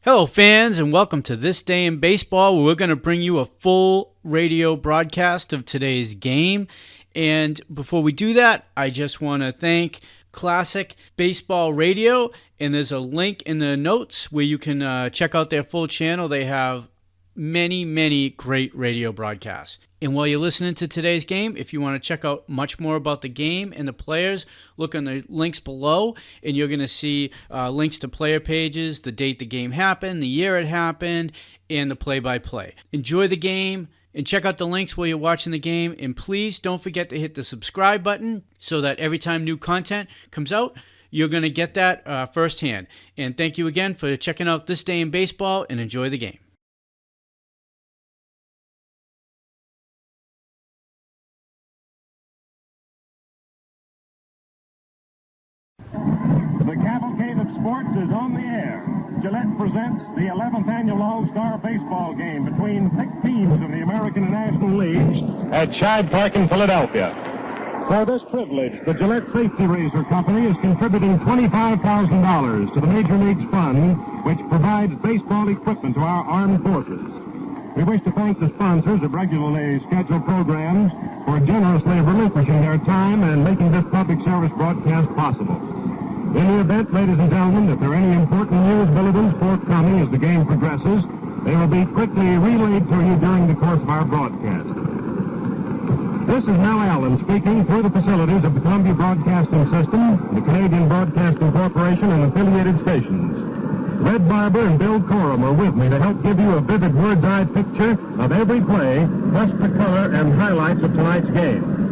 Hello, fans, and welcome to This Day in Baseball, where we're going to bring you a full radio broadcast of today's game. And before we do that, I just want to thank Classic Baseball Radio, and there's a link in the notes where you can check out their full channel. They have many great radio broadcasts. And while you're listening to today's game, if you want to check out much more about the game and the players, look on the links below, and you're going to see links to player pages, the date the game happened, the year it happened, and the play-by-play. Enjoy the game, and check out the links while you're watching the game, and please don't forget to hit the subscribe button so that every time new content comes out, you're going to get that firsthand. And thank you again for checking out This Day in Baseball, and enjoy the game. The cavalcade of sports is on the air. Gillette presents the 11th annual All-Star Baseball game between picked teams of the American and National Leagues at Shibe Park in Philadelphia. For this privilege, the Gillette Safety Razor Company is contributing $25,000 to the Major Leagues Fund, which provides baseball equipment to our armed forces. We wish to thank the sponsors of regularly scheduled programs for generously relinquishing their time and making this public service broadcast possible. In the event, ladies and gentlemen, if there are any important news bulletins forthcoming as the game progresses, they will be quickly relayed to you during the course of our broadcast. This is Mel Allen speaking through the facilities of the Columbia Broadcasting System, the Canadian Broadcasting Corporation, and affiliated stations. Red Barber and Bill Corum are with me to help give you a vivid word's-eye picture of every play, plus the color and highlights of tonight's game.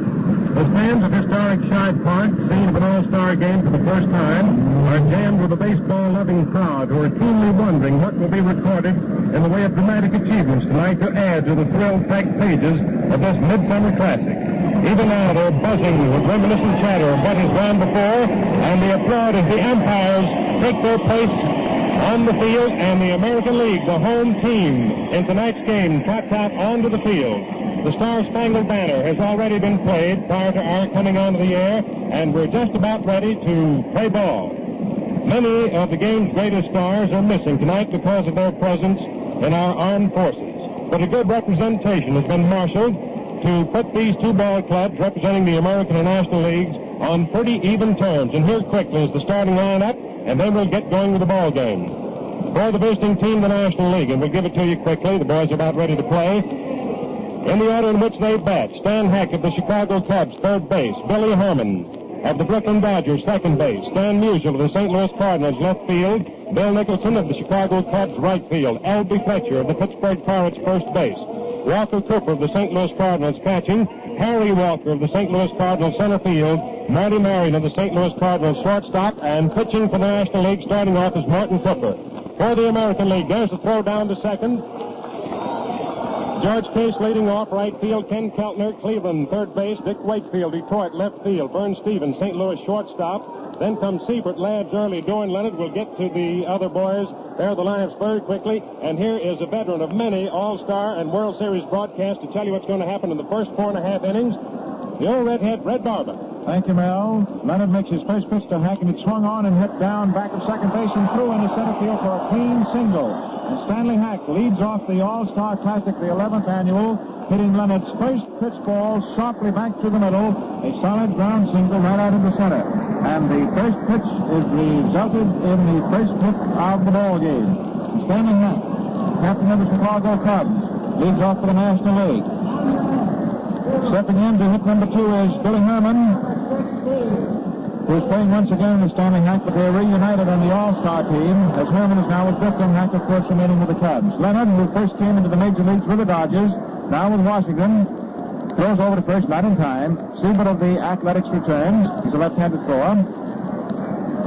The fans of historic Shibe Park, scene of an all-star game for the first time, are jammed with a baseball-loving crowd who are keenly wondering what will be recorded in the way of dramatic achievements tonight to add to the thrill-packed pages of this midsummer classic. Even now, they're buzzing with reminiscent chatter of what has gone before, and they applaud as the umpires take their place on the field, and the American League, the home team in tonight's game, trots out onto the field. The Star-Spangled Banner has already been played prior to our coming onto the air, and we're just about ready to play ball. Many of the game's greatest stars are missing tonight because of their presence in our armed forces. But a good representation has been marshaled to put these two ball clubs representing the American and National Leagues on pretty even terms. And here quickly is the starting lineup, and then we'll get going with the ball game. For the visiting team, the National League, and we'll give it to you quickly. The boys are about ready to play. In the order in which they bat, Stan Hack of the Chicago Cubs, third base. Billy Herman of the Brooklyn Dodgers, second base. Stan Musial of the St. Louis Cardinals, left field. Bill Nicholson of the Chicago Cubs, right field. L.B. Fletcher of the Pittsburgh Pirates, first base. Walker Cooper of the St. Louis Cardinals, catching. Harry Walker of the St. Louis Cardinals, center field. Marty Marion of the St. Louis Cardinals, shortstop. And pitching for the National League, starting off, is Mort Cooper. For the American League, there's the throw down to second. George Case leading off, right field. Ken Keltner, Cleveland, third base. Dick Wakefield, Detroit, left field. Vern Stevens, St. Louis, shortstop. Then comes Siebert, Ladd's early. Doerr and Leonard will get to the other boys. There are the lineups very quickly. And here is a veteran of many All-Star and World Series broadcasts to tell you what's going to happen in the first 4.5 innings. The old redhead, Red Barber. Thank you, Mel. Leonard makes his first pitch to Hack, and it swung on and hit down back of second base and through into center field for a clean single. And Stanley Hack leads off the All-Star Classic, the 11th annual, hitting Leonard's first pitch ball sharply back to the middle, a solid ground single right out into center. And the first pitch is resulted in the first hit of the ball game. Stanley Hack, captain of the Chicago Cubs, leads off for the National League. Stepping in to hit number 2 is Billy Herman, who is playing once again with Stanley Hack, but they're reunited on the All-Star team, as Herman is now with Brooklyn, Hack, of course, remaining with the Cubs. Leonard, who first came into the Major Leagues with the Dodgers, now with Washington, throws over to first, not in time. Siebert of the Athletics returns. He's a left-handed thrower.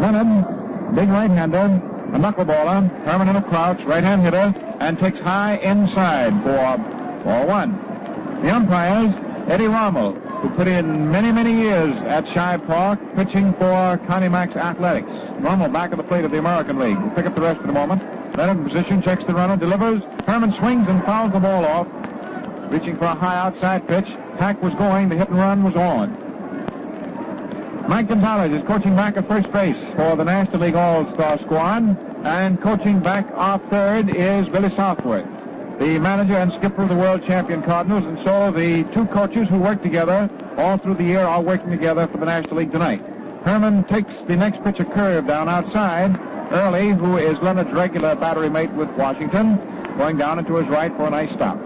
Leonard, big right-hander, a knuckleballer. Herman in a crouch, right-hand hitter, and takes high inside for ball 1. The umpires, Eddie Rommel, who put in many years at Shibe Park, pitching for Connie Mack's Athletics. Rommel back at the plate of the American League. We'll pick up the rest in a moment. Leonard in position, checks the runner, delivers. Herman swings and fouls the ball off, reaching for a high outside pitch. Hack was going, the hit and run was on. Mike Gonzalez is coaching back at first base for the National League All-Star squad. And coaching back off third is Billy Southworth, the manager and skipper of the world champion Cardinals. And so the two coaches who work together all through the year are working together for the National League tonight. Herman takes the next pitch a curve down outside. Early, who is Leonard's regular battery mate with Washington, going down into his right for a nice stop.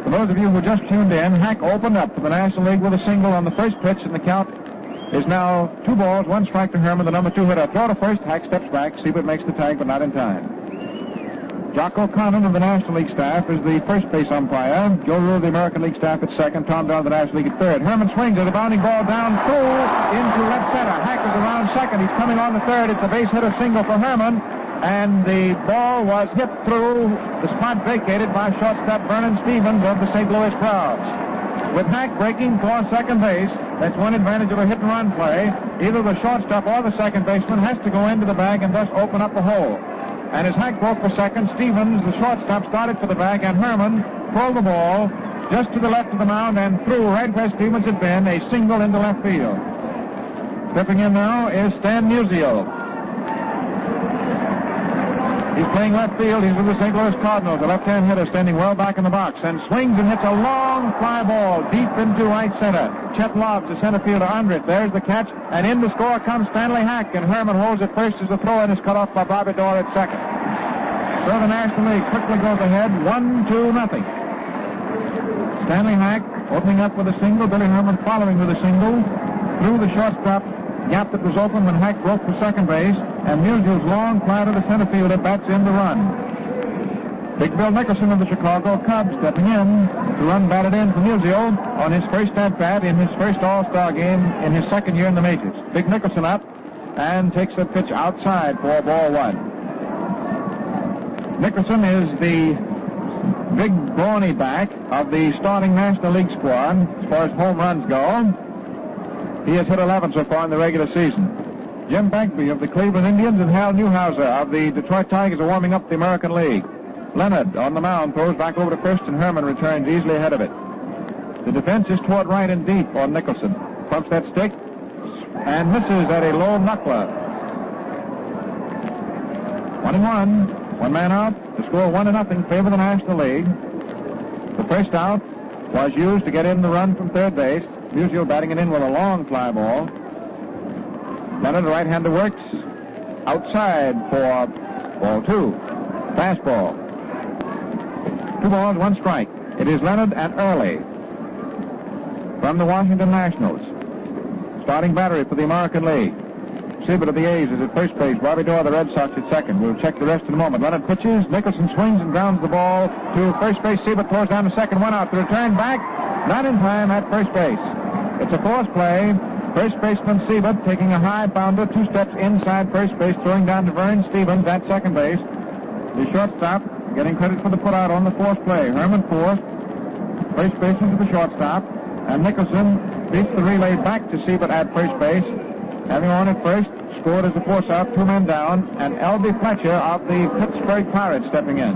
For those of you who just tuned in, Hack opened up for the National League with a single on the first pitch, and the count is now 2 balls, 1 strike to Herman, the number 2 hitter. Throw to first, Hack steps back. Siebert makes the tag, but not in time. Jocko Conant of the National League staff is the first base umpire. Joe Rule of the American League staff at second. Tom Down of the National League at third. Herman swings at a bounding ball down through into left center. Hack is around second. He's coming on the third. It's a base hitter single for Herman. And the ball was hit through the spot vacated by shortstop Vern Stevens of the St. Louis Crowds. With Hack breaking for second base, that's one advantage of a hit-and-run play. Either the shortstop or the second baseman has to go into the bag and thus open up the hole. And as Hack broke for second, Stevens, the shortstop, started for the bag, and Herman pulled the ball just to the left of the mound and threw right where Stevens had been, a single into left field. Stepping in now is Stan Musial. He's playing left field. He's with the St. Louis Cardinals. The left-hand hitter standing well back in the box and swings and hits a long fly ball deep into right center. Chet lobs the center fielder under it. There's the catch, and in to score comes Stanley Hack, and Herman holds it first as the throw-in is cut off by Bobby Doerr at second. So the National League quickly goes ahead, 1-0. Stanley Hack opening up with a single. Billy Herman following with a single through the shortstop gap that was open when Hack broke for second base, and Musial's long fly to the center fielder bats in the run. Big Bill Nicholson of the Chicago Cubs stepping in. The run batted in for Musial on his first at-bat in his first All-Star game in his second year in the majors. Big Nicholson up and takes a pitch outside for ball 1. Nicholson is the big brawny back of the starting National League squad as far as home runs go. He has hit 11 so far in the regular season. Jim Bagby of the Cleveland Indians and Hal Newhauser of the Detroit Tigers are warming up the American League. Leonard on the mound throws back over to first, and Herman returns easily ahead of it. The defense is toward right and deep on Nicholson. Pumps that stick and misses at a low knuckler. 1-1. One man out. The score 1-0 favor the National League. The first out was used to get in the run from third base. Musial batting it in with a long fly ball. Leonard, the right-hander, works outside for ball 2. Fastball. 2 balls, 1 strike. It is Leonard and Early from the Washington Nationals. Starting battery for the American League. Siebert of the A's is at first base. Bobby Doerr, the Red Sox, at second. We'll check the rest in a moment. Leonard pitches. Nicholson swings and grounds the ball to first base. Siebert throws down to second. 1 out. The return back. Not in time at first base. It's a force play. First baseman Siebert taking a high bounder 2 steps inside first base, throwing down to Vern Stevens at second base. The shortstop getting credit for the put-out on the force play. Herman forced. First baseman to the shortstop. And Nicholson beats the relay back to Siebert at first base. Having on at first, scored as a force out, 2 men down, and L.B. Fletcher of the Pittsburgh Pirates stepping in.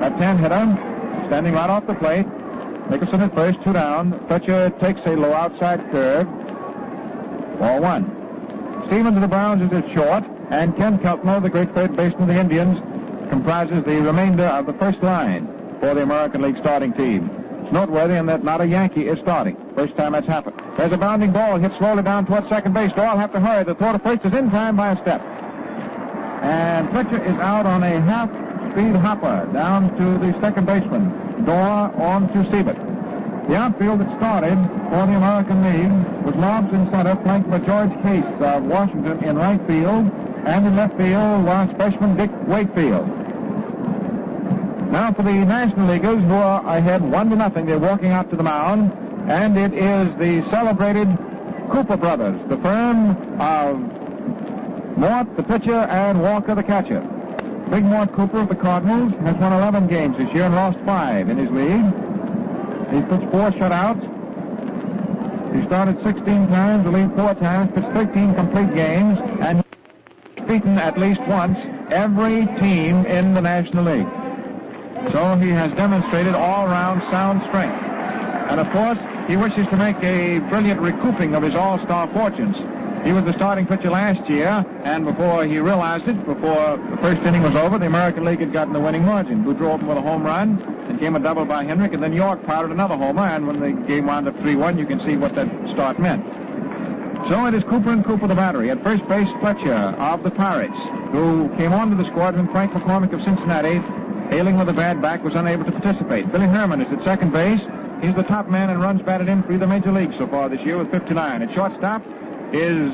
Left-hand hitter, standing right off the plate. Nicholson at first, 2 down. Fletcher takes a low outside curve. Ball 1. Stevens of the Browns is at short, and Ken Keltner, the great third baseman of the Indians, comprises the remainder of the first line for the American League starting team. It's noteworthy in that not a Yankee is starting. First time that's happened. There's a bounding ball hit slowly down towards second base. Doerr have to hurry. The throw to first is in time by a step. And Fletcher is out on a half-speed hopper down to the second baseman. Doerr on to Siebert. The outfield that started for the American League was Lobbs in center, flanked by George Case of Washington in right field. And in left field was freshman Dick Wakefield. Now for the National Leaguers, who are ahead 1-0. They're walking out to the mound, and it is the celebrated Cooper brothers, the firm of Mort, the pitcher, and Walker, the catcher. Big Mort Cooper of the Cardinals has won 11 games this year and lost 5 in his league. He's pitched 4 shutouts. He started 16 times, relieved 4 times, pitched 13 complete games, and he's beaten at least once every team in the National League. So he has demonstrated all-round sound strength. And, of course, he wishes to make a brilliant recouping of his all-star fortunes. He was the starting pitcher last year, and before he realized it, before the first inning was over, the American League had gotten the winning margin. Boudreau opened with a home run, and came a double by Henrik, and then York powered another homer, and when the game wound up 3-1, you can see what that start meant. So it is Cooper and Cooper, the battery. At first base, Fletcher of the Pirates, who came onto the squad when Frank McCormick of Cincinnati, ailing with a bad back, was unable to participate. Billy Herman is at second base. He's the top man in runs batted in for the major league so far this year with 59. At shortstop is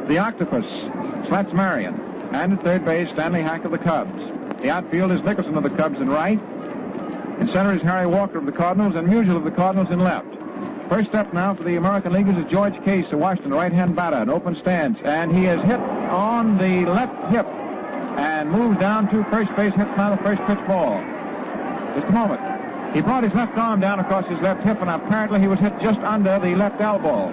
the Octopus, Slats Marion. And at third base, Stanley Hack of the Cubs. The outfield is Nicholson of the Cubs in right. In center is Harry Walker of the Cardinals and Musial of the Cardinals in left. First up now for the American Leaguers is George Case of Washington, right-hand batter, an open stance. And he is hit on the left hip and moves down to first base, hits now the first pitch ball. Just a moment. He brought his left arm down across his left hip, and apparently he was hit just under the left elbow.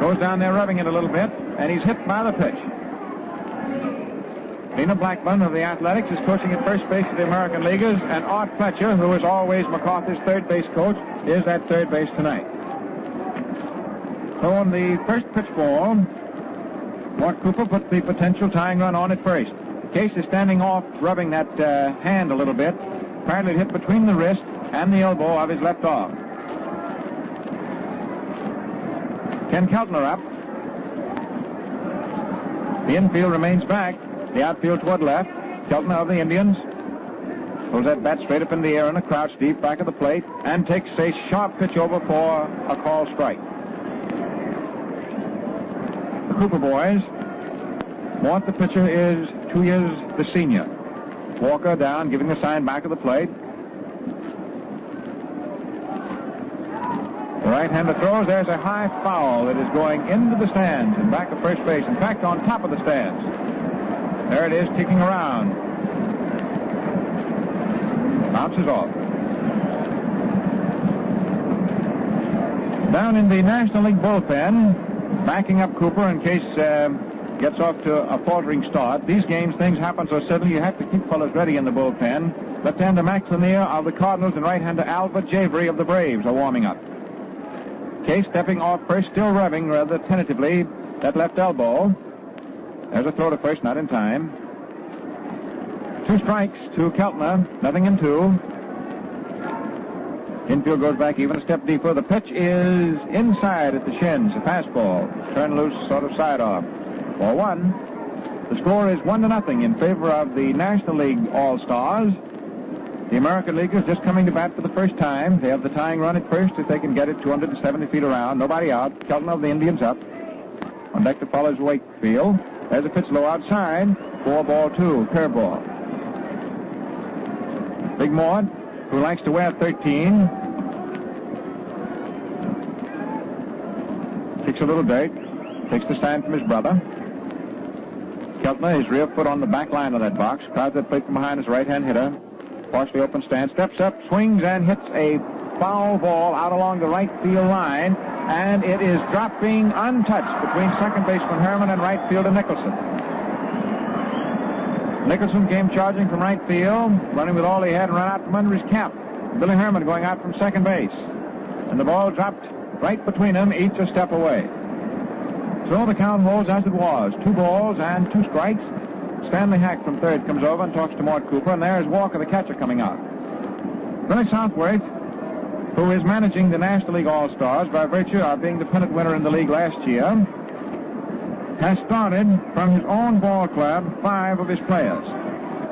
Goes down there rubbing it a little bit, and he's hit by the pitch. Dana Blackburn of the Athletics is coaching at first base for the American Leaguers, and Art Fletcher, who is always MacArthur's third base coach, is at third base tonight. So on the first pitch ball, Mort Cooper put the potential tying run on at first. Case is standing off, rubbing that hand a little bit. Apparently it hit between the wrist and the elbow of his left arm. Ken Keltner up. The infield remains back. The outfield toward left. Keltner of the Indians throws that bat straight up in the air in a crouch deep back of the plate and takes a sharp pitch over for a called strike. The Cooper boys. Mort, the pitcher, is 2 years the senior. Walker down, giving the sign back of the plate. The right-hander throws. There's a high foul that is going into the stands and back of first base. In fact, on top of the stands. There it is, kicking around. Bounces off. Down in the National League bullpen, backing up Cooper in case gets off to a faltering start. These games, things happen so suddenly you have to keep fellas ready in the bullpen. Left-hander Max Lanier of the Cardinals and right-hander Albert Javery of the Braves are warming up. Case stepping off first, still rubbing rather tentatively that left elbow. There's a throw to first, not in time. 2 strikes to Keltner, nothing in 2. Infield goes back even a step deeper. The pitch is inside at the shins, a fastball. Turn loose, sort of side off. 4-1. The score is 1-0 in favor of the National League All-Stars. The American Leaguers just coming to bat for the first time. They have the tying run at first if they can get it 270 feet around. Nobody out. Keltner of the Indians up. On deck to follow is Wakefield. There's a pitch low outside. 4-2, curveball. Big Mort, who likes to wear 13. Kicks a little dirt. Takes the sign from his brother. Keltner, his rear foot on the back line of that box. Crowds that plate from behind his right-hand hitter. Partially open stand. Steps up, swings, and hits a foul ball out along the right field line. And it is dropping untouched between second baseman Herman and right fielder Nicholson. Nicholson came charging from right field, running with all he had and ran out from under his cap. Billy Herman going out from second base. And the ball dropped right between them, each a step away. So the count holds as it was. 2 balls and 2 strikes. Stanley Hack from third comes over and talks to Mort Cooper, and there's Walker, the catcher, coming out. Billy Southworth, who is managing the National League All-Stars by virtue of being the pennant winner in the league last year, has started from his own ball club 5 of his players.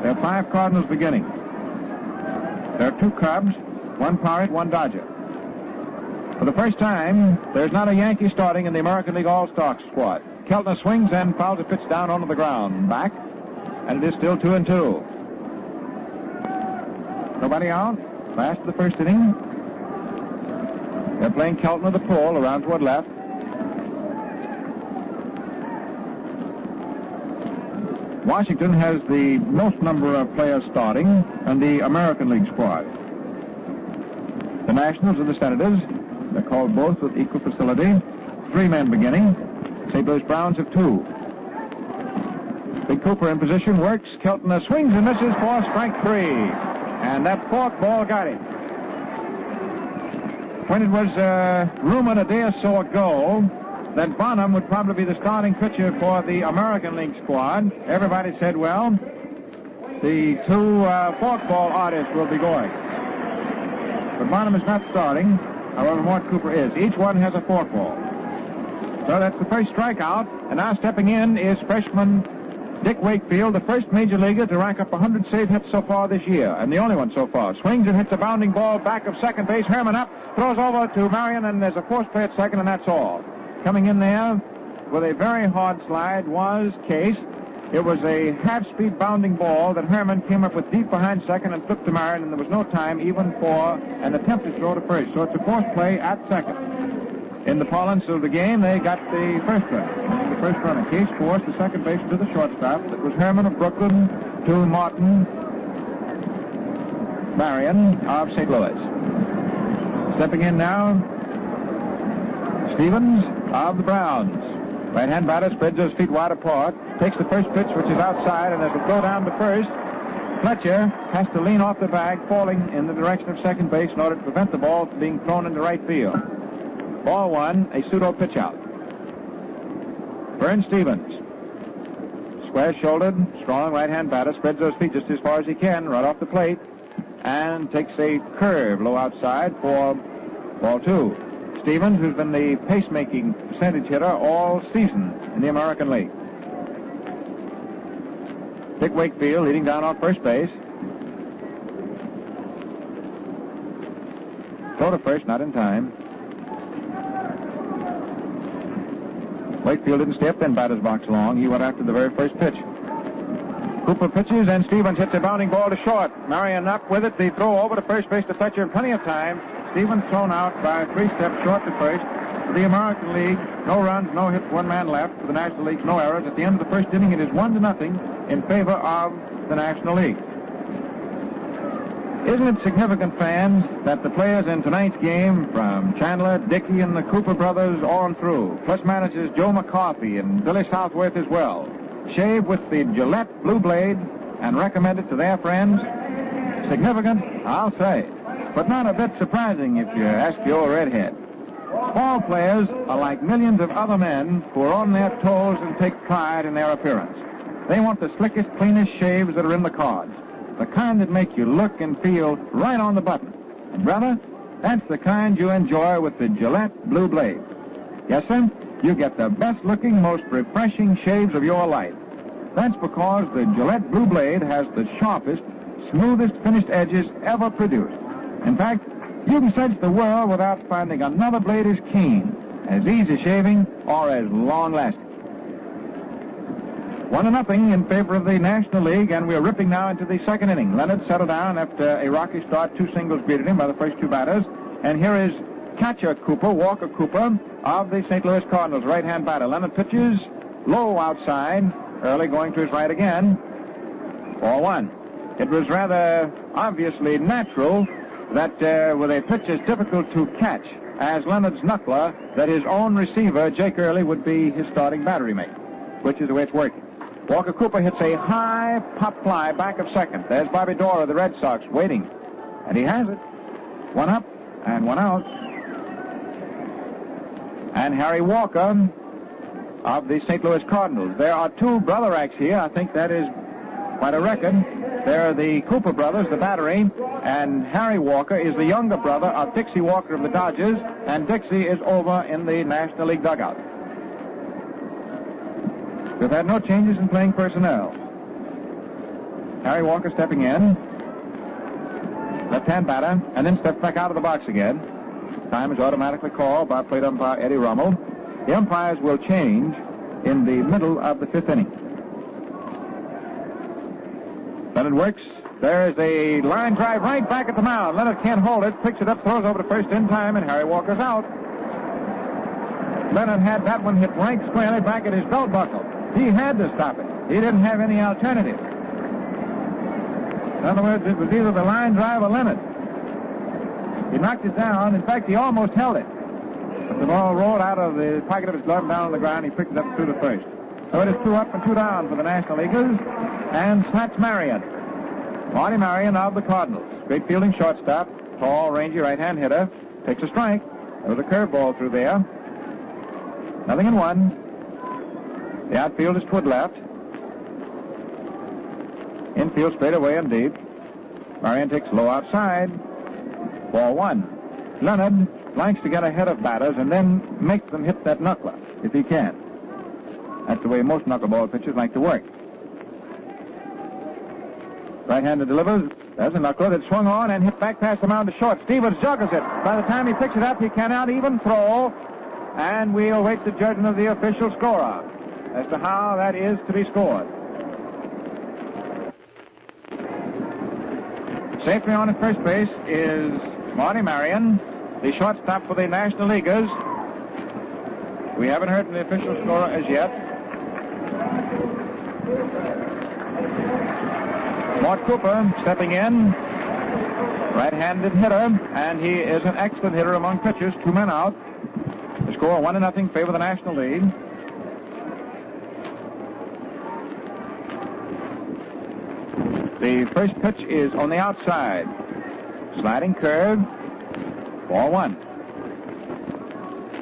There are 5 Cardinals beginning. There are 2 Cubs, 1 Pirate, 1 Dodger. For the first time, there's not a Yankee starting in the American League All-Star squad. Keltner swings and fouls a pitch down onto the ground. Back, and it is still 2-2. Nobody out. Last of the first inning. They're playing Keltner the pull around toward left. Washington has the most number of players starting in the American League squad. The Nationals and the Senators, they're called both with equal facility. 3 men beginning. St. Louis Browns have 2. Big Cooper in position, works. Keltner swings and misses for strike 3. And that fork ball got him. When it was rumored a day or so ago that Bonham would probably be the starting pitcher for the American League squad. Everybody said, well, the two forkball artists will be going. But Bonham is not starting. However, Mort Cooper is. Each one has a forkball. So that's the first strikeout. And now stepping in is freshman Dick Wakefield, the first major leaguer to rack up 100 save hits so far this year, and the only one so far. Swings and hits a bounding ball back of second base. Herman up, throws over to Marion, and there's a force play at second, and that's all. Coming in there with a very hard slide was Case. It was a half-speed bounding ball that Herman came up with deep behind second and flipped to Marion, and there was no time even for an attempted throw to first. So it's a force play at second. In the parlance of the game, they got the first run. The first runner. Case forced the second baseman to the shortstop. It was Herman of Brooklyn to Martin Marion of St. Louis. Stepping in now, Stevens of the Browns. Right-hand batter spreads his feet wide apart, takes the first pitch, which is outside, and as it goes down to first, Fletcher has to lean off the bag, falling in the direction of second base in order to prevent the ball from being thrown into right field. Ball one, a pseudo pitch out. Vern Stevens, square-shouldered, strong right-hand batter, spreads those feet just as far as he can, right off the plate, and takes a curve low outside for ball two. Stevens, who's been the pace-making percentage hitter all season in the American League. Dick Wakefield leading down on first base. Throw to first, not in time. Wakefield didn't stay up in batter's box long. He went after the very first pitch. Cooper pitches, and Stevens hits a bounding ball to short. Marion up with it. The throw over to first base to Fletcher in plenty of time. Stevens thrown out by 3 steps short to first. For the American League, no runs, no hits, one man left. For the National League, no errors. At the end of the first inning, it is 1-0 in favor of the National League. Isn't it significant, fans, that the players in tonight's game, from Chandler, Dickey, and the Cooper brothers on through, plus managers Joe McCarthy and Billy Southworth as well, shave with the Gillette Blue Blade and recommend it to their friends? Significant, I'll say, but not a bit surprising if you ask the old redhead. Ball players are like millions of other men who are on their toes and take pride in their appearance. They want the slickest, cleanest shaves that are in the cards, the kind that make you look and feel right on the button. And, brother, that's the kind you enjoy with the Gillette Blue Blade. Yes, sir, you get the best-looking, most refreshing shaves of your life. That's because the Gillette Blue Blade has the sharpest, smoothest finished edges ever produced. In fact, you can search the world without finding another blade as keen, as easy shaving, or as long-lasting. 1-0 in favor of the National League, and we're ripping now into the second inning. Leonard settled down after a rocky start. 2 singles greeted him by the first 2 batters. And here is catcher Cooper, Walker Cooper, of the St. Louis Cardinals, right-hand batter. Leonard pitches low outside, early going to his right again. 4-1. It was rather obviously natural that with a pitch as difficult to catch as Leonard's knuckler, that his own receiver, Jake Early, would be his starting battery mate, which is the way it's working. Walker Cooper hits a high pop fly back of second. There's Bobby Doerr of the Red Sox waiting, and he has it. 1 up and 1 out. And Harry Walker of the St. Louis Cardinals. There are 2 brother acts here. I think that is quite a record. There are the Cooper brothers, the battery, and Harry Walker is the younger brother of Dixie Walker of the Dodgers, and Dixie is over in the National League dugout. We've had no changes in playing personnel. Harry Walker stepping in, left-hand batter, and then steps back out of the box again. Time is automatically called by plate umpire Eddie Rummel. The umpires will change in the middle of the 5th inning. Leonard works. There is a line drive right back at the mound. Leonard can't hold it, picks it up, throws over to first in time, and Harry Walker's out. Leonard had that one hit right squarely back at his belt buckle. He had to stop it. He didn't have any alternative. In other words, it was either the line drive or Leonard. He knocked it down. In fact, he almost held it. But the ball rolled out of the pocket of his glove down on the ground. He picked it up through the first. So it is 2 up and 2 down for the National Leaguers. And Snatch Marion. Marty Marion of the Cardinals. Great fielding shortstop. Tall, rangy right-hand hitter. Takes a strike. There was a curveball through there. 0-1. The outfield is toward left. Infield straight away and deep. Marion takes low outside. Ball 1. Leonard likes to get ahead of batters and then make them hit that knuckler if he can. That's the way most knuckleball pitchers like to work. Right-hander delivers. There's a knuckler that swung on and hit back past the mound to short. Stevens juggles it. By the time he picks it up, he cannot even throw. And we'll wait the judgment of the official scorer as to how that is to be scored. Safely on at first base is Marty Marion, the shortstop for the National Leaguers. We haven't heard from the official scorer as yet. Mort Cooper stepping in, right-handed hitter, and he is an excellent hitter among pitchers. 2 men out. The score 1-0 favor the National League. The first pitch is on the outside. Sliding curve. Ball 1.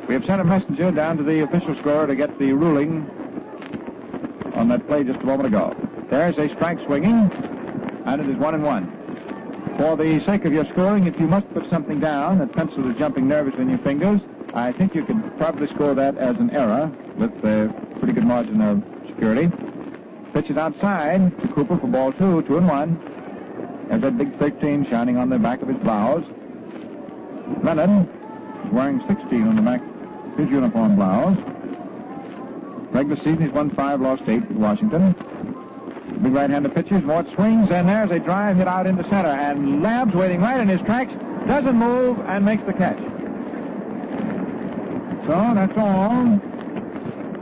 We have sent a messenger down to the official scorer to get the ruling on that play just a moment ago. There's a strike swinging, and it is 1-1. For the sake of your scoring, if you must put something down, that pencil is jumping nervously in your fingers, I think you could probably score that as an error with a pretty good margin of security. Pitch is outside to Cooper for ball 2, 2-1. There's that big 13 shining on the back of his blouse. Leonard is wearing 16 on the back of his uniform blouse. Regular season, he's won 5, lost 8 with Washington. Big right-hander pitches, Mort swings, and there's a drive hit out into center. And Labs, waiting right in his tracks, doesn't move and makes the catch. So that's all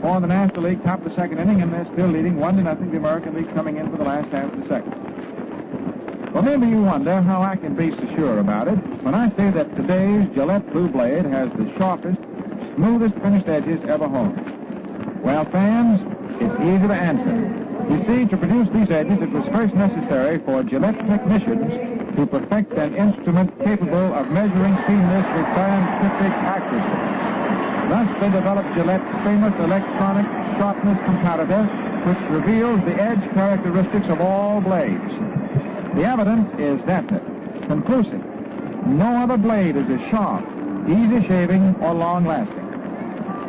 for the National League, top of the second inning, and they're still leading 1-0. The American League coming in for the last half of the second. Well, maybe you wonder how I can be so sure about it when I say that today's Gillette Blue Blade has the sharpest, smoothest finished edges ever honed. Well, fans, it's easy to answer. You see, to produce these edges, it was first necessary for Gillette technicians to perfect an instrument capable of measuring seamless with scientific accuracy. Thus, they developed Gillette's famous electronic sharpness comparator, which reveals the edge characteristics of all blades. The evidence is definite, conclusive. No other blade is as sharp, easy shaving, or long-lasting.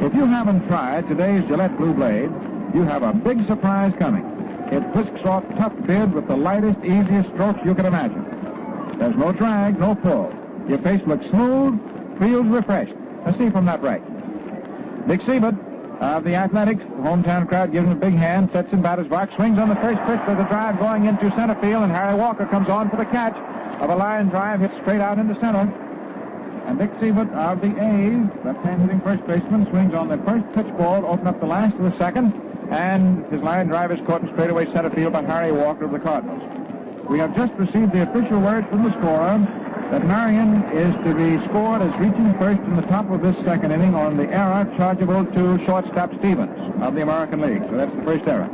If you haven't tried today's Gillette Blue Blade, you have a big surprise coming. It whisks off tough bid with the lightest, easiest strokes you can imagine. There's no drag, no pull. Your face looks smooth, feels refreshed. Let's see from that right. Dick Siebert of the Athletics, the hometown crowd gives him a big hand, sets in batter's box, swings on the first pitch with a drive going into center field, and Harry Walker comes on for the catch of a line drive hit straight out into center. And Dick Siebert of the A's, left-hand hitting first baseman, swings on the first pitch ball to open up the last of the second, and his line drive is caught in straightaway center field by Harry Walker of the Cardinals. We have just received the official word from the scorer that Marion is to be scored as reaching first in the top of this second inning on the error chargeable to shortstop Stevens of the American League. So that's the first error.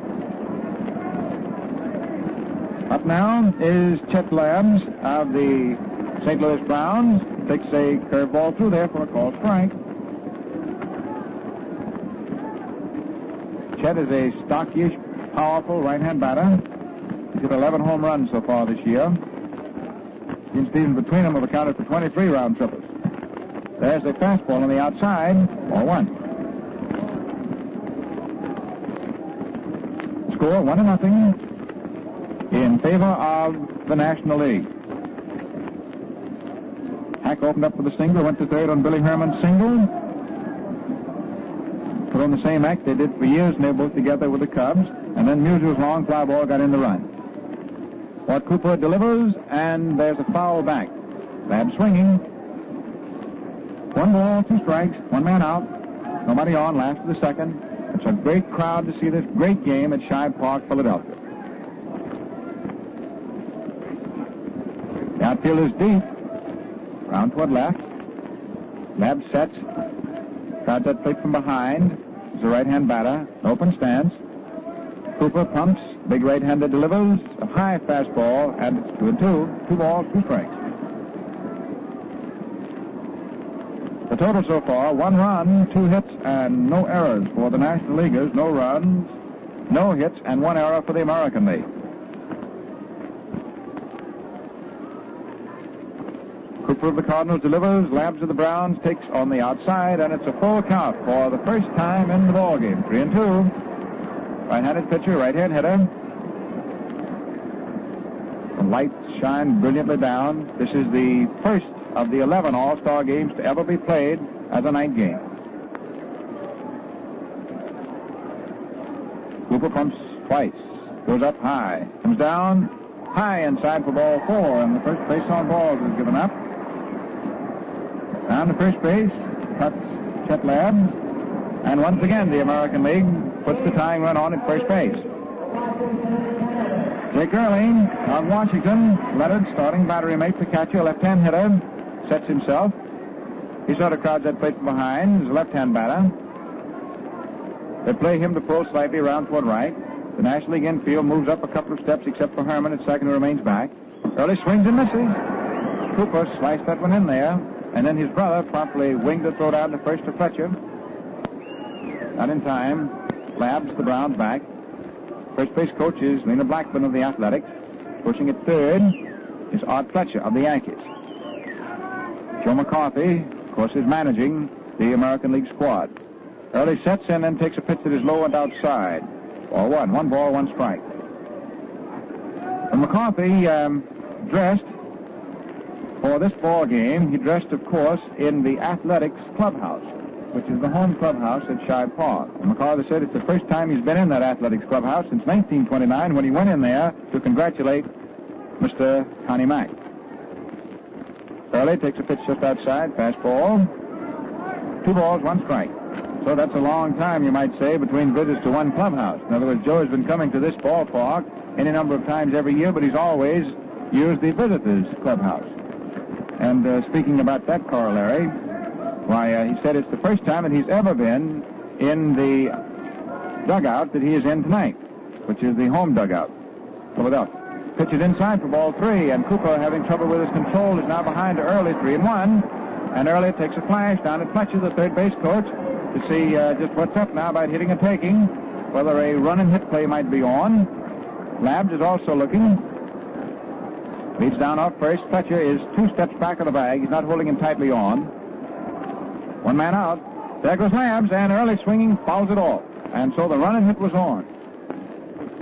Up now is Chet Labs of the St. Louis Browns. Takes a curveball through there for a called strike. Chet is a stockish, powerful right-hand batter. He's hit 11 home runs so far this year. He and Stevens between them have accounted for 23 round triples. There's a fastball on the outside, ball 1. Score 1-0 in favor of the National League. Hack opened up with a single, went to third on Billy Herman's single. Put on the same act they did for years, and they were both together with the Cubs. And then Musial's long fly ball got in the run. Mort Cooper delivers, and there's a foul back. Lab swinging. 1 ball, 2 strikes, 1 man out. Nobody on, last of the second. It's a great crowd to see this great game at Shibe Park, Philadelphia. The outfield is deep. Round toward left. Lab sets. Crowd that plate from behind. He's a right-hand batter. Open stance. Cooper pumps. Big right-hander delivers. A high fastball, and it's 2-2. 2 balls, 2 strikes. The total so far, 1 run, 2 hits, and no errors for the National Leaguers. No runs, no hits, and 1 error for the American League. Cooper of the Cardinals delivers. Labs of the Browns takes on the outside, and it's a full count for the first time in the ballgame. 3-2. Right-handed pitcher, right-hand hitter. The lights shine brilliantly down. This is the first of the 11 All-Star games to ever be played as a night game. Cooper pumps twice. Goes up high. Comes down high inside for ball 4, and the first base on balls is given up. Down to first base, cuts Chet Labs, and once again the American League puts the tying run on at first base. Jake Early of Washington, Leonard, starting battery mate for catcher, left-hand hitter, sets himself. He sort of crowds that plate from behind. He's a left-hand batter. They play him to pull slightly around toward right. The National League infield moves up a couple of steps except for Herman at second, who remains back. Early swings and misses. Cooper sliced that one in there. And then his brother promptly winged the throw down to first to Fletcher. Not in time. Labs the Browns back. First base coach is Lena Blackburn of the Athletics. Pushing at third is Art Fletcher of the Yankees. Joe McCarthy, of course, is managing the American League squad. Early sets in and takes a pitch that is low and outside. Ball 1. 1 ball, 1 strike. And McCarthy dressed for this ball game. He dressed, of course, in the Athletics clubhouse, which is the home clubhouse at Shibe Park. And McCarthy said it's the first time he's been in that Athletics clubhouse since 1929, when he went in there to congratulate Mr. Connie Mack. Early takes a pitch just outside, fastball. 2 balls, 1 strike. So that's a long time, you might say, between visits to one clubhouse. In other words, Joe has been coming to this ballpark any number of times every year, but he's always used the visitors' clubhouse. And speaking about that corollary, why, he said it's the first time that he's ever been in the dugout that he is in tonight, which is the home dugout, Philadelphia. Pitch it inside for ball 3, and Cooper, having trouble with his control, is now behind to Early, 3-1. And Early takes a flash down at Fletcher, the third base coach, to see just what's up now about hitting and taking, whether a run and hit play might be on. Labs is also looking. Leads down off first. Fletcher is 2 steps back of the bag. He's not holding him tightly on. 1 man out. There goes Labs, and Early swinging fouls it off. And so the run and hit was on.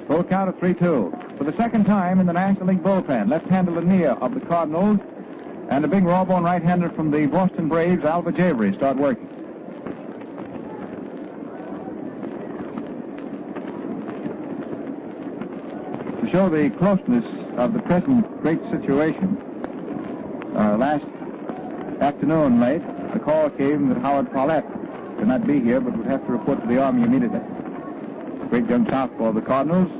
Full count of 3-2. For the second time in the National League bullpen, left-hander Lanier of the Cardinals and a big raw-bone right-hander from the Boston Braves, Alva Javery, start working. To show the closeness of the present great situation, last afternoon late, a call came that Howard Paulette could not be here, but would have to report to the Army immediately. Great young southpaw of the Cardinals.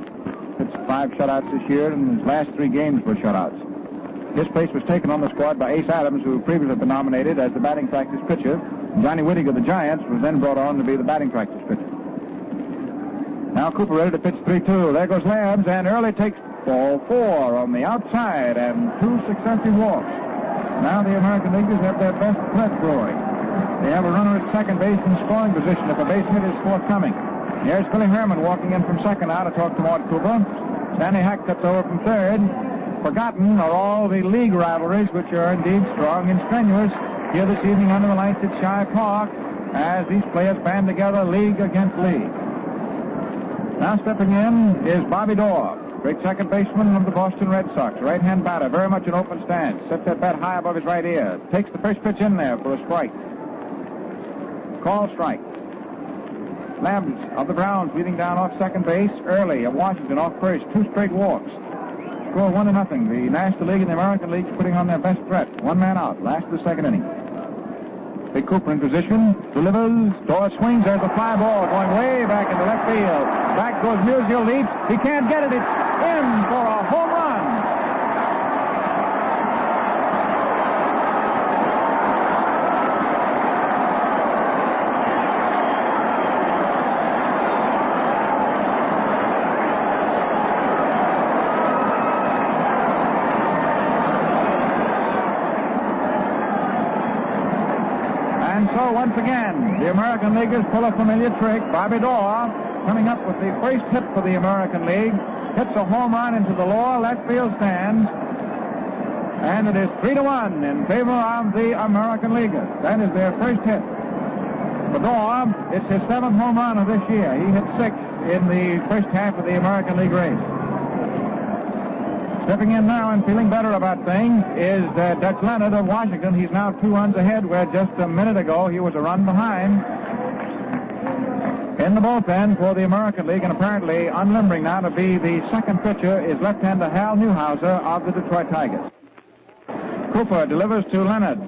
Pitched 5 shutouts this year, and his last 3 games were shutouts. His place was taken on the squad by Ace Adams, who previously had been nominated as the batting practice pitcher. Johnny Whittick of the Giants was then brought on to be the batting practice pitcher. Now Cooper ready to pitch 3-2. There goes Labs, and Early takes ball 4 on the outside, and 2 successive walks. Now the American Leaguers have their best threat going. They have a runner at second base in scoring position if a base hit is forthcoming. Here's Billy Herman walking in from second now to talk to Mort Cooper. Stanley Hack cuts over from third. Forgotten are all the league rivalries, which are indeed strong and strenuous here this evening under the lights at Shibe Park, as these players band together league against league. Now stepping in is Bobby Doerr, great second baseman of the Boston Red Sox, right-hand batter, very much an open stance. Sets that bat high above his right ear. Takes the first pitch in there for a strike. Call strike. Labs of the Browns leading down off second base. Early of Washington off first. 2 straight walks. Score 1-0. The National League and the American League putting on their best threat. 1 man out. Last of the second inning. Big Cooper in position. Delivers. Doerr swings. There's a fly ball going way back into left field. Back goes Musial. Leaps. He can't get it. It's in for a home run. And so once again, the American Leaguers pull a familiar trick. Bobby Doerr, coming up with the first hit for the American League, hits a home run into the lower left field stands. And it is 3-1 in favor of the American Leaguers. That is their first hit. For Doerr, it's his 7th home run of this year. He hit 6 in the first half of the American League race. Stepping in now and feeling better about things is Dutch Leonard of Washington. He's now 2 runs ahead, where just a minute ago he was a run behind. In the bullpen for the American League, and apparently unlimbering now to be the second pitcher, is left-hander Hal Newhauser of the Detroit Tigers. Cooper delivers to Leonard.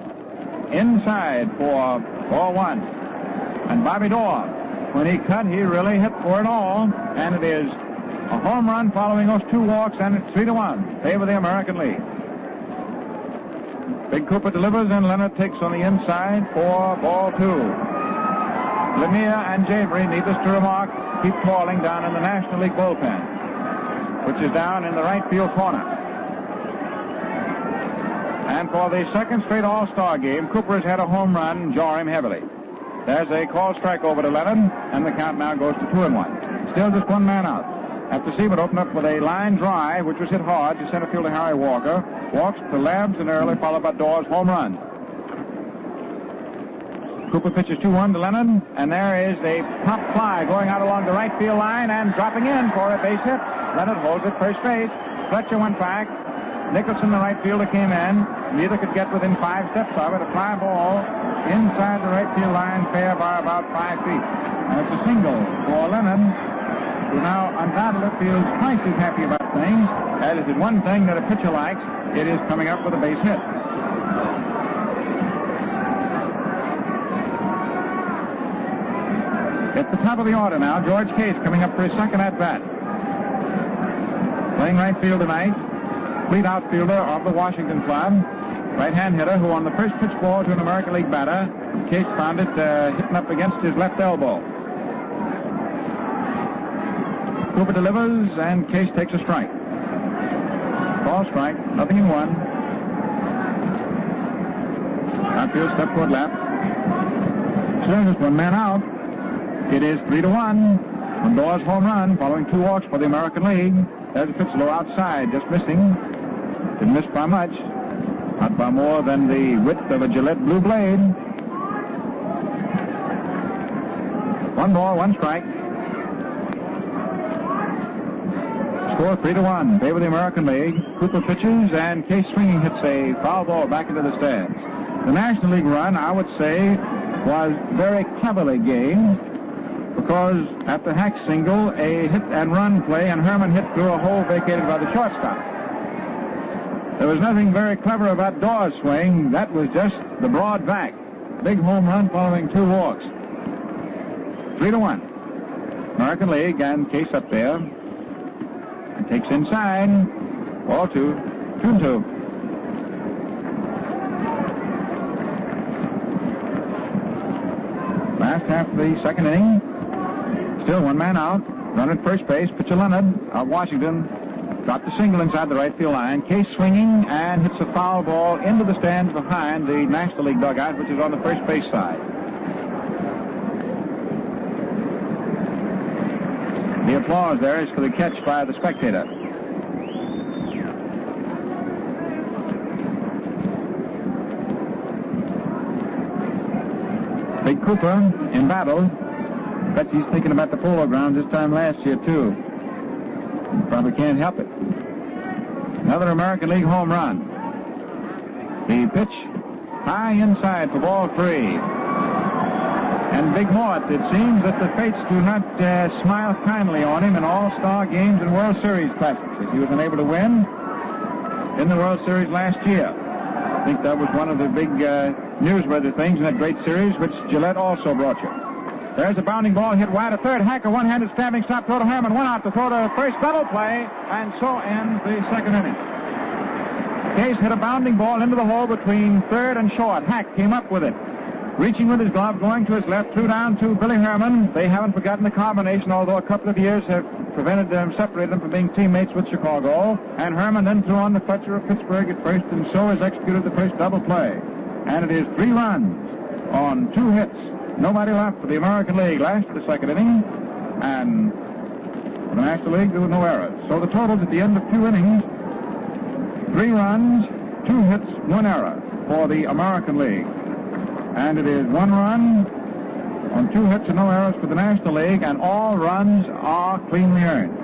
Inside for ball 1. And Bobby Doerr, when he cut, he really hit for it all. And it is a home run following those 2 walks, and it's 3-1. Favor the American League. Big Cooper delivers, and Leonard takes on the inside for ball 2. Lemire and Jabry, needless to remark, keep calling down in the National League bullpen, which is down in the right field corner. And for the second straight All-Star game, Cooper has had a home run jar him heavily. There's a called strike over to Leonard, and the count now goes to 2-1. Still just 1 man out. After Seaman opened up with a line drive, which was hit hard to center fielder Harry Walker. Walks to Labs and Early, followed by Doerr's home run. Cooper pitches 2-1 to Leonard, and there is a pop fly going out along the right field line and dropping in for a base hit. Leonard holds at first base. Fletcher went back. Nicholson, the right fielder, came in. Neither could get within 5 steps of it. A fly ball inside the right field line, fair by about 5 feet. And it's a single for Leonard, who now undoubtedly feels twice as happy about things. That is one thing that a pitcher likes. It is coming up with a base hit. At the top of the order now, George Case coming up for his second at-bat. Playing right field tonight, lead outfielder of the Washington club, right-hand hitter, who on the first pitch ball to an American League batter, Case found it hitting up against his left elbow. Cooper delivers, and Case takes a strike. Ball strike, nothing in 1. Outfield step toward left. Still just 1 man out. It is 3-1. On Doerr's home run, following 2 walks for the American League. There's a pitch low outside, just missing. Didn't miss by much. Not by more than the width of a Gillette blue blade. 1 ball, 1 strike. Score 3-1. Favor the American League. Cooper pitches, and Case swinging hits a foul ball back into the stands. The National League run, I would say, was very cleverly gained, because after Hack's single, a hit-and-run play, and Herman hit through a hole vacated by the shortstop. There was nothing very clever about Doerr's swing. That was just the broad back. Big home run following 2 walks. 3-1. American League, and Case up there. And takes inside. Ball 2. 2-2. Last half of the second inning. Still 1 man out. Run at first base. Pitcher Leonard of Washington dropped a single inside the right field line. Case swinging and hits a foul ball into the stands behind the National League dugout, which is on the first base side. The applause there is for the catch by the spectator. Big Cooper in battle. Bet he's thinking about the Polo Grounds this time last year, too. Probably can't help it. Another American League home run. The pitch high inside for ball 3. And Big Mort, it seems that the fates do not smile kindly on him in All-Star games and World Series classics. He was unable to win in the World Series last year. I think that was one of the big newsworthy things in that great series, which Gillette also brought you. There's a bounding ball hit wide to third. Hack, a one-handed stabbing stop, throw to Herman. 1 out to throw to first, double play, and so ends the second inning. Case hit a bounding ball into the hole between third and short. Hack came up with it. Reaching with his glove, going to his left, threw down to Billy Herman. They haven't forgotten the combination, although a couple of years have separated them from being teammates with Chicago. And Herman then threw on the Fletcher of Pittsburgh at first, and so has executed the first double play. And it is 3 runs on 2 hits. Nobody left for the American League last of the second inning, and for the National League, there were no errors. So the totals at the end of 2 innings, 3 runs, 2 hits, 1 error for the American League. And it is 1 run on 2 hits and no errors for the National League, and all runs are cleanly earned.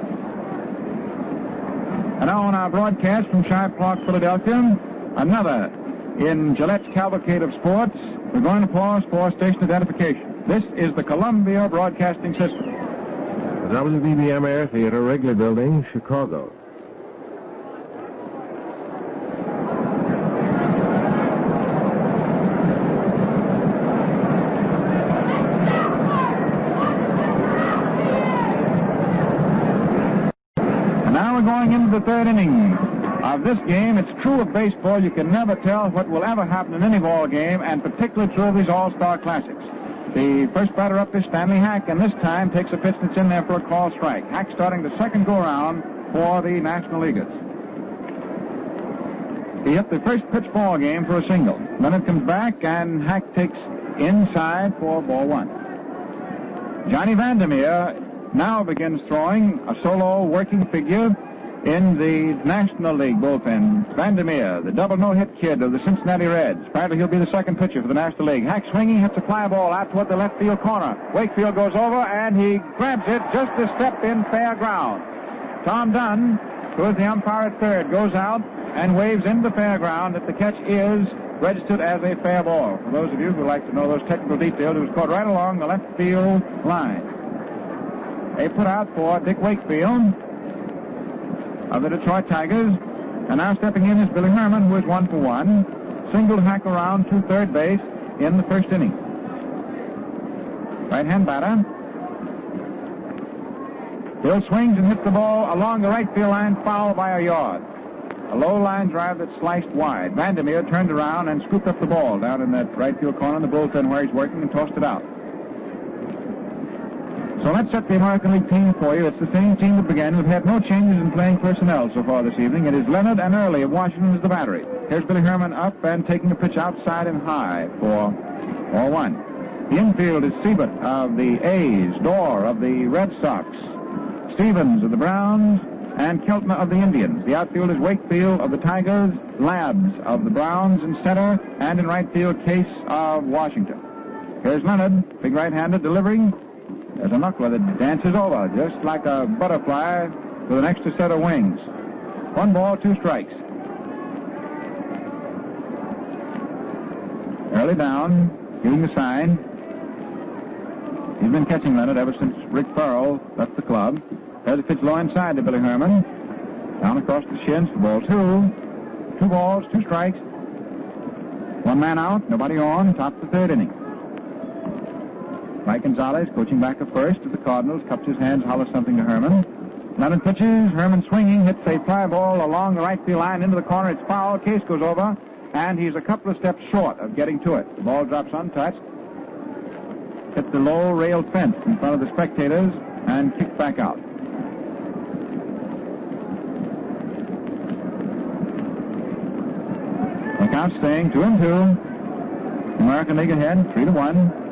And now on our broadcast from Shibe Park, Philadelphia, another in Gillette's cavalcade of sports. We're going to pause for station identification. This is the Columbia Broadcasting System. The WBBM Air Theater, Wrigley Building, Chicago. And now we're going into the third inning of this game. It's true of baseball. You can never tell what will ever happen in any ball game, and particularly true of these all-star classics. The first batter up is Stanley Hack, and this time takes a pitch that's in there for a call strike. Hack starting the second go-round for the National Leaguers. He hit the first pitch ball game for a single. Then it comes back, and Hack takes inside for ball 1. Johnny Vandermeer now begins throwing a solo working figure in the National League bullpen. Vandermeer, the double no-hit kid of the Cincinnati Reds. Apparently he'll be the second pitcher for the National League. Hack swinging, hits a fly ball out toward the left field corner. Wakefield goes over, and he grabs it just a step in fair ground. Tom Dunn, who is the umpire at third, goes out and waves into the fair ground that the catch is registered as a fair ball. For those of you who like to know those technical details, it was caught right along the left field line. A put out for Dick Wakefield of the Detroit Tigers, and now stepping in is Billy Herman, who is 1 for 1. Singled Hack around to third base in the first inning. Right-hand batter. Bill swings and hits the ball along the right field line, foul by a yard. A low line drive that sliced wide. Vandermeer turned around and scooped up the ball down in that right field corner in the bullpen where he's working, and tossed it out. So let's set the American League team for you. It's the same team that began. We've had no changes in playing personnel so far this evening. It is Leonard and Early of Washington as the battery. Here's Billy Herman up and taking a pitch outside and high for ball 1. The infield is Siebert of the A's, Doerr of the Red Sox, Stevens of the Browns, and Keltner of the Indians. The outfield is Wakefield of the Tigers, Labs of the Browns in center, and in right field, Case of Washington. Here's Leonard, big right-handed, delivering. There's a knuckler that dances over, just like a butterfly with an extra set of wings. 1 ball, 2 strikes. Early down, giving the sign. He's been catching Leonard ever since Rick Farrell left the club. There's a pitch low inside to Billy Herman. Down across the shins for ball 2. 2 balls, 2 strikes. 1 man out, nobody on, top of the third inning. Mike Gonzalez, coaching back at first to the Cardinals, cups his hands, hollers something to Herman. Leonard pitches, Herman swinging, hits a fly ball along the right field line into the corner. It's foul, Case goes over, and he's a couple of steps short of getting to it. The ball drops untouched, hits the low rail fence in front of the spectators, and kicks back out. The count staying 2-2. American League ahead, 3-1.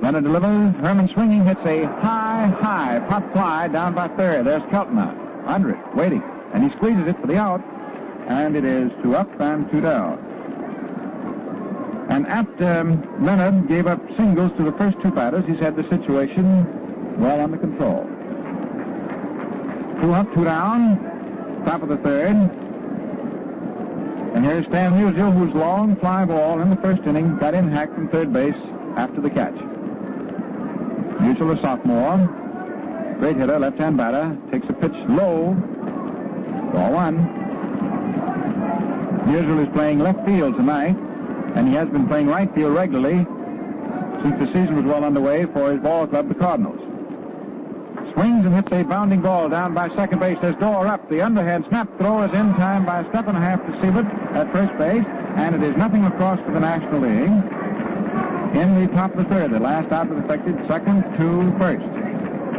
Leonard delivers. Herman swinging, hits a high pop fly down by third. There's Keltner under it, waiting, and he squeezes it for the out, and it is 2 up and 2 down. And after Leonard gave up singles to the first 2 batters, he's had the situation well under control. 2 up, 2 down, top of the third. And here's Stan Musial, whose long fly ball in the first inning got in Hack from third base after the catch. Musial, a sophomore, great hitter, left-hand batter, takes a pitch low, ball 1. Musial is playing left field tonight, and he has been playing right field regularly since the season was well underway for his ball club, the Cardinals. Swings and hits a bounding ball down by second base. There's Doerr up. The underhand snap throw is in time by a step and a half to Siebert at first base, and it is nothing across for the National League. In the top of the third, the last out was affected, second to first.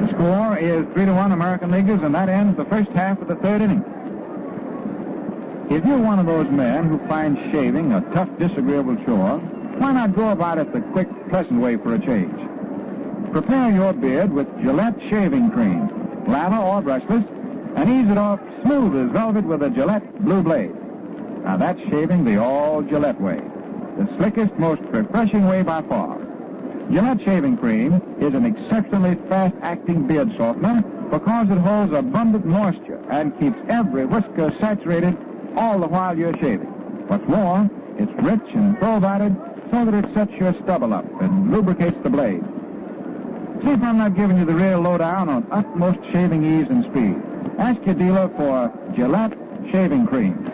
The score is 3-1 American Leaguers, and that ends the first half of the third inning. If you're one of those men who finds shaving a tough, disagreeable chore, why not go about it the quick, pleasant way for a change? Prepare your beard with Gillette shaving cream, lather or brushless, and ease it off smooth as velvet with a Gillette Blue Blade. Now that's shaving the all Gillette way, the slickest, most refreshing way by far. Gillette shaving cream is an exceptionally fast-acting beard softener because it holds abundant moisture and keeps every whisker saturated all the while you're shaving. What's more, it's rich and full-bodied so that it sets your stubble up and lubricates the blade. See if I'm not giving you the real lowdown on utmost shaving ease and speed. Ask your dealer for Gillette shaving cream.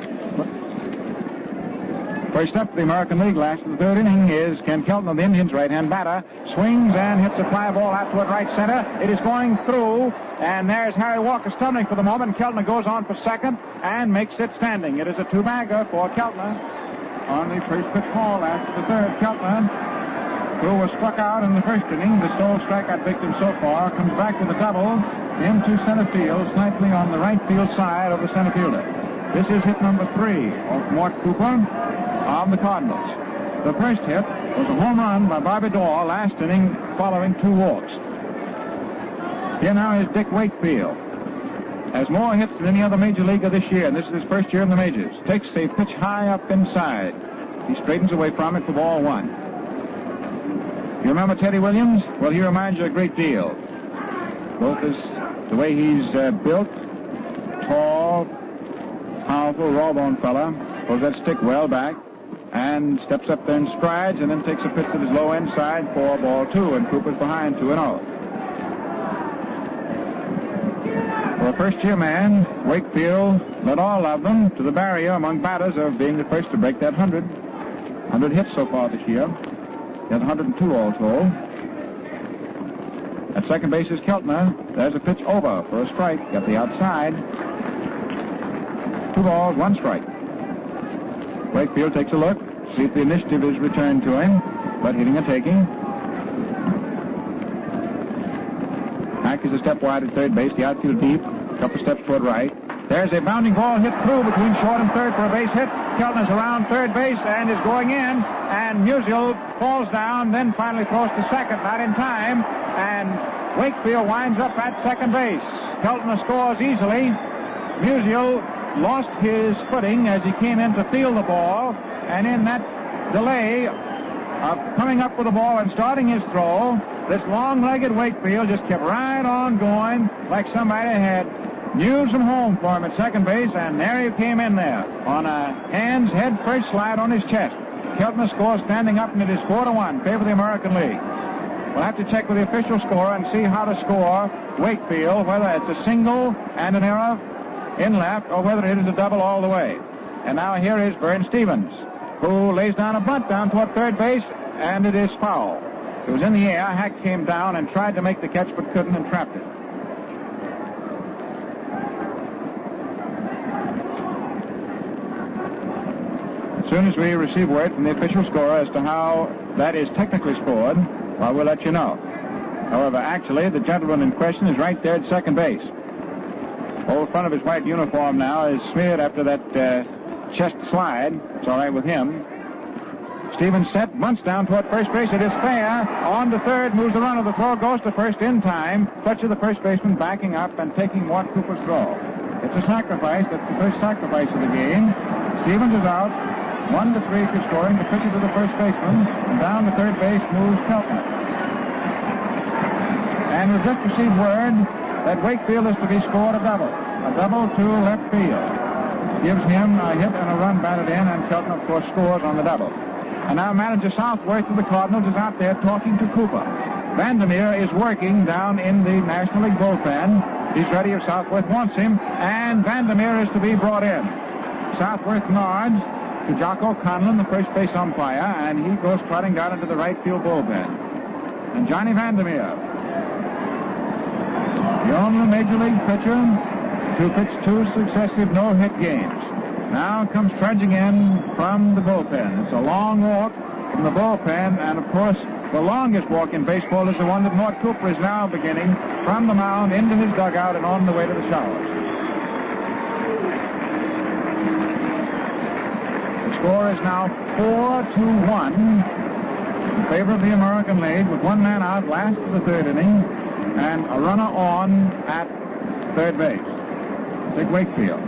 First up for the American League, last of the third inning, is Ken Keltner, the Indians' right-hand batter. Swings and hits a fly ball out toward right center. It is going through, and there's Harry Walker stumbling for the moment. Keltner goes on for second and makes it standing. It is a two-bagger for Keltner. On the first pitch ball after the third, Keltner, who was struck out in the first inning, the sole strikeout victim so far, comes back with a double into center field, slightly on the right field side of the center fielder. This is hit number 3 of Mort Cooper of the Cardinals. The first hit was a home run by Bobby Doerr last inning following 2 walks. Here now is Dick Wakefield. Has more hits than any other major leaguer this year, and this is his first year in the majors. Takes a pitch high up inside. He straightens away from it for ball 1. You remember Teddy Williams? Well, he reminds you a great deal. Both as the way he's built, tall, powerful, raw-boned fella, pulls that stick well back, and steps up there and strides, and then takes a pitch to his low end side for ball 2, and Cooper's behind 2-0. For a first-year man, Wakefield led all of them to the barrier among batters of being the first to break that 100. 100 hits so far this year. He has 102 all told. At second base is Keltner. There's a pitch over for a strike at the outside. 2 balls, 1 strike. Wakefield takes a look, see if the initiative is returned to him, but hitting and taking. Hack is a step wide at third base, the outfield deep, a couple steps toward right. There's a bounding ball hit through between short and third for a base hit. Keltner's around third base and is going in, and Musial falls down, then finally throws to second, not in time, and Wakefield winds up at second base. Keltner scores easily. Musial lost his footing as he came in to field the ball, and in that delay of coming up with the ball and starting his throw, this long-legged Wakefield just kept right on going like somebody had news from home for him at second base, and there he came in there on a hands head first slide on his chest. Keltner scores standing up, and it is 4-1, favor of the American League. We'll have to check with the official score and see how to score Wakefield, whether it's a single and an error in left, or whether it is a double all the way. And now here is Vern Stevens, who lays down a bunt down toward third base, and it is foul. It was in the air. Hack came down and tried to make the catch, but couldn't, and trapped it. As soon as we receive word from the official scorer as to how that is technically scored, well, we'll let you know. However, actually, the gentleman in question is right there at second base. The whole front of his white uniform now is smeared after that chest slide. It's all right with him. Stevens set, bunts down toward first base. It is fair. On to third, moves the runner. The throw goes to first in time. Touch of the first baseman backing up and taking Mort Cooper's throw. It's a sacrifice. That's the first sacrifice of the game. Stevens is out. 1-3 for scoring. The pitcher to the first baseman. And down to third base moves Keltner. And we've just received word that Wakefield is to be scored a double to left field. Gives him a hit and a run batted in, and Keltner, of course, scores on the double. And now manager Southworth of the Cardinals is out there talking to Cooper. Vandermeer is working down in the National League bullpen. He's ready if Southworth wants him, and Vandermeer is to be brought in. Southworth nods to Jocko Conlon, the first base umpire, and he goes trotting down into the right field bullpen. And Johnny Vandermeer, the only major league pitcher to pitch 2 successive no-hit games, now comes trudging in from the bullpen. It's a long walk from the bullpen, and of course the longest walk in baseball is the one that Mort Cooper is now beginning from the mound into his dugout and on the way to the showers. The score is now 4-1 in favor of the American League, with one man out last of the third inning and a runner on at third base. Dick Wakefield.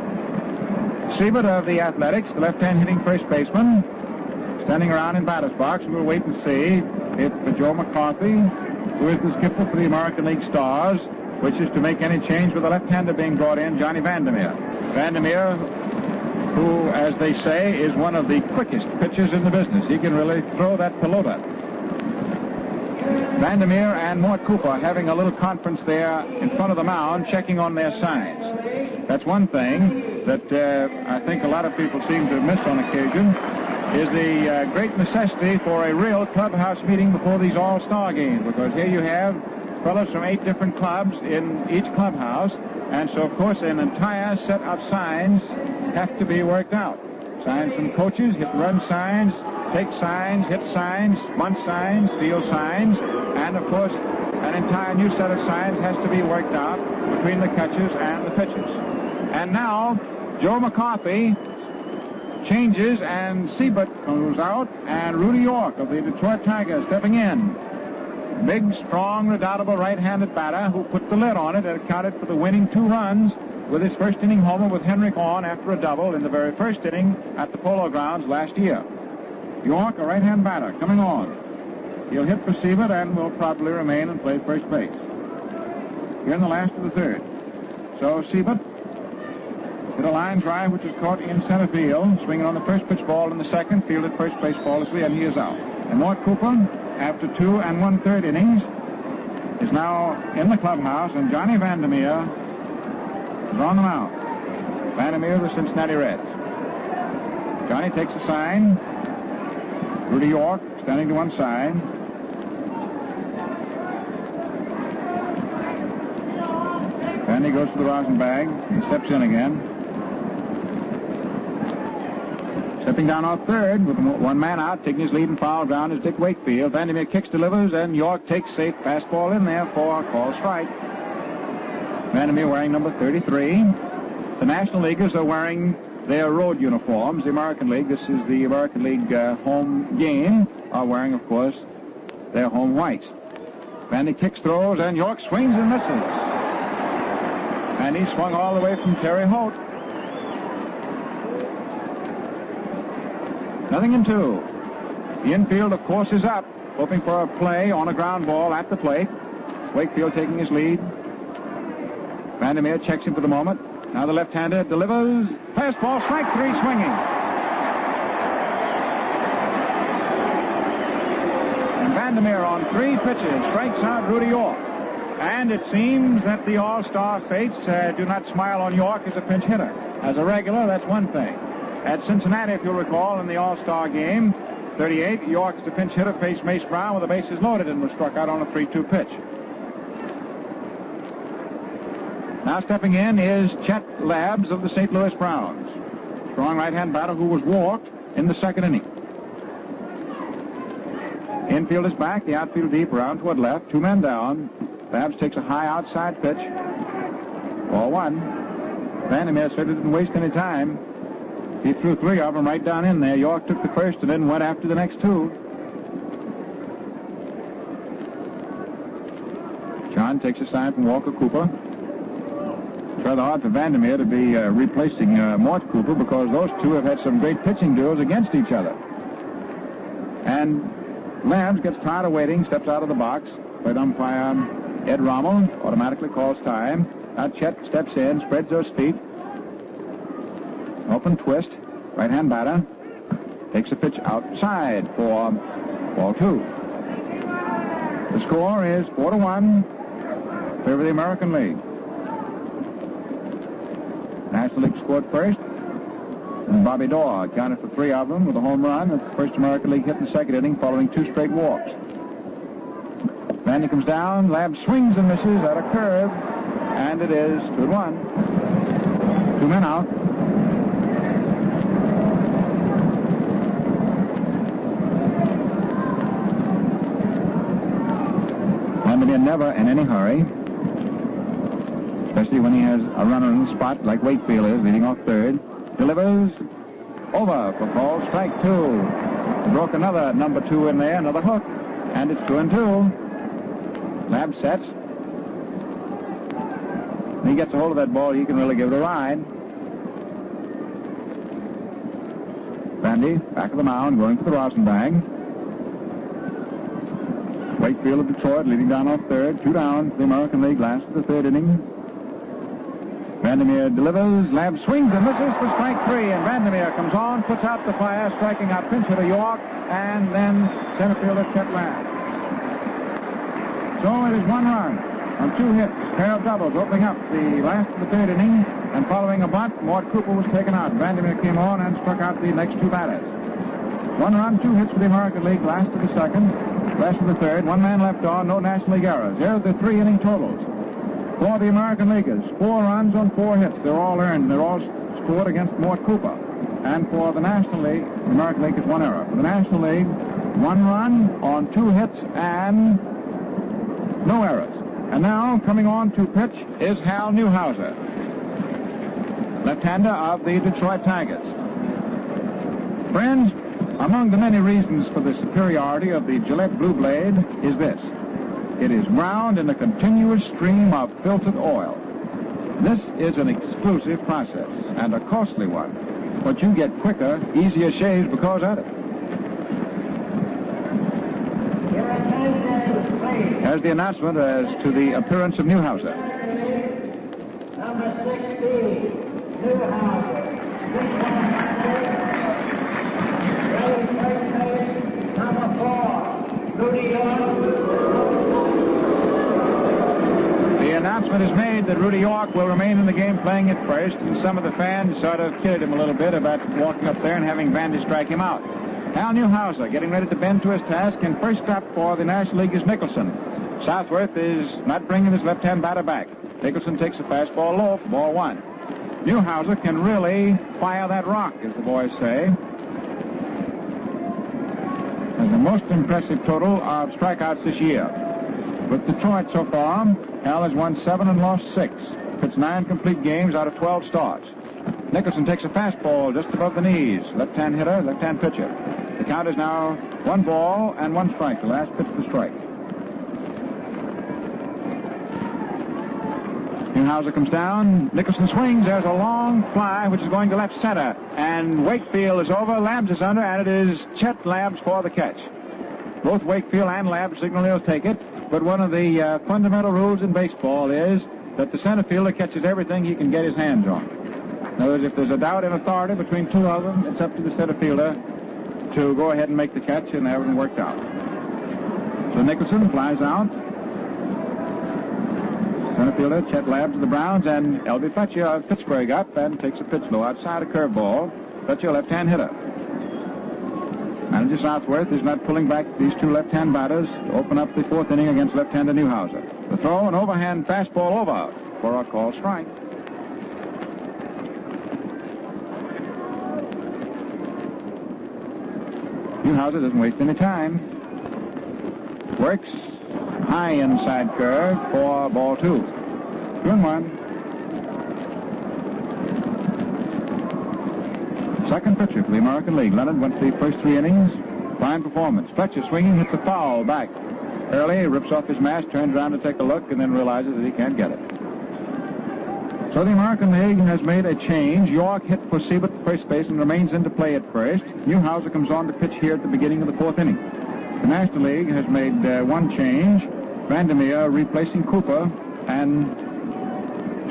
Siebert of the Athletics, the left-hand hitting first baseman, standing around in batter's box. We'll wait and see if Joe McCarthy, who is the skipper for the American League Stars, wishes to make any change with the left-hander being brought in, Johnny Vandermeer. Vandermeer, who, as they say, is one of the quickest pitchers in the business. He can really throw that pelota. Vandermeer and Mort Cooper having a little conference there in front of the mound, checking on their signs. That's one thing that I think a lot of people seem to miss on occasion, is the great necessity for a real clubhouse meeting before these all-star games, because here you have fellows from 8 different clubs in each clubhouse, and so, of course, an entire set of signs have to be worked out. Signs from coaches, hit-run signs, take signs, hit signs, bunt signs, field signs, and, of course, an entire new set of signs has to be worked out between the catchers and the pitchers. And now, Joe McCarthy changes, and Siebert goes out, and Rudy York of the Detroit Tigers stepping in. Big, strong, redoubtable right-handed batter who put the lid on it and accounted for the winning 2 runs with his first inning homer with Henrik on after a double in the very first inning at the Polo Grounds last year. York, a right-hand batter, coming on. He'll hit for Siebert and will probably remain and play first base. Here in the last of the third. So Siebert hit a line drive which is caught in center field, swinging on the first pitch ball in the second, fielded first base flawlessly, and he is out. And Mort Cooper, after 2 1/3 innings, is now in the clubhouse, and Johnny Vandermeer is on the mound. Vandermeer of the Cincinnati Reds. Johnny takes a sign. Rudy York standing to one side. Vandy goes to the rosin bag and steps in again. Stepping down off third with one man out, taking his lead in foul ground is Dick Wakefield. Vandermeer kicks, delivers, and York takes safe fastball in there for a call strike. Vandermeer wearing number 33. The National Leaguers are wearing their road uniforms. The American League, this is the American League home game, are wearing, of course, their home whites. Vandy kicks, throws, and York swings and misses. And he swung all the way from Terry Holt. 0-2. The infield, of course, is up, hoping for a play on a ground ball at the plate. Wakefield taking his lead. Vandermeer checks him for the moment. Now the left-hander delivers. Fastball, strike 3, swinging. And Vandermeer on 3 pitches strikes out Rudy York. And it seems that the all-star fates do not smile on York as a pinch hitter. As a regular, that's one thing. At Cincinnati, if you'll recall, in the all-star game, 38, York as a pinch hitter faced Mace Brown with the bases loaded and was struck out on a 3-2 pitch. Now stepping in is Chet Labs of the St. Louis Browns. Strong right-hand batter who was walked in the second inning. Infield is back, the outfield deep, around toward left. 2 men down. Labs takes a high outside pitch. Ball 1. Vandermeer certainly didn't waste any time. He threw 3 of them right down in there. York took the first and then went after the next 2. John takes a sign from Walker Cooper. It's rather hard for Vandermeer to be replacing Mort Cooper because those 2 have had some great pitching duels against each other. And Labs gets tired of waiting, steps out of the box. Plate umpire Ed Rommel automatically calls time. Now Chet steps in, spreads those feet. Open twist, right-hand batter. Takes a pitch outside for ball 2. The score is 4-1 in favor of the American League. National League scored first, and Bobby Doerr accounted for 3 of them with a home run. That's the first American League hit in the second inning following 2 straight walks. Vandy comes down, Lab swings and misses at a curve, and it is 2-1. 2 men out. Vandermeer never in any hurry, especially when he has a runner in the spot like Wakefield is, leading off third. Delivers, Over for ball strike 2. He broke another number 2 in there, another hook, and it's 2-2. Lab sets. He gets a hold of that ball, he can really give it a ride. Vandy, back of the mound, going for the rosin bag. Wakefield of Detroit leading down off third. 2 down for the American League, last of the third inning. Vandermeer delivers. Lab swings and misses for strike 3. And Vandermeer comes on, puts out the fire, striking out pinch hitter York, and then center fielder Chet Lamb. So it is 1 run on 2 hits, pair of doubles, opening up the last of the third inning. And following a bunt, Mort Cooper was taken out. Vandermeer came on and struck out the next 2 batters. 1 run, 2 hits for the American League, last of the second, last of the third. 1 man left on, no National League errors. Here are the 3 inning totals. For the American Leaguers, 4 runs on 4 hits. They're all earned. They're all scored against Mort Cooper. And for the National League, the American League is 1 error. For the National League, 1 run on 2 hits and no errors. And now, coming on to pitch is Hal Newhauser, left-hander of the Detroit Tigers. Friends, among the many reasons for the superiority of the Gillette Blue Blade is this. It is ground in a continuous stream of filtered oil. This is an exclusive process and a costly one, but you get quicker, easier shaves because of it. Here's the announcement as to the appearance of Newhauser. Number 16, Newhauser. Number 4, Rudy York. The announcement is made that Rudy York will remain in the game playing at first, and some of the fans sort of kidded him a little bit about walking up there and having Vandy strike him out. Hal Newhauser getting ready to bend to his task, and first up for the National League is Nicholson. Southworth is not bringing his left-hand batter back. Nicholson takes a fastball low for ball 1. Newhauser can really fire that rock, as the boys say. Has the most impressive total of strikeouts this year. With Detroit so far, Hal has won 7 and lost 6. Pitched 9 complete games out of 12 starts. Nicholson takes a fastball just above the knees. Left-hand hitter, left-hand pitcher. The count is now 1 ball and 1 strike. The last pitch to strike. Newhauser comes down. Nicholson swings. There's a long fly, which is going to left center. And Wakefield is over. Labs is under, and it is Chet Labs for the catch. Both Wakefield and Labs signal he'll take it. But one of the fundamental rules in baseball is that the center fielder catches everything he can get his hands on. In other words, if there's a doubt in authority between 2 of them, it's up to the center fielder to go ahead and make the catch, and everything worked out. So Nicholson flies out. Center fielder Chet Labs of the Browns, and L.B. Fletcher of Pittsburgh up and takes a pitch low outside a curveball. Fletcher, left-hand hitter. Manager Southworth is not pulling back these 2 left-hand batters to open up the 4th inning against left-hander Newhauser. The throw, an overhand fastball over for a called strike. Newhauser doesn't waste any time. Works high inside curve for ball 2. 2-1. Second pitcher for the American League. Leonard went the first 3 innings. Fine performance. Fletcher swinging, hits a foul back. Early, rips off his mask, turns around to take a look, and then realizes that he can't get it. So the American League has made a change. York hit for Siebert at first base and remains into play at first. Newhauser comes on to pitch here at the beginning of the 4th inning. The National League has made 1 change. Vandermeer replacing Cooper and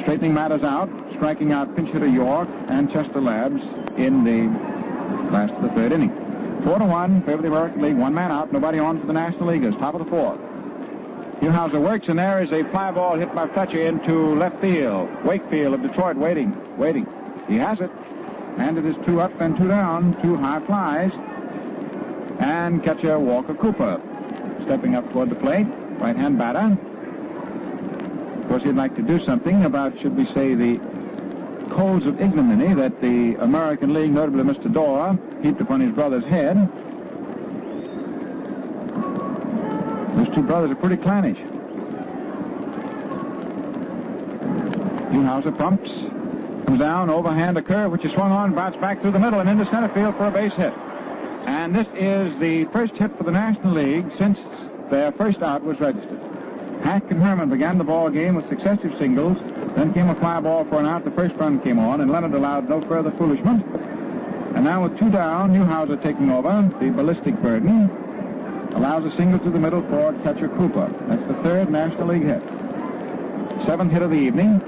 straightening matters out, striking out pinch hitter York and Chester Labs in the last of the 3rd inning. 4-1, favor of the American League. 1 man out, nobody on for the National Leaguers. Top of the 4th. Newhauser works, and there is a fly ball hit by Fletcher into left field. Wakefield of Detroit waiting. He has it. And it is 2 up and 2 down, 2 high flies. And catcher Walker Cooper stepping up toward the plate. Right-hand batter. Of course, he'd like to do something about, should we say, the coals of ignominy that the American League, notably Mr. Doerr, heaped upon his brother's head. Those 2 brothers are pretty clannish. Newhauser pumps. Comes down, overhand, a curve, which is swung on, bounced back through the middle and into center field for a base hit. And this is the first hit for the National League since their first out was registered. Hack and Herman began the ball game with successive singles. Then came a fly ball for an out. The first run came on, and Leonard allowed no further foolishment. And now with 2 down, Newhauser taking over the ballistic burden. Allows a single to the middle for catcher Cooper. That's the 3rd National League hit. 7th hit of the evening.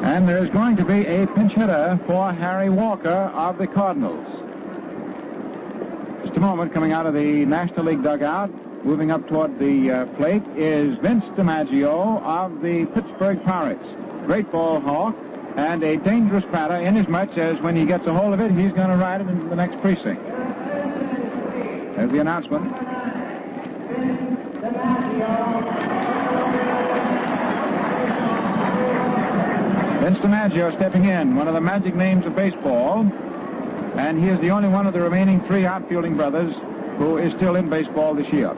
And there's going to be a pinch hitter for Harry Walker of the Cardinals. Just a moment, coming out of the National League dugout, moving up toward the plate, is Vince DiMaggio of the Pittsburgh Pirates. Great ball hawk and a dangerous batter, inasmuch as when he gets a hold of it, he's going to ride it into the next precinct. There's the announcement. Vince DiMaggio stepping in, one of the magic names of baseball, and he is the only one of the remaining 3 outfielding brothers who is still in baseball this year.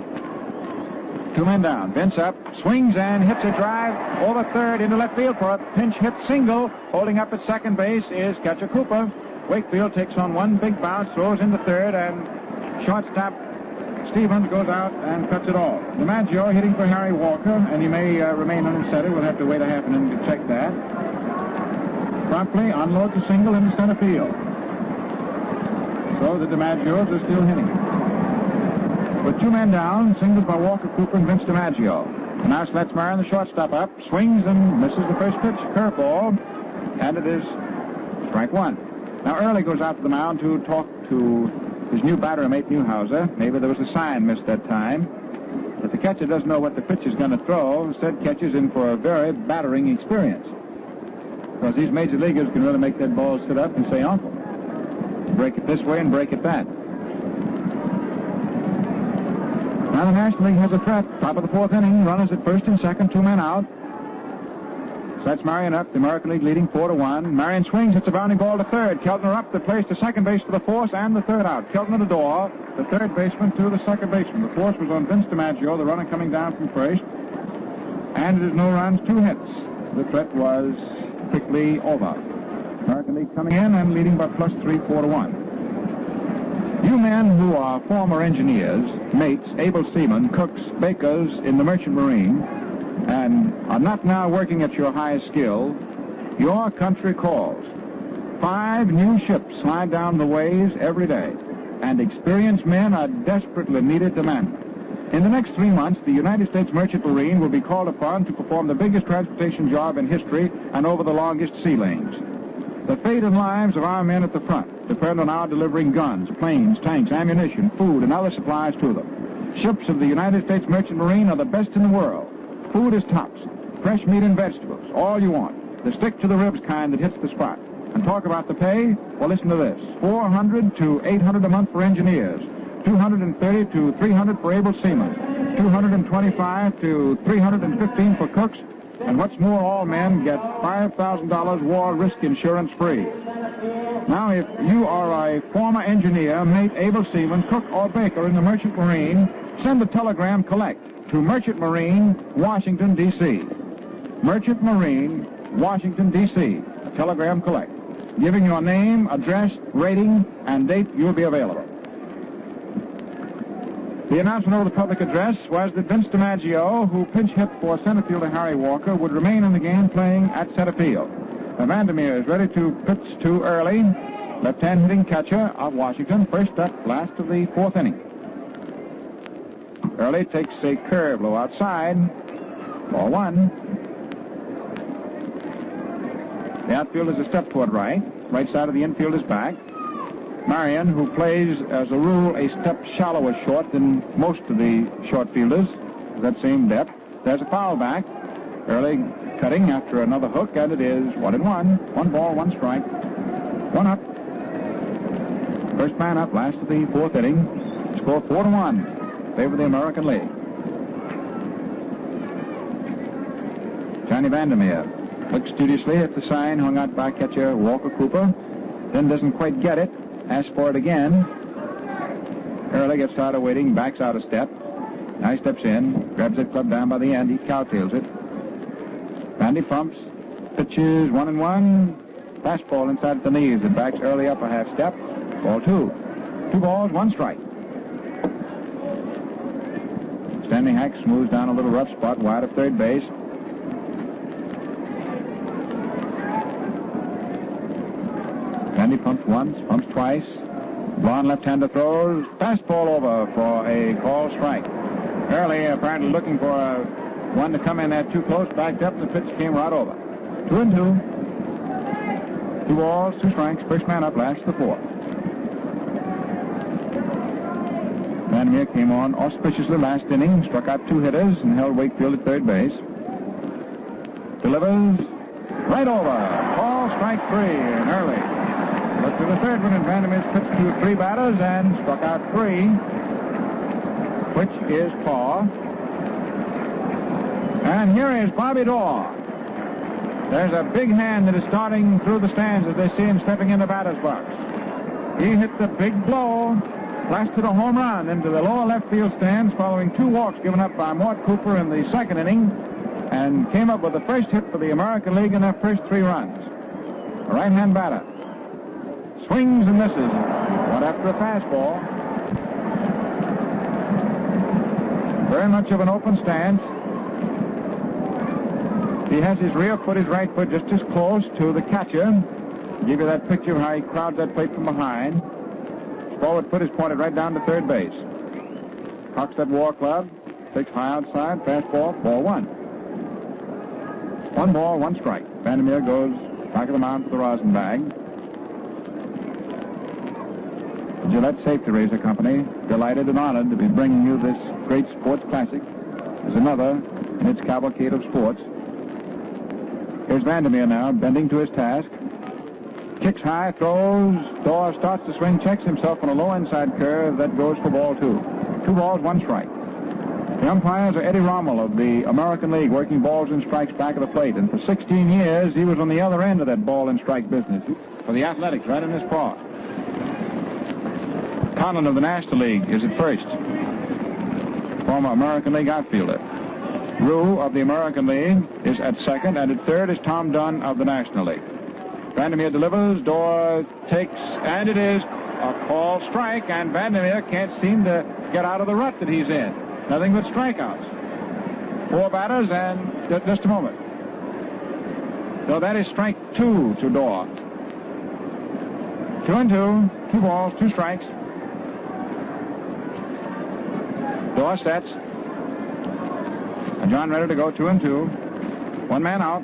2 men down. Vince up, swings and hits a drive over third into left field for a pinch hit single. Holding up at second base is catcher Cooper. Wakefield takes on one big bounce, throws into third, and shortstop Stevens goes out and cuts it off. DiMaggio hitting for Harry Walker, and he may remain unsettled. We'll have to wait a half an inning to check that. Promptly unloads a single into center field. So the DiMaggios are still hitting. With 2 men down, singles by Walker, Cooper, and Vince DiMaggio. And now Sletzmeyer, the shortstop, up, swings and misses the first pitch, curveball, and it is strike 1. Now Early goes out to the mound to talk to his new batter mate Newhauser. Maybe there was a sign missed that time. But the catcher doesn't know what the pitch is going to throw. Instead, catcher's in for a very battering experience. Because these major leaguers can really make that ball sit up and say uncle. Break it this way and break it that. Now the National League has a threat. Top of the 4th inning. Runners at first and second. 2 men out. So that's Marion up. The American League leading 4-1. Marion swings. It's a bounding ball to third. Keltner up. The place to second base for the force and the 3rd out. Keltner to Doerr. The 3rd baseman to the 2nd baseman. The force was on Vince DiMaggio. The runner coming down from first. And it is no runs, 2 hits. The threat was quickly over. American League coming in and leading by +3, 4-1. You men who are former engineers, mates, able seamen, cooks, bakers in the merchant marine, and are not now working at your highest skill, your country calls. 5 new ships slide down the ways every day, and experienced men are desperately needed to man them. In the next 3 months, the United States Merchant Marine will be called upon to perform the biggest transportation job in history and over the longest sea lanes. The fate and lives of our men at the front depend on our delivering guns, planes, tanks, ammunition, food, and other supplies to them. Ships of the United States Merchant Marine are the best in the world. Food is tops, fresh meat and vegetables, all you want. The stick-to-the-ribs kind that hits the spot. And talk about the pay? Well, listen to this. $400 to $800 a month for engineers. $230 to $300 for able seamen, $225 to $315 for cooks, and what's more, all men get $5,000 war risk insurance free. Now, if you are a former engineer, mate, able seaman, cook, or baker in the Merchant Marine, send a telegram collect to Merchant Marine, Washington, D.C. Merchant Marine, Washington, D.C. A telegram collect, giving your name, address, rating, and date you'll be available. The announcement over the public address was that Vince DiMaggio, who pinch hit for center fielder Harry Walker, would remain in the game playing at center field. Vandermeer is ready to pitch to Early, left-hand hitting catcher of Washington, first up, last of the 4th inning. Early takes a curve low outside, ball 1. The outfield is a step toward right side of the infield is back. Marion, who plays, as a rule, a step shallower short than most of the short fielders, that same depth. There's a foul back. Early cutting after another hook, and it is 1-1. 1 ball, 1 strike. 1 up. First man up, last of the 4th inning. Score 4-1. Favor the American League. Johnny Vandermeer looks studiously at the sign hung out by catcher Walker Cooper, then doesn't quite get it. Asks for it again. Early gets tired of waiting, backs out a step. Now he steps in, grabs it club down by the end. He cowtails it. Vandy pumps, Pitches 1-1. Fastball inside the knees. It backs early up a half step. Ball 2. 2 balls, 1 strike. Stanley Hack smooths down a little rough spot wide of third base. Sandy pumps once, pumps twice. Blonde left-hander throws. Fastball over for a call strike. Early apparently looking for one to come in there too close. Backed up. The pitch came right over. 2-2. 2 balls, 2 strikes. First man up, last to the 4th. Vandermeer came on auspiciously last inning, struck out 2 hitters, and held Wakefield at third base. Delivers right over. Call strike 3 and early. But to the third one, and Vandermeer's pitched to 3 batters and struck out 3, which is Paul. And here is Bobby Doerr. There's a big hand that is starting through the stands as they see him stepping in the batter's box. He hit the big blow, blasted a home run into the lower left field stands following 2 walks given up by Mort Cooper in the second inning, and came up with the first hit for the American League in their first 3 runs. A right-hand batter. Swings and misses. One after a fastball. Very much of an open stance. He has his rear foot, his right foot, just as close to the catcher. Give you that picture of how he crowds that plate from behind. His forward foot is pointed right down to third base. Cocks that war club. Takes high outside. Fastball. Ball 1. 1 ball, 1 strike. Vandermeer goes back of the mound for the rosin bag. The Gillette Safety Razor Company, delighted and honored to be bringing you this great sports classic. There's another in its cavalcade of sports. Here's Vandermeer now, bending to his task. Kicks high, throws. Doerr starts to swing, checks himself on a low inside curve. That goes for ball 2. 2 balls, 1 strike. The umpires are Eddie Rommel of the American League, working balls and strikes back of the plate. And for 16 years, he was on the other end of that ball and strike business. For the Athletics, right in his paw. Conlon of the National League is at first. Former American League outfielder. Rue of the American League is at second, and at third is Tom Dunn of the National League. Vandermeer delivers. Doerr takes, and it is a call strike, and Vandermeer can't seem to get out of the rut that he's in. Nothing but strikeouts. 4 batters, and just a moment. So that is strike 2 to Doerr. 2-2, 2 balls, 2 strikes. Doerr sets. And John ready to go. 2-2. 1 man out.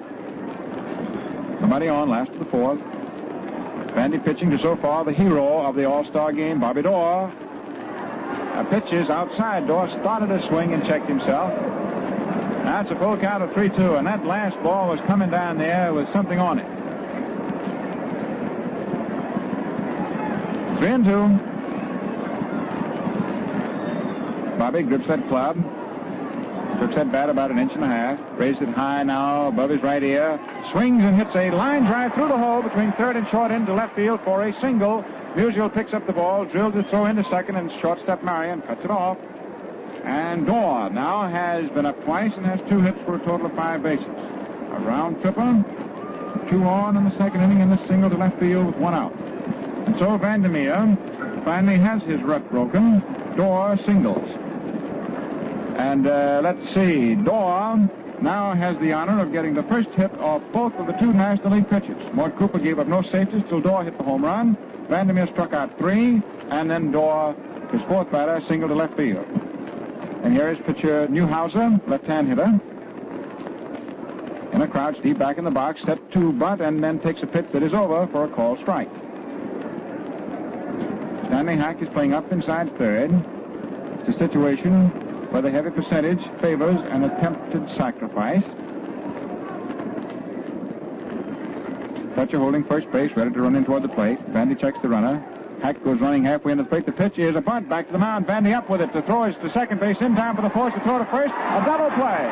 Nobody on, last to the 4th. Vandy pitching to so far the hero of the All-Star game, Bobby Doerr. A pitch is outside. Doerr started a swing and checked himself. Now it's a full count of 3-2, and that last ball was coming down there with something on it. 3-2. Bobby grips that club. Grips that bat about 1.5 inches. Raised it high now above his right ear. Swings and hits a line drive through the hole between third and short into left field for a single. Musial picks up the ball, drills his throw into second, and shortstop Marion cuts it off. And Doerr now has been up twice and has 2 hits for a total of 5 bases. A round tripper, 2 on in the second inning, and a single to left field with 1 out. And so Vandermeer finally has his rut broken. Doerr singles. And let's see, Doerr now has the honor of getting the first hit off both of the 2 National League pitchers. Mort Cooper gave up no safeties till Doerr hit the home run. Vandermeer struck out 3, and then Doerr, his 4th batter, single to left field. And here is pitcher Newhauser, left-hand hitter. In a crouch deep back in the box, set to bunt, and then takes a pitch that is over for a called strike. Stanley Hack is playing up inside third. It's a situation where the heavy percentage favors an attempted sacrifice. Fletcher holding first base, ready to run in toward the plate. Vandy checks the runner. Hack goes running halfway into the plate. The pitch is a bunt. Back to the mound. Vandy up with it. The throw is to second base. In time for the force to throw to first. A double play.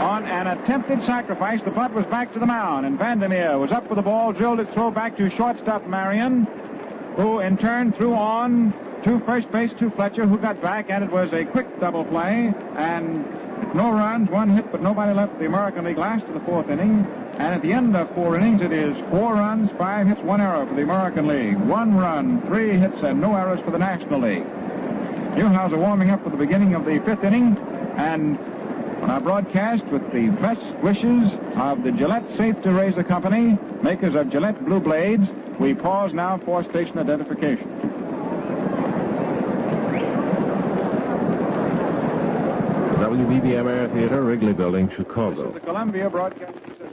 On an attempted sacrifice, the bunt was back to the mound, and Vandermeer was up with the ball, drilled its throw back to shortstop Marion. who in turn threw on to first base to Fletcher, who got back, and it was a quick double play, and no runs, 1 hit, but nobody left the American League last of the 4th inning. And at the end of 4 innings, it is 4 runs, 5 hits, 1 error for the American League. 1 run, 3 hits, and no errors for the National League. Newhauser warming up for the beginning of the 5th inning, and on our broadcast with the best wishes of the Gillette Safe to Razor Company, makers of Gillette Blue Blades, we pause now for station identification. WBBM Air Theater, Wrigley Building, Chicago. This is the Columbia Broadcasting System.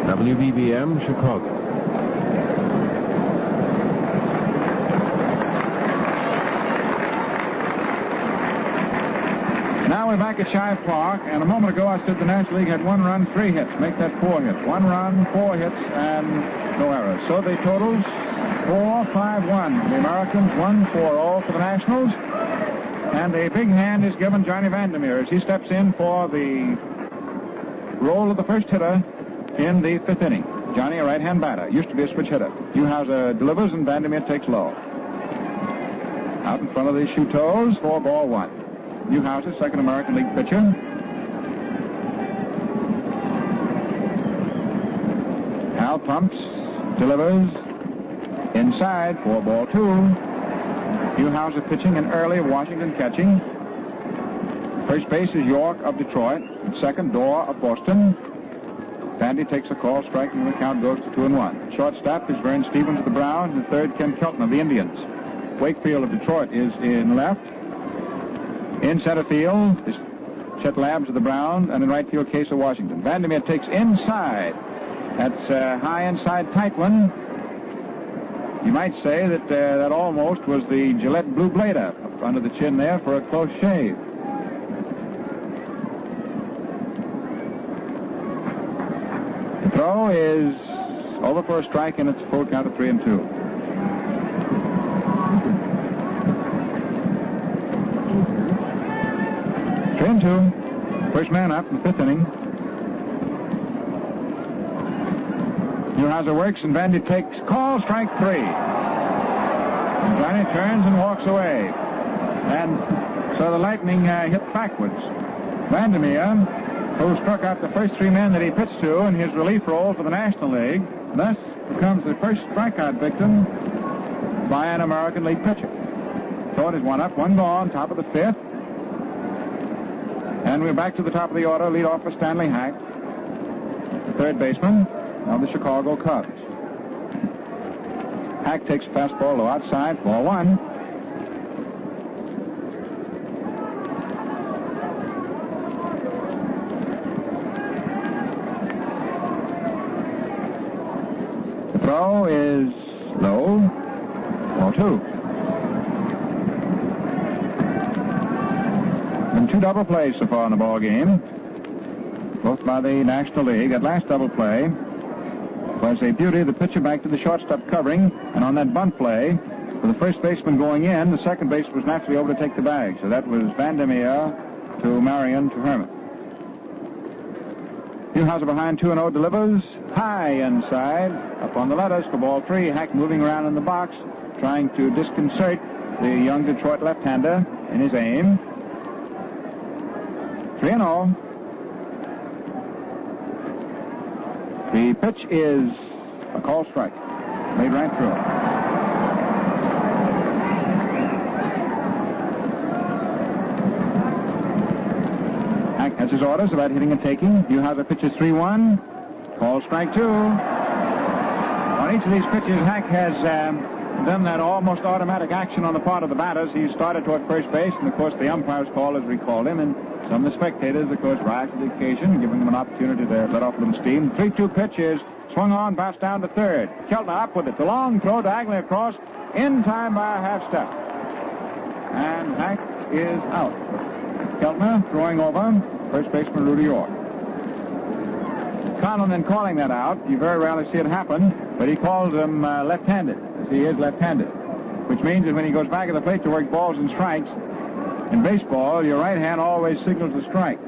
WBBM, Chicago. Now we're back at Shibe Park, and a moment ago I said the National League had 1 run, 3 hits. Make that 4 hits. 1 run, 4 hits, and no errors. So the totals 4-5-1 for the Americans, 1-4-0 for the Nationals. And a big hand is given Johnny Vandermeer as he steps in for the role of the first hitter in the 5th inning. Johnny, a right-hand batter, used to be a switch hitter. Newhauser delivers and Vandermeer takes low. Out in front of the shoe toes, 4-1. Newhauser, second American League pitcher. Hal pumps, delivers, inside, 4-2. Newhauser pitching and Early of Washington catching. First base is York of Detroit. Second, Doerr of Boston. Vandy takes a call, strike, and the count goes to 2-1. Shortstop is Vern Stevens of the Browns, and third, Ken Keltner of the Indians. Wakefield of Detroit is in left. In center field is Chet Labs of the Browns, and in right field, Case of Washington. Vandermeer takes inside. That's a high inside tight one. You might say that that almost was the Gillette Blue Blade up under the chin there for a close shave. The throw is over for a strike, and it's a full count of 3-2. First man up in the 5th inning. Newhauser works, and Vandy takes call, strike 3. And Johnny turns and walks away. And so the Lightning hit backwards. Vandermeer, who struck out the first 3 men that he pitched to in his relief role for the National League, thus becomes the first strikeout victim by an American League pitcher. So it is 1 up, 1 gone, top of the 5th. And we're back to the top of the order. Lead off for Stanley Hack, the third baseman of the Chicago Cubs. Hack takes a fastball low outside, ball 1. The throw is low, ball 2. And 2 double plays so far in the ball game, both by the National League. That last double play was a beauty. The pitcher back to the shortstop covering, and on that bunt play, for the first baseman going in, the second baseman was naturally over to take the bag. So that was Vandermeer to Marion to Herman. Newhauser behind 2-0 delivers high inside, up on the letters for ball 3. Hack moving around in the box, trying to disconcert the young Detroit left-hander in his aim. 3-0. The pitch is a call strike. Made right through. Hack has his orders about hitting and taking. Newhauser pitches 3-1. Call strike 2. On each of these pitches, Hack has done that almost automatic action on the part of the batters. He started toward first base, and of course the umpire's call has recalled him, and some of the spectators, of course, rise to the occasion, giving him an opportunity to let off a little steam. 3-2 pitch is swung on, bounced down to third. Keltner up with it. The long throw diagonally across, in time by a half step. And Hack is out. Keltner throwing over first baseman Rudy York. Conlon then calling that out. You very rarely see it happen, but he calls him left-handed, as he is left-handed, which means that when he goes back at the plate to work balls and strikes, in baseball, your right hand always signals a strike,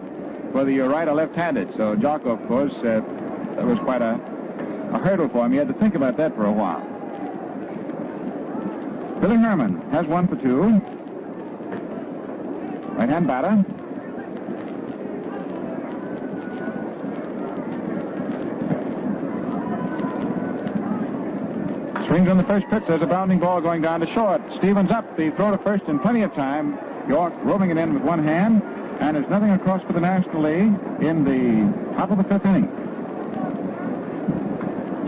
whether you're right or left-handed. So Jocko, of course, that was quite a a hurdle for him. He had to think about that for a while. Billy Herman has 1 for 2. Right-hand batter. Swings on the first pitch. There's a bounding ball going down to short. Stevens up. The throw to first in plenty of time. York roving it in with one hand. And there's nothing across for the National League in the top of the 5th inning.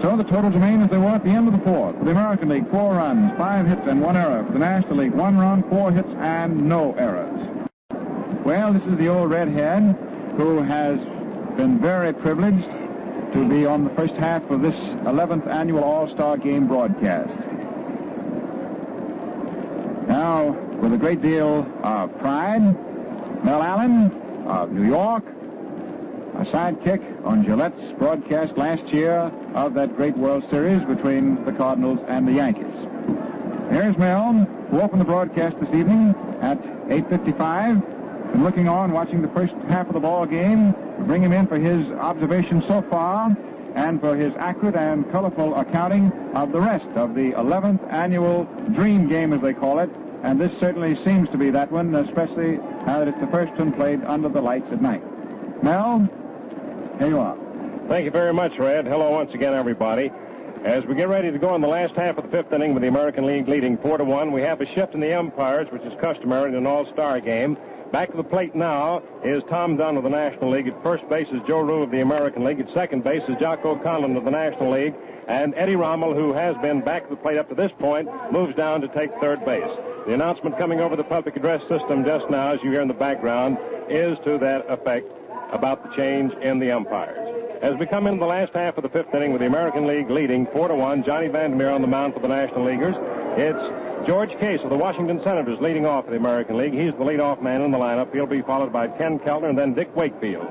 So the totals remain as they were at the end of the 4th. For the American League, 4 runs, 5 hits, and 1 error. For the National League, 1 run, 4 hits, and no errors. Well, this is the old redhead who has been very privileged to be on the first half of this 11th annual All-Star Game broadcast. Now, with a great deal of pride, Mel Allen of New York, a sidekick on Gillette's broadcast last year of that great World Series between the Cardinals and the Yankees. Here's Mel, who opened the broadcast this evening at 8:55. Been looking on, watching the first half of the ball game. Bring him in for his observations so far and for his accurate and colorful accounting of the rest of the 11th annual Dream Game, as they call it. And this certainly seems to be that one, especially now that it's the first one played under the lights at night. Mel, here you are. Thank you very much, Red. Hello once again, everybody. As we get ready to go in the last half of the 5th inning with the American League leading 4-1, we have a shift in the umpires, which is customary in an all-star game. Back to the plate now is Tom Dunn of the National League. At first base is Joe Rue of the American League. At second base is Jocko Conlon of the National League. And Eddie Rommel, who has been back to the plate up to this point, moves down to take third base. The announcement coming over the public address system just now, as you hear in the background, is to that effect about the change in the umpires. As we come into the last half of the 5th inning with the American League leading 4-1, Johnny Vandermeer on the mound for the National Leaguers. It's George Case of the Washington Senators leading off for the American League. He's the leadoff man in the lineup. He'll be followed by Ken Keltner and then Dick Wakefield.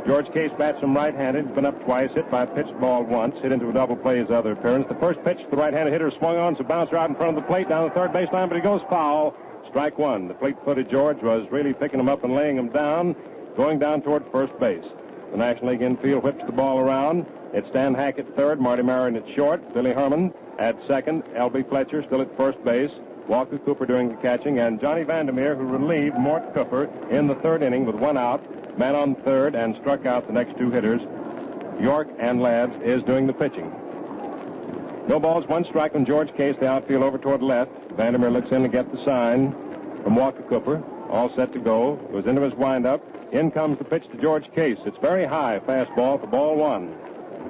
George Case bats him right-handed. He's been up twice, hit by a pitched ball once, hit into a double play his other appearance. The first pitch, the right-handed hitter swung on, so bouncer out in front of the plate down the third baseline, but he goes foul. Strike 1. The fleet-footed George was really picking him up and laying him down, going down toward first base. The National League infield whips the ball around. It's Stan Hack at third, Marty Marin at short, Billy Herman at second, L.B. Fletcher still at first base, Walker Cooper doing the catching, and Johnny Vandermeer, who relieved Mort Cooper in the 3rd inning with 1 out, man on third, and struck out the next 2 hitters. York and Lads is doing the pitching. No balls, 1 strike on George Case, the outfield over toward left. Vandermeer looks in to get the sign from Walker Cooper. All set to go. Goes into his windup. In comes the pitch to George Case. It's very high, fastball for ball 1.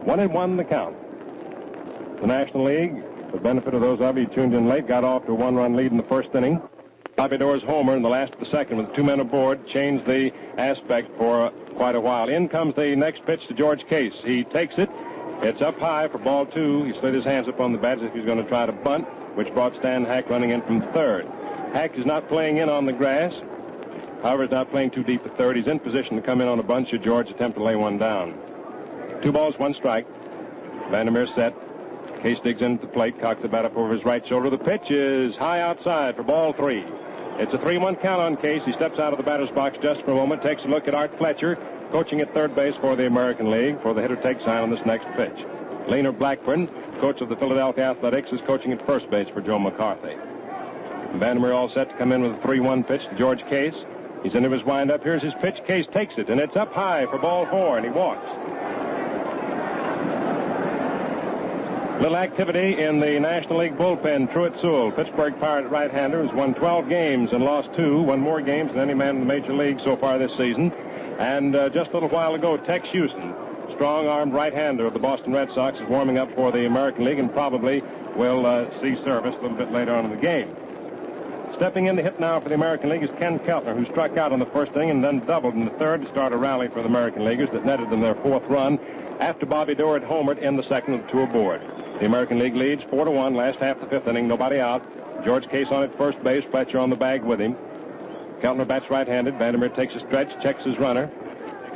1-1 the count. The National League, for the benefit of those of you who tuned in late, got off to a 1-run lead in the 1st inning. Bobby Doerr's homer in the last of the 2nd with 2 men aboard changed the aspect for quite a while. In comes the next pitch to George Case. He takes it. It's up high for ball 2. He slid his hands up on the bat as if he was going to try to bunt, which brought Stan Hack running in from third. Hack is not playing in on the grass. However, he's not playing too deep at third. He's in position to come in on a bunt should George attempt to lay one down. 2 balls, 1 strike. Vandermeer set. Case digs into the plate, cocks the bat up over his right shoulder. The pitch is high outside for ball 3. It's a 3-1 count on Case. He steps out of the batter's box just for a moment, takes a look at Art Fletcher, coaching at third base for the American League, for the hitter take sign on this next pitch. Laner Blackburn, coach of the Philadelphia Athletics, is coaching at first base for Joe McCarthy. Vandermeer all set to come in with a 3-1 pitch to George Case. He's into his windup. Here's his pitch. Case takes it, and it's up high for ball 4, and he walks. Little activity in the National League bullpen. Truett Sewell, Pittsburgh Pirate right-hander, has won 12 games and lost 2, won more games than any man in the Major League so far this season. And just a little while ago, Tex Houston, strong-armed right-hander of the Boston Red Sox, is warming up for the American League and probably will see service a little bit later on in the game. Stepping in to hit now for the American League is Ken Keltner, who struck out on the 1st inning and then doubled in the 3rd to start a rally for the American Leaguers that netted them their 4th run after Bobby Doerr had homered in the 2nd with 2 aboard. The American League leads 4-1, last half of the 5th inning, nobody out. George Case on at first base, Fletcher on the bag with him. Keltner bats right-handed. Vandermeer takes a stretch, checks his runner.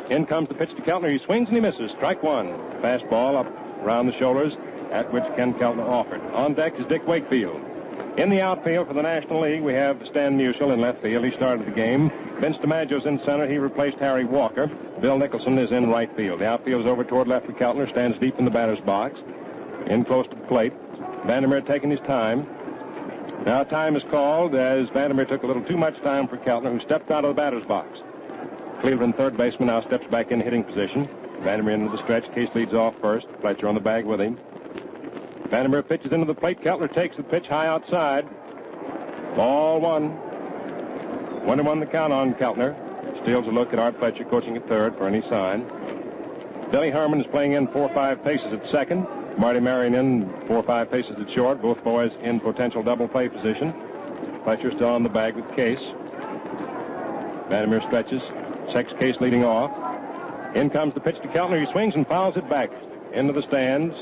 In comes the pitch to Keltner. He swings and he misses. Strike 1. Fastball up around the shoulders, at which Ken Keltner offered. On deck is Dick Wakefield. In the outfield for the National League, we have Stan Musial in left field. He started the game. Vince DiMaggio's in center. He replaced Harry Walker. Bill Nicholson is in right field. The outfield is over toward left for Keltner. Stands deep in the batter's box. In close to the plate. Vandermeer taking his time. Now time is called as Vandermeer took a little too much time for Keltner, who stepped out of the batter's box. Cleveland, third baseman, now steps back in hitting position. Vandermeer into the stretch. Case leads off first. Fletcher on the bag with him. Vandermeer pitches into the plate. Keltner takes the pitch high outside. Ball one. 1-1 the count on Keltner. Steals a look at Art Fletcher coaching at third for any sign. Billy Herman is playing in 4 or 5 paces at second. Marty Marion in 4 or 5 paces at short. Both boys in potential double play position. Fletcher still on the bag with Case. Vandermeer stretches. Checks Case leading off. In comes the pitch to Keltner. He swings and fouls it back into the stands.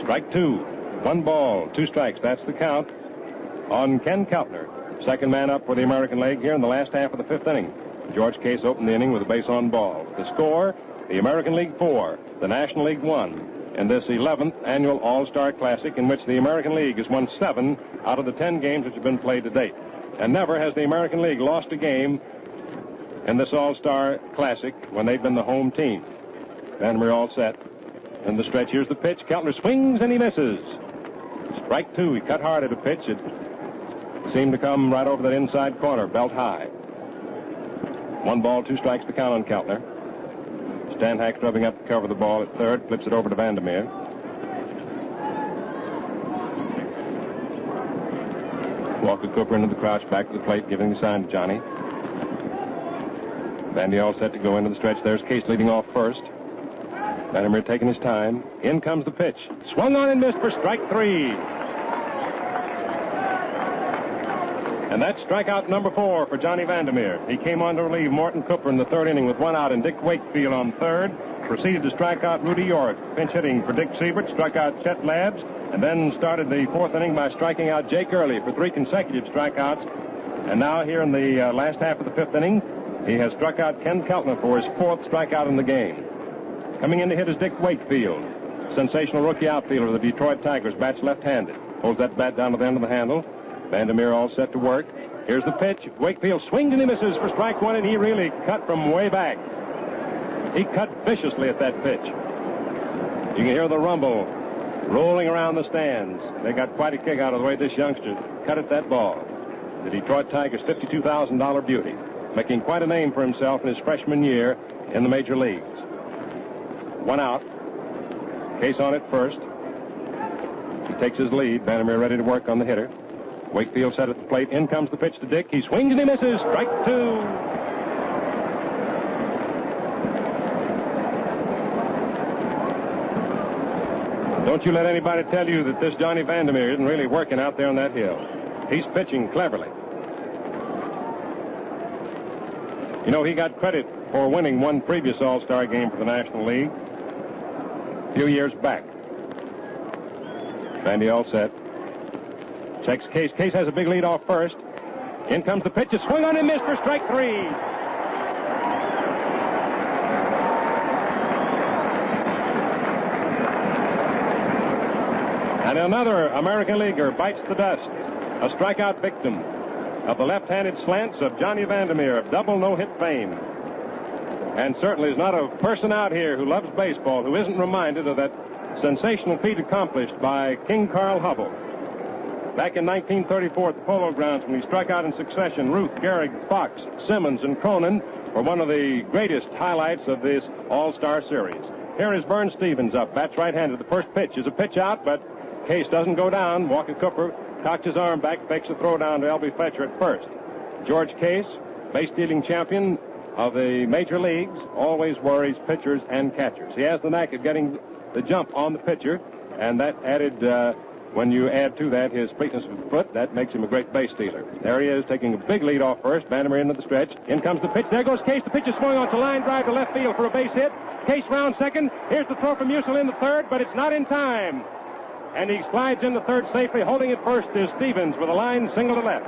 Strike 2. 1 ball, 2 strikes. That's the count on Ken Keltner. Second man up for the American League here in the last half of the 5th inning. George Case opened the inning with a base on ball. The score, the American League 4, the National League 1. In this 11th annual All-Star Classic, in which the American League has won 7 out of the 10 games which have been played to date. And never has the American League lost a game in this All-Star Classic when they've been the home team. Vandermeer all set. In the stretch, here's the pitch. Keltner swings and he misses. Strike 2. He cut hard at a pitch. It seemed to come right over that inside corner, belt high. 1 ball, 2 strikes to count on Keltner. Stan Hack rubbing up to cover the ball at third, flips it over to Vandermeer. Walker Cooper into the crouch, back to the plate, giving the sign to Johnny. Vandy all set to go into the stretch. There's Case leading off first. Vandermeer taking his time. In comes the pitch. Swung on and missed for strike 3. And that's strikeout number 4 for Johnny Vandermeer. He came on to relieve Mort Cooper in the 3rd inning with 1 out, and Dick Wakefield on 3rd. Proceeded to strike out Rudy York. Pinch hitting for Dick Siebert. Struck out Chet Labbs. And then started the 4th inning by striking out Jake Early for 3 consecutive strikeouts. And now here in the last half of the 5th inning, he has struck out Ken Keltner for his 4th strikeout in the game. Coming in to hit is Dick Wakefield. Sensational rookie outfielder of the Detroit Tigers. Bats left-handed. Holds that bat down to the end of the handle. Vandermeer all set to work. Here's the pitch. Wakefield swings and he misses for strike 1, and he really cut from way back. He cut viciously at that pitch. You can hear the rumble rolling around the stands. They got quite a kick out of the way this youngster cut at that ball. The Detroit Tigers' $52,000 beauty, making quite a name for himself in his freshman year in the major leagues. 1 out. Case on it first. He takes his lead. Vandermeer ready to work on the hitter. Wakefield set at the plate. In comes the pitch to Dick. He swings and he misses. Strike 2. Don't you let anybody tell you that this Johnny Vandermeer isn't really working out there on that hill. He's pitching cleverly. You know, he got credit for winning one previous All-Star game for the National League a few years back. Vandy all set. Checks Case. Case has a big lead off first. In comes the pitch. A swing on and miss for strike 3. And another American leaguer bites the dust. A strikeout victim of the left-handed slants of Johnny Vandermeer of double no-hit fame. And certainly is not a person out here who loves baseball who isn't reminded of that sensational feat accomplished by King Carl Hubble. Back in 1934 at the Polo Grounds, when he struck out in succession, Ruth, Gehrig, Fox, Simmons, and Cronin were one of the greatest highlights of this All-Star Series. Here is Vern Stevens up, bats right-handed. The first pitch is a pitch out, but Case doesn't go down. Walker Cooper cocks his arm back, fakes a throw down to L.B. Fletcher at first. George Case, base-stealing champion of the major leagues, always worries pitchers and catchers. He has the knack of getting the jump on the pitcher, and that added, when you add to that his fleetness of the foot, that makes him a great base stealer. There he is, taking a big lead off first. Vandermeer into the stretch. In comes the pitch. There goes Case. The pitch is swung on to line drive to left field for a base hit. Case round second. Here's the throw from Musial in the third, but it's not in time. And he slides in the third safely. Holding it first is Stevens with a line single to left.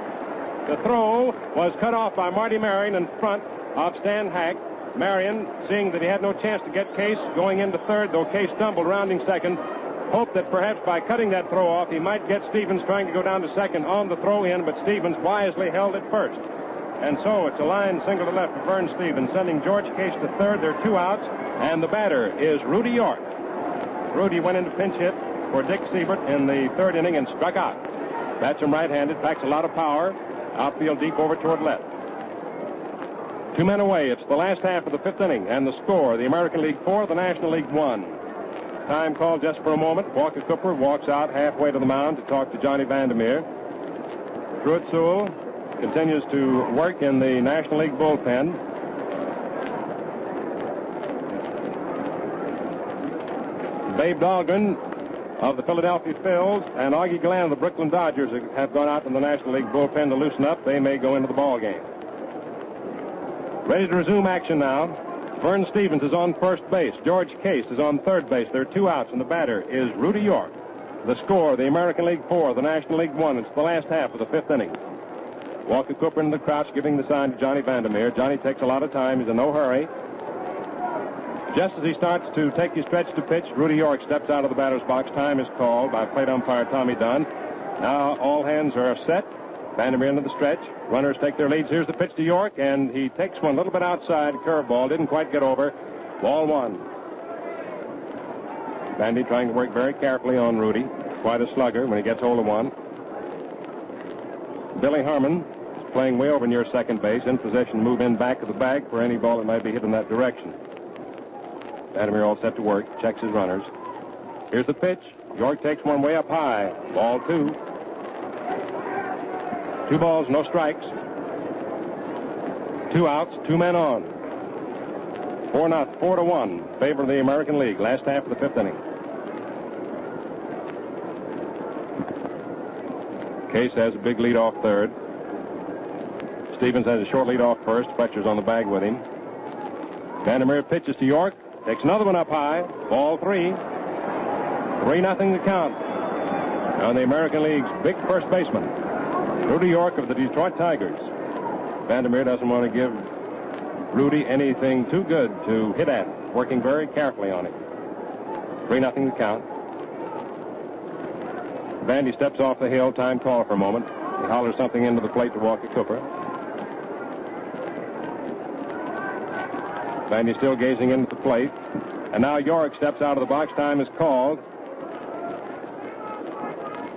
The throw was cut off by Marty Marion in front of Stan Hack. Marion, seeing that he had no chance to get Case, going into third, though Case stumbled, rounding second, hoped that perhaps by cutting that throw off, he might get Stevens trying to go down to second on the throw in, but Stevens wisely held it first. And so it's a line single to left for Vern Stevens, sending George Case to third. There are 2 outs, and the batter is Rudy York. Rudy went into pinch hit for Dick Siebert in the 3rd inning and struck out. Bats him right-handed, packs a lot of power, outfield deep over toward left. 2 men away. It's the last half of the 5th inning, and the score, the American League 4, the National League 1. Time called just for a moment. Walker Cooper walks out halfway to the mound to talk to Johnny Vandermeer. Truett Sewell continues to work in the National League bullpen. Babe Dahlgren of the Philadelphia Phils and Augie Glenn of the Brooklyn Dodgers have gone out in the National League bullpen to loosen up. They may go into the ball game. Ready to resume action now. Vern Stevens is on first base. George Case is on third base. There are 2 outs, and the batter is Rudy York. The score, the American League 4, the National League 1. It's the last half of the 5th inning. Walker Cooper in the crouch giving the sign to Johnny Vandermeer. Johnny takes a lot of time. He's in no hurry. Just as he starts to take his stretch to pitch, Rudy York steps out of the batter's box. Time is called by plate umpire Tommy Dunn. Now all hands are set. Vandermeer into the stretch. Runners take their leads. Here's the pitch to York, and he takes one a little bit outside. Curveball. Didn't quite get over. Ball 1. Vandy trying to work very carefully on Rudy. Quite a slugger when he gets hold of one. Billy Harmon is playing way over near second base. In possession, move in back of the bag for any ball that might be hit in that direction. Vandermeer all set to work. Checks his runners. Here's the pitch. York takes one way up high. Ball 2. 2 balls, no strikes. 2 outs, 2 men on. 4-1, favor of the American League. Last half of the 5th inning. Case has a big lead off third. Stevens has a short lead off first. Fletcher's on the bag with him. Vandermeer pitches to York. Takes another one up high. Ball 3. 3-0 the count. On the American League's big first baseman, Rudy York of the Detroit Tigers. Vandermeer doesn't want to give Rudy anything too good to hit at, working very carefully on it. 3-0 the count. Vandy steps off the hill. Time call for a moment. He hollers something into the plate to Walker Cooper. Vandy still gazing into the plate. And now York steps out of the box. Time is called.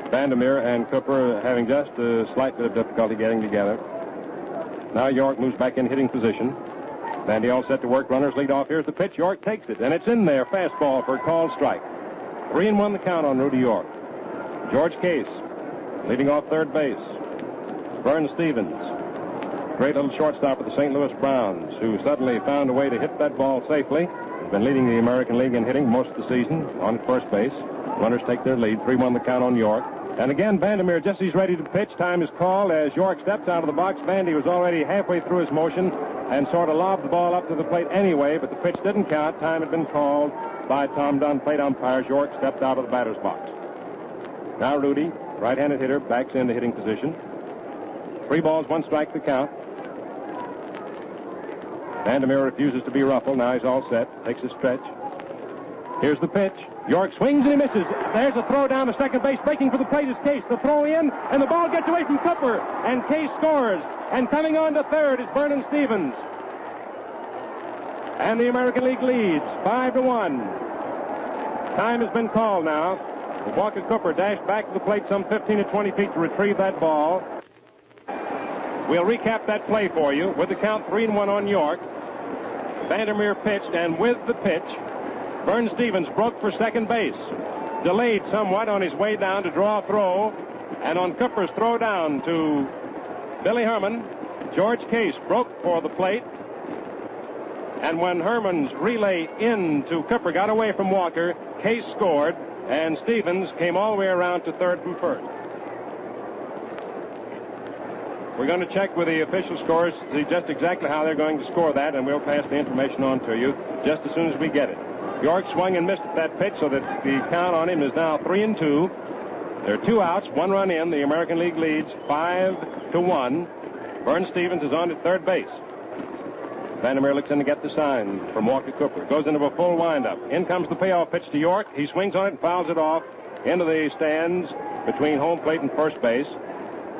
Vandermeer and Cooper having just a slight bit of difficulty getting together. Now York moves back in hitting position. Vandy all set to work. Runners lead off. Here's the pitch. York takes it, and it's in there. Fastball for a called strike. 3-1 the count on Rudy York. George Case leading off third base. Vern Stevens, great little shortstop of the St. Louis Browns, who suddenly found a way to hit that ball safely. He's been leading the American League in hitting most of the season on first base. Runners take their lead. 3-1 the count on York. And again, Vandermeer, just as he's ready to pitch, time is called as York steps out of the box. Vandy was already halfway through his motion and sort of lobbed the ball up to the plate anyway, but the pitch didn't count. Time had been called by Tom Dunn, plate umpires. York stepped out of the batter's box. Now Rudy, right-handed hitter, backs into hitting position. 3 balls, 1 strike the count. Vandermeer refuses to be ruffled. Now he's all set. Takes a stretch. Here's the pitch. York swings and he misses. There's a throw down to second base. Breaking for the plate is Case. The throw in, and the ball gets away from Cooper. And Case scores. And coming on to third is Vern Stevens. And the American League leads 5-1. Time has been called now. Walker Cooper dashed back to the plate some 15 to 20 feet to retrieve that ball. We'll recap that play for you. With the count 3-1 on York, Vandermeer pitched, and with the pitch, Vern Stevens broke for second base. Delayed somewhat on his way down to draw a throw, and on Cooper's throw down to Billy Herman, George Case broke for the plate. And when Herman's relay in to Cooper got away from Walker, Case scored, and Stevens came all the way around to third from first. We're going to check with the official scores to see just exactly how they're going to score that, and we'll pass the information on to you just as soon as we get it. York swung and missed at that pitch, so that the count on him is now 3-2. There are 2 outs, 1 run in. The American League leads 5-1. Vern Stevens is on at third base. Vandermeer looks in to get the sign from Mort Cooper. Goes into a full windup. In comes the payoff pitch to York. He swings on it and fouls it off into the stands between home plate and first base,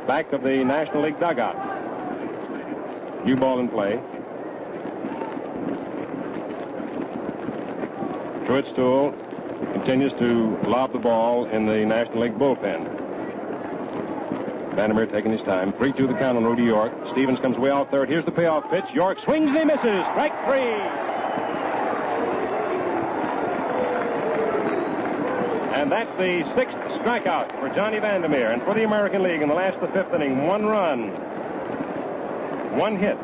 back of the National League dugout. New ball in play. Truitt-Stool continues to lob the ball in the National League bullpen. Vandermeer taking his time. 3-2 the count on Rudy York. Stevens comes way out third. Here's the payoff pitch. York swings and he misses. Strike 3. And that's the 6th strikeout for Johnny Vandermeer. And for the American League in the last of the 5th inning, 1 run, 1 hit,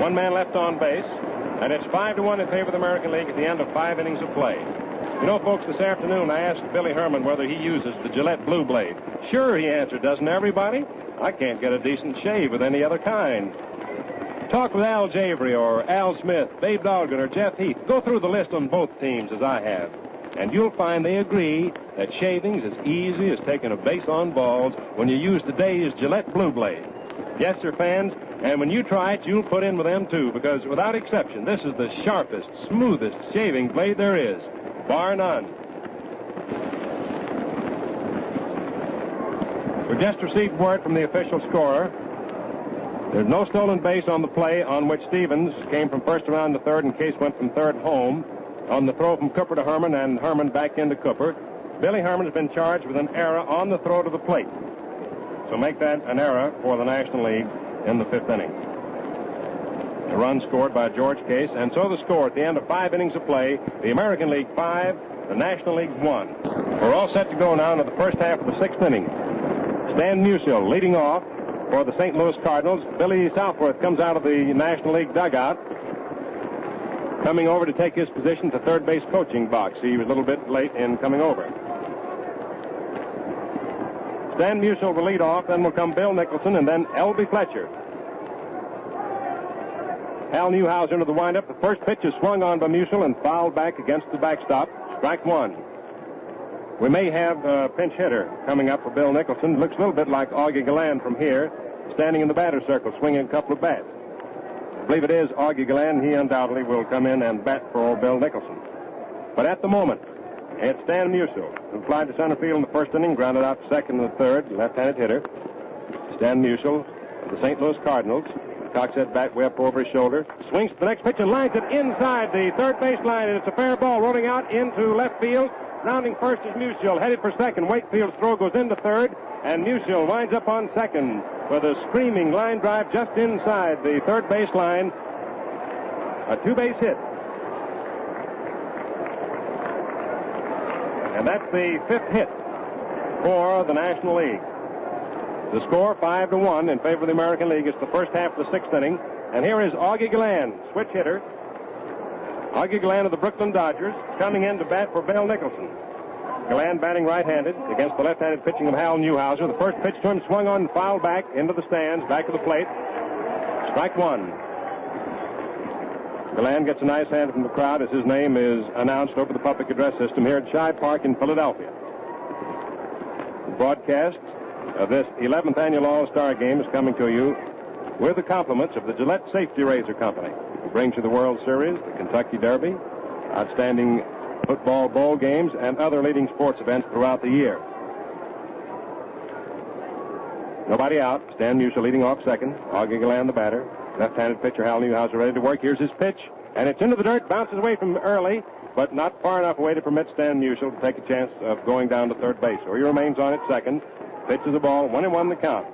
1 man left on base. And it's 5-1 in favor of the American League at the end of 5 innings of play. You know, folks, this afternoon I asked Billy Herman whether he uses the Gillette Blue Blade. Sure, he answered, doesn't everybody? I can't get a decent shave with any other kind. Talk with Al Javery or Al Smith, Babe Dahlgren, or Jeff Heath. Go through the list on both teams as I have. And you'll find they agree that shaving's as easy as taking a base on balls when you use today's Gillette Blue Blade. Yes, sir, fans, and when you try it, you'll put in with them, too, because without exception, this is the sharpest, smoothest shaving blade there is, bar none. We just received word from the official scorer. There's no stolen base on the play on which Stevens came from first around to third and Case went from third home. On the throw from Cooper to Herman and Herman back into Cooper, Billy Herman has been charged with an error on the throw to the plate. So make that an error for the National League in the 5th inning. A run scored by George Case, and so the score at the end of 5 innings of play, the American League 5, the National League 1. We're all set to go now into the first half of the 6th inning. Stan Musial leading off for the St. Louis Cardinals. Billy Southworth comes out of the National League dugout, coming over to take his position to third base coaching box. He was a little bit late in coming over. Stan Musial will lead off, then will come Bill Nicholson, and then L.B. Fletcher. Hal Newhauser into the windup. The first pitch is swung on by Musial and fouled back against the backstop. Strike 1. We may have a pinch hitter coming up for Bill Nicholson. Looks a little bit like Augie Galland from here, standing in the batter's circle, swinging a couple of bats. I believe it is Augie Galland. He undoubtedly will come in and bat for old Bill Nicholson. But at the moment, it's Stan Musial, who flied to center field in the first inning, grounded out to second and the third, left-handed hitter. Stan Musial of the St. Louis Cardinals. Cocks that bat way up over his shoulder. Swings to the next pitch and lines it inside the third base line, and it's a fair ball rolling out into left field. Rounding first is Musial, headed for second. Wakefield's throw goes into third, and Musial winds up on second with a screaming line drive just inside the third base line. A 2-base hit. And that's the 5th hit for the National League. The score 5-1 in favor of the American League. It's the first half of the 6th inning. And here is Augie Galland, switch hitter. Augie Galland of the Brooklyn Dodgers coming in to bat for Bill Nicholson. Galland batting right-handed against the left-handed pitching of Hal Newhauser. The first pitch to him swung on and fouled back into the stands, back of the plate. Strike 1. Galland gets a nice hand from the crowd as his name is announced over the public address system here at Shibe Park in Philadelphia. The broadcast of this 11th annual All-Star Game is coming to you with the compliments of the Gillette Safety Razor Company, who brings you the World Series, the Kentucky Derby, outstanding football bowl games, and other leading sports events throughout the year. Nobody out. Stan Musial leading off second. Augie Galland the batter. Left-handed pitcher Hal Newhauser ready to work. Here's his pitch, and it's into the dirt. Bounces away from early, but not far enough away to permit Stan Musial to take a chance of going down to third base. So he remains on at second. Pitches the ball, 1-1 the count.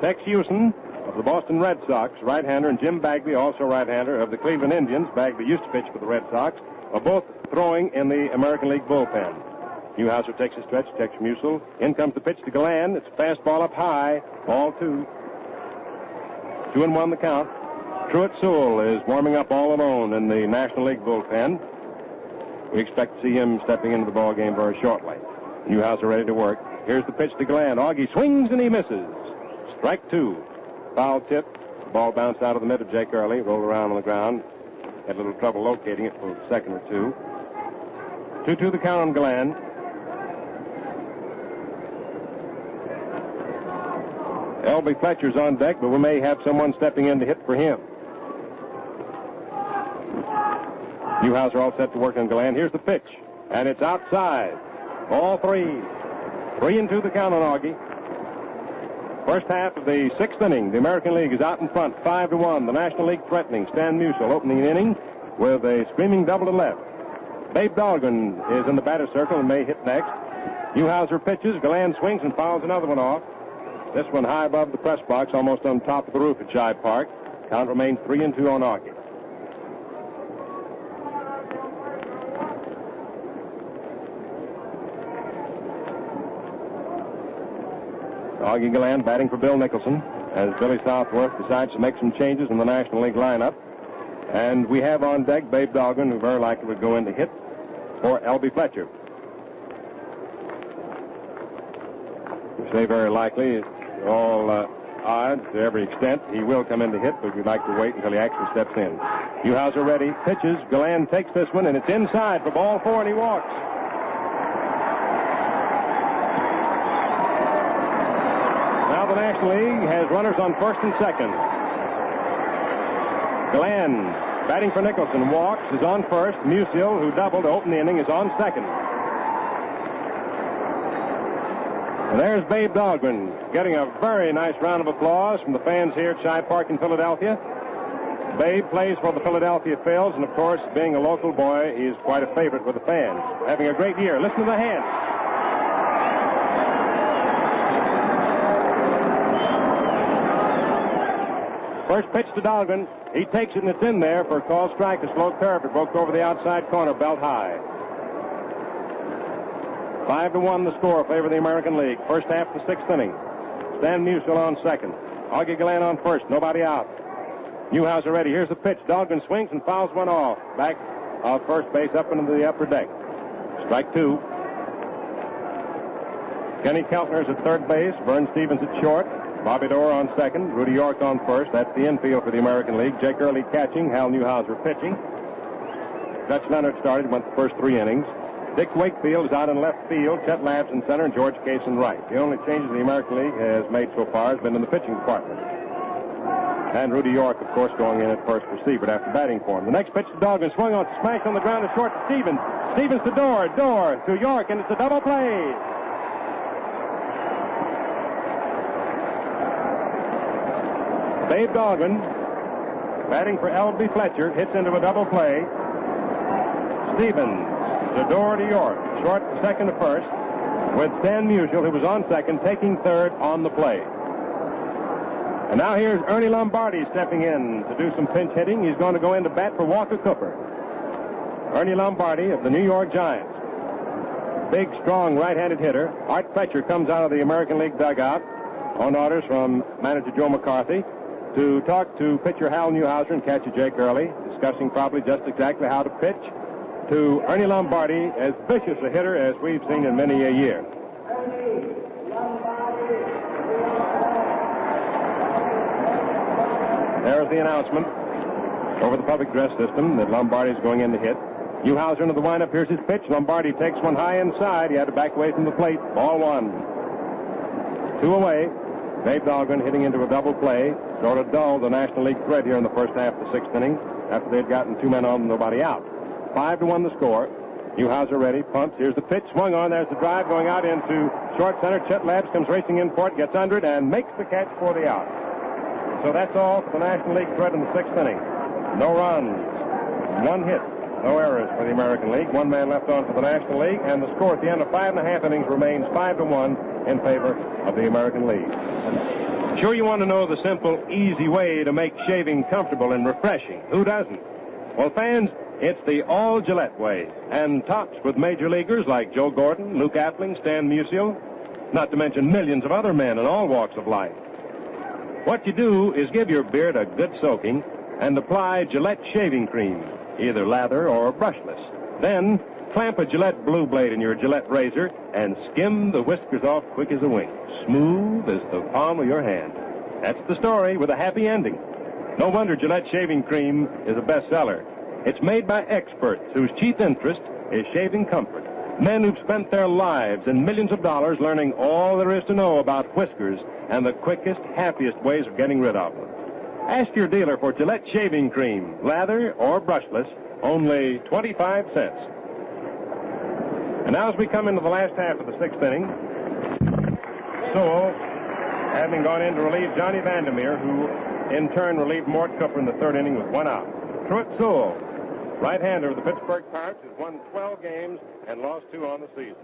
Tex Houston of the Boston Red Sox, right-hander, and Jim Bagby, also right-hander, of the Cleveland Indians. Bagby used to pitch for the Red Sox, are both throwing in the American League bullpen. Newhauser takes a stretch, checks Musial. In comes the pitch to Galland. It's a fastball up high, ball 2. 2-1 the count. Truitt-Stool is warming up all alone in the National League bullpen. We expect to see him stepping into the ball game very shortly. Newhauser ready to work. Here's the pitch to Galland. Augie swings and he misses. Strike 2. Foul tip. The ball bounced out of the mid of Jake Early, rolled around on the ground. Had a little trouble locating it for a second or two. 2-2 the count on Galland. L.B. Fletcher's on deck, but we may have someone stepping in to hit for him. Newhauser all set to work on Galland. Here's the pitch, and it's outside. Ball 3. 3-2 the count on Augie. First half of the 6th inning, the American League is out in front, 5-1. The National League threatening. Stan Musial opening the inning with a screaming double to left. Babe Dahlgren is in the batter's circle and may hit next. Newhauser pitches. Galland swings and fouls another one off. This one high above the press box, almost on top of the roof at Shibe Park. Count remains 3-2 on Augie. Augie Galland batting for Bill Nicholson as Billy Southworth decides to make some changes in the National League lineup. And we have on deck Babe Dahlgren, who very likely would go in to hit for L.B. Fletcher. We say very likely, all odds to every extent. He will come in to hit, but we'd like to wait until he actually steps in. Newhauser ready, pitches. Galland takes this one, and it's inside for ball 4, and he walks. Now the National League has runners on first and second. Galland, batting for Nicholson, walks, is on first. Musial, who doubled to open the inning, is on second. And there's Babe Dahlgren getting a very nice round of applause from the fans here at Shibe Park in Philadelphia. Babe plays for the Philadelphia Phils, and of course, being a local boy, he's quite a favorite with the fans. Having a great year. Listen to the hands. First pitch to Dahlgren. He takes it, and it's in there for a called strike. A slow curve. It broke over the outside corner, belt high. 5-1 the score, favor of the American League. First half of the 6th inning. Stan Musial on second. Augie Galland on first. Nobody out. Newhauser ready. Here's the pitch. Dahlgren swings and fouls one off. Back of first base up into the upper deck. Strike 2. Kenny Keltner is at third base. Vern Stevens at short. Bobby Doerr on second. Rudy York on first. That's the infield for the American League. Jake Early catching. Hal Newhauser pitching. Dutch Leonard started. Went the first 3 innings. Dick Wakefield is out in left field. Chet Labs in center, and George Case in right. The only changes the American League has made so far has been in the pitching department. And Rudy York, of course, going in at first receiver after batting for him. The next pitch to Dahlgren, swung on, smashed on the ground to short to Stevens. Stevens to Doerr, Doerr to York, and it's a double play. Babe Dahlgren, batting for L.B. Fletcher, hits into a double play. Stevens to Doerr to York, short to second to first, with Stan Musial, who was on second, taking third on the play. And now here's Ernie Lombardi stepping in to do some pinch hitting. He's going to go in to bat for Walker Cooper. Ernie Lombardi of the New York Giants. Big, strong right-handed hitter. Art Fletcher comes out of the American League dugout on orders from manager Joe McCarthy to talk to pitcher Hal Newhauser and catcher Jake Early, discussing probably just exactly how to pitch to Ernie Lombardi, as vicious a hitter as we've seen in many a year. There's the announcement over the public address system that Lombardi is going in to hit. Newhauser into the windup. Here's his pitch. Lombardi takes one high inside. He had to back away from the plate. Ball 1. 2 away. Babe Dahlgren hitting into a double play. Sort of dulled the National League thread here in the first half of the 6th inning after they'd gotten 2 men on and nobody out. 5-1 the score. Newhauser ready, pumps. Here's the pitch, swung on. There's the drive going out into short center. Chet Labs comes racing in for it, gets under it, and makes the catch for the out. So that's all for the National League thread in the 6th inning. No runs, 1 hit, no errors for the American League. 1 man left on for the National League, and the score at the end of 5.5 innings remains 5-1 in favor of the American League. Sure, you want to know the simple, easy way to make shaving comfortable and refreshing. Who doesn't? Well, fans, it's the all Gillette way, and tops with major leaguers like Joe Gordon, Luke Appling, Stan Musial, not to mention millions of other men in all walks of life. What you do is give your beard a good soaking and apply Gillette shaving cream, either lather or brushless. Then clamp a Gillette blue blade in your Gillette razor and skim the whiskers off quick as a wink, smooth as the palm of your hand. That's the story with a happy ending. No wonder Gillette shaving cream is a bestseller. It's made by experts whose chief interest is shaving comfort. Men who've spent their lives and millions of dollars learning all there is to know about whiskers and the quickest, happiest ways of getting rid of them. Ask your dealer for Gillette shaving cream, lather or brushless, only 25 cents. And now as we come into the last half of the sixth inning, Sewell, having gone in to relieve Johnny Vandermeer, who in turn relieved Mort Cooper in the third inning with one out. Truett Sewell, right-hander of the Pittsburgh Pirates, has won 12 games and lost 2 on the season.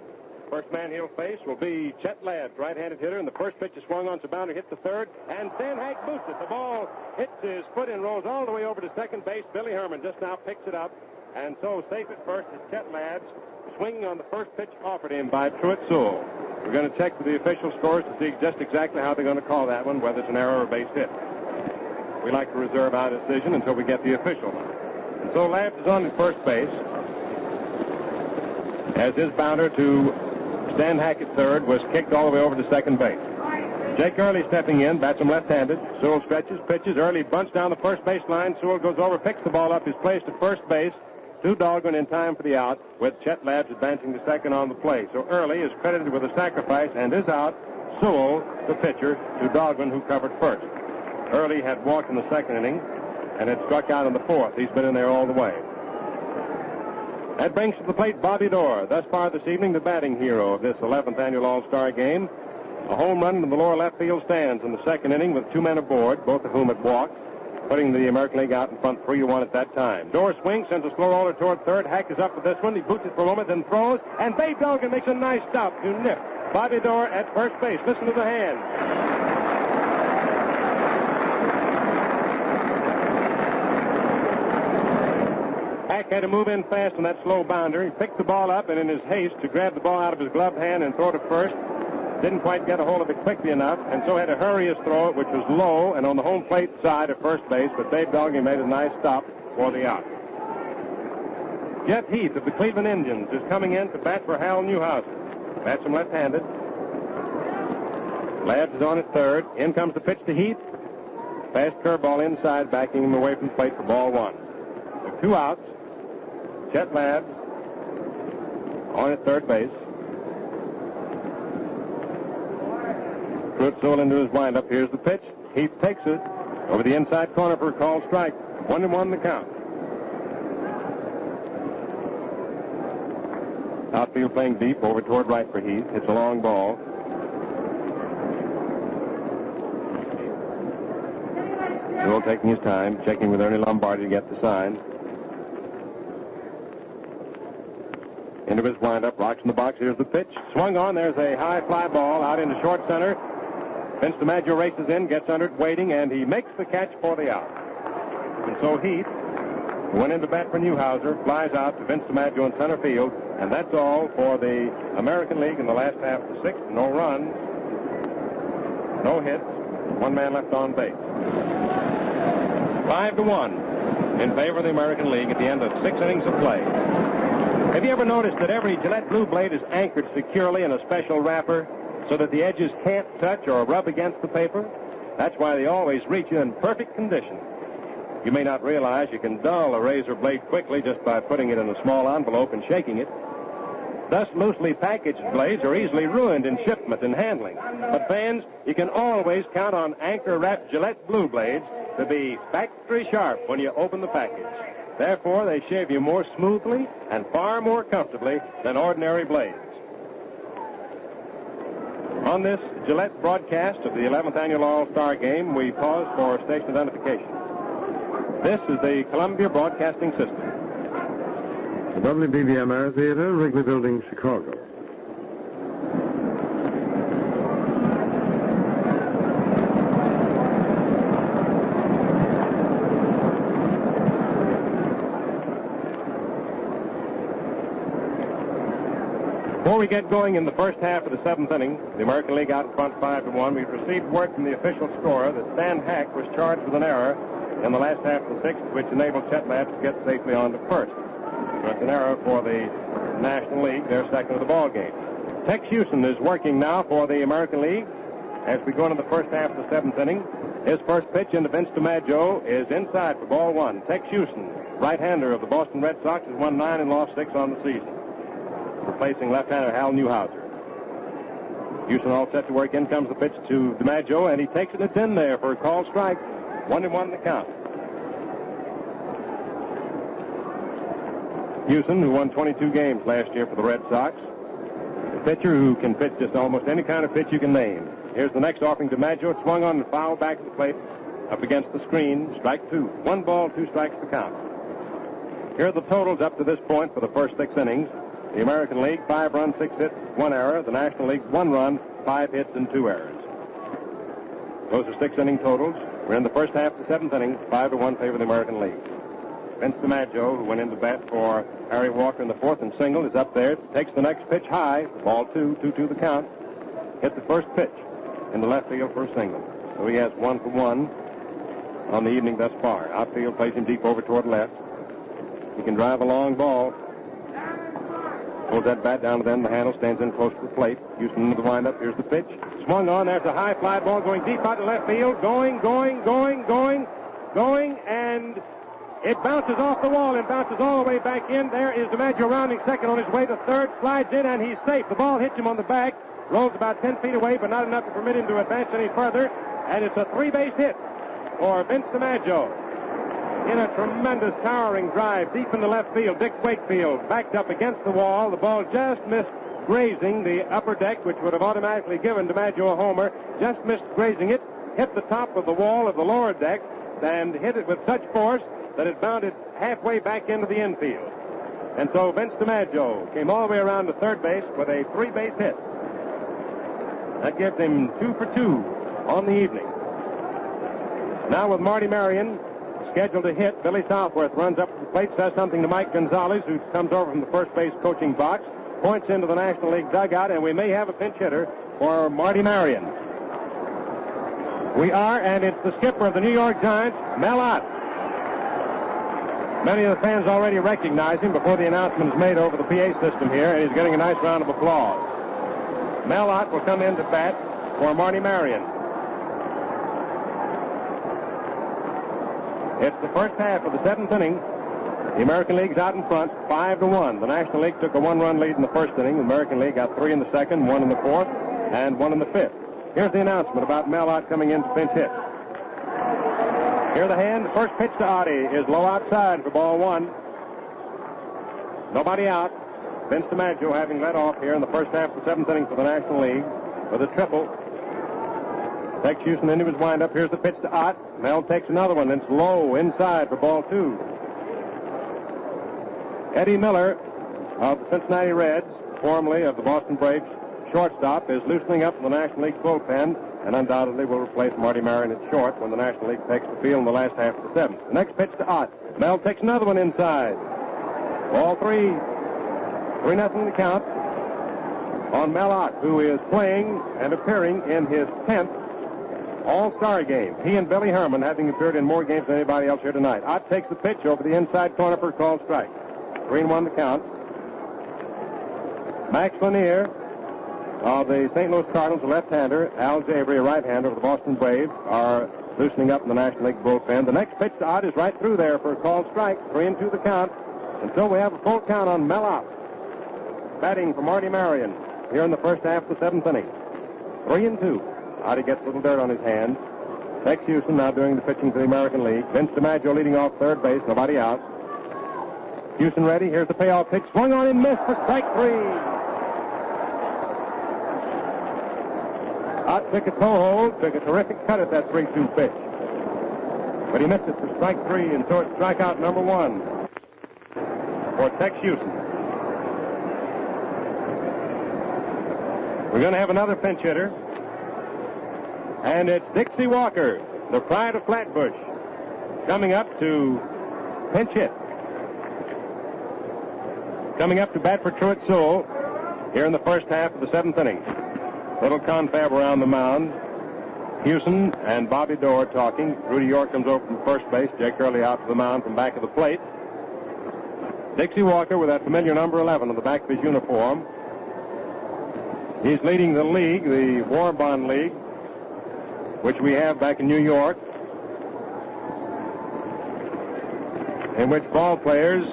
First man he'll face will be Chet Ladd, right-handed hitter, and the first pitch is swung on, Sabounder hits the third, and Stan Hack boots it. The ball hits his foot and rolls all the way over to second base. Billy Herman just now picks it up, and so safe at first is Chet Ladd, swinging on the first pitch offered him by Truett Sewell. We're going to check with the official scores to see just exactly how they're going to call that one, whether it's an error or base hit. We like to reserve our decision until we get the official one. And so Ladd is on at first base, as his bounder to Stan Hackett third was kicked all the way over to second base. Jake Early stepping in, bats him left-handed. Sewell stretches, pitches. Early bunts down the first base line. Sewell goes over, picks the ball up, is placed at first base. 2 Dahlgren in time for the out, with Chet Ladd advancing to second on the play. So Early is credited with a sacrifice and is out. Sewell, the pitcher, to Dahlgren, who covered first. Early had walked in the second inning and had struck out in the fourth. He's been in there all the way. That brings to the plate Bobby Doerr, thus far this evening the batting hero of this 11th annual All-Star game. A home run in the lower left field stands in the second inning with 2 men aboard, both of whom had walked, putting the American League out in front 3-1 at that time. Doerr swings, sends a slow roller toward third. Hack is up with this one. He boots it for a moment, then throws, and Babe Dahlgren makes a nice stop to nip Bobby Doerr at first base. Listen to the hand. Hack had to move in fast on that slow bounder. He picked the ball up, and in his haste to grab the ball out of his gloved hand and throw it to first, didn't quite get a hold of it quickly enough, and so had to hurry his throw, which was low and on the home plate side of first base, but Babe Dahlgren made a nice stop for the out. Jeff Heath of the Cleveland Indians is coming in to bat for Hal Newhauser. Bats him left-handed. Ladd is on at third. In comes the pitch to Heath. Fast curveball inside, backing him away from the plate for ball 1. With 2 outs, Chet Ladd on at third base. Truett Sewell into his windup. Here's the pitch. Heath takes it over the inside corner for a called strike. 1-1 the count. Outfield playing deep over toward right for Heath. It's a long ball. Sewell taking his time, checking with Ernie Lombardi to get the sign. Into his windup, rocks in the box. Here's the pitch. Swung on. There's a high fly ball out into short center. Vince DiMaggio races in, gets under it, waiting, and he makes the catch for the out. And so Heath, who went into bat for Newhauser, flies out to Vince DiMaggio in center field, and that's all for the American League in the last half of the sixth. No runs, no hits, 1 man left on base. 5-1 in favor of the American League at the end of 6 innings of play. Have you ever noticed that every Gillette Blue blade is anchored securely in a special wrapper so that the edges can't touch or rub against the paper? That's why they always reach you in perfect condition. You may not realize you can dull a razor blade quickly just by putting it in a small envelope and shaking it. Thus, loosely packaged blades are easily ruined in shipment and handling. But fans, you can always count on anchor-wrapped Gillette Blue blades to be factory sharp when you open the package. Therefore, they shave you more smoothly and far more comfortably than ordinary blades. On this Gillette broadcast of the 11th Annual All-Star Game, we pause for station identification. This is the Columbia Broadcasting System. The WBBM Theater, Wrigley Building, Chicago. Before we get going in the first half of the 7th inning, the American League out in front 5-1, we've received word from the official scorer that Stan Hack was charged with an error in the last half of the 6th, which enabled Chet Ladd to get safely on to first. That's an error for the National League. They're second of the ball game. Tex Houston is working now for the American League as we go into the first half of the 7th inning. His first pitch into Vince DiMaggio is inside for ball 1. Tex Houston, right-hander of the Boston Red Sox, has won 9 and lost 6 on the season, replacing left-hander Hal Newhauser. Houston all set to work. In comes the pitch to DiMaggio, and he takes it. It's in there for a called strike. 1-1 the count. Houston, who won 22 games last year for the Red Sox. A pitcher who can pitch just almost any kind of pitch you can name. Here's the next offering. DiMaggio. It swung on and fouled back to the plate up against the screen. Strike 2. 1 ball, 2 strikes the count. Here are the totals up to this point for the first 6 innings. The American League, 5 runs, 6 hits, 1 error. The National League, 1 run, 5 hits, and 2 errors. Those are 6 inning totals. We're in the first half of the 7th inning, 5-1 favor of the American League. Vince DiMaggio, who went into bat for Harry Walker in the 4th and single, is up there. Takes the next pitch high. Ball 2, 2-2 the count. Hit the first pitch in the left field for a single. So he has 1 for 1 on the evening thus far. Outfield plays him deep over toward left. He can drive a long ball. Pulls that bat down to them. The handle stands in close to the plate. Houston into the windup. Here's the pitch. Swung on. There's a high fly ball going deep out to left field. Going, and it bounces off the wall and bounces all the way back in. There is DiMaggio rounding second on his way to third. Slides in, and he's safe. The ball hits him on the back. Rolls about 10 feet away, but not enough to permit him to advance any further. And it's a 3-base hit for Vince DiMaggio. In a tremendous towering drive deep in the left field. Dick Wakefield backed up against the wall. The ball just missed grazing the upper deck, which would have automatically given DiMaggio a homer. Just missed grazing it. Hit the top of the wall of the lower deck and hit it with such force that it bounded halfway back into the infield. And so Vince DiMaggio came all the way around to third base with a 3-base hit. That gives him 2 for 2 on the evening. Now with Marty Marion scheduled to hit, Billy Southworth runs up to the plate, says something to Mike Gonzalez, who comes over from the first base coaching box, points into the National League dugout, and we may have a pinch hitter for Marty Marion. We are, and it's the skipper of the New York Giants, Mel Ott. Many of the fans already recognize him before the announcement is made over the PA system here, and he's getting a nice round of applause. Mel Ott will come in to bat for Marty Marion. It's the first half of the 7th inning. The American League's out in front, 5-1. The National League took a 1-run lead in the first inning. The American League got 3 in the second, 1 in the 4th, and 1 in the 5th. Here's the announcement about Mel Ott coming in to pinch hit. Here the hand. The first pitch to Oddie is low outside for ball 1. Nobody out. Vince DiMaggio having led off here in the first half of the 7th inning for the National League with a triple. Takes Houston into his windup. Here's the pitch to Ott. Mel takes another one. It's low inside for ball 2. Eddie Miller of the Cincinnati Reds, formerly of the Boston Braves, shortstop, is loosening up in the National League bullpen and undoubtedly will replace Marty Marion at short when the National League takes the field in the last half of the 7th. The next pitch to Ott. Mel takes another one inside. Ball 3. 3-0 the count on Mel Ott, who is playing and appearing in his 10th All-Star game. He and Billy Herman having appeared in more games than anybody else here tonight. Ott takes the pitch over the inside corner for a called strike. 3-1 the count. Max Lanier of the St. Louis Cardinals, a left-hander, Al Jabry, a right-hander of the Boston Braves, are loosening up in the National League bullpen. The next pitch to Ott is right through there for a called strike. 3-2 the count until we have a full count on Mel Ott. Batting for Marty Marion here in the first half of the 7th inning. 3-2. Oddie gets a little dirt on his hands. Tex Houston now doing the pitching for the American League. Vince DiMaggio leading off third base. Nobody out. Houston ready. Here's the payoff pitch. Swung on and missed for strike 3. Ott took a toe hold, took a terrific cut at that 3-2 pitch. But he missed it for strike 3, and so it's strikeout number 1 for Tex Houston. We're going to have another pinch hitter. And it's Dixie Walker, the pride of Flatbush, coming up to pinch hit. Coming up to bat for Truett Sewell here in the first half of the 7th inning. Little confab around the mound. Houston and Bobby Doerr talking. Rudy York comes over from first base. Jake Early out to the mound from back of the plate. Dixie Walker with that familiar number 11 on the back of his uniform. He's leading the league, the War Bond League, which we have back in New York, in which ball players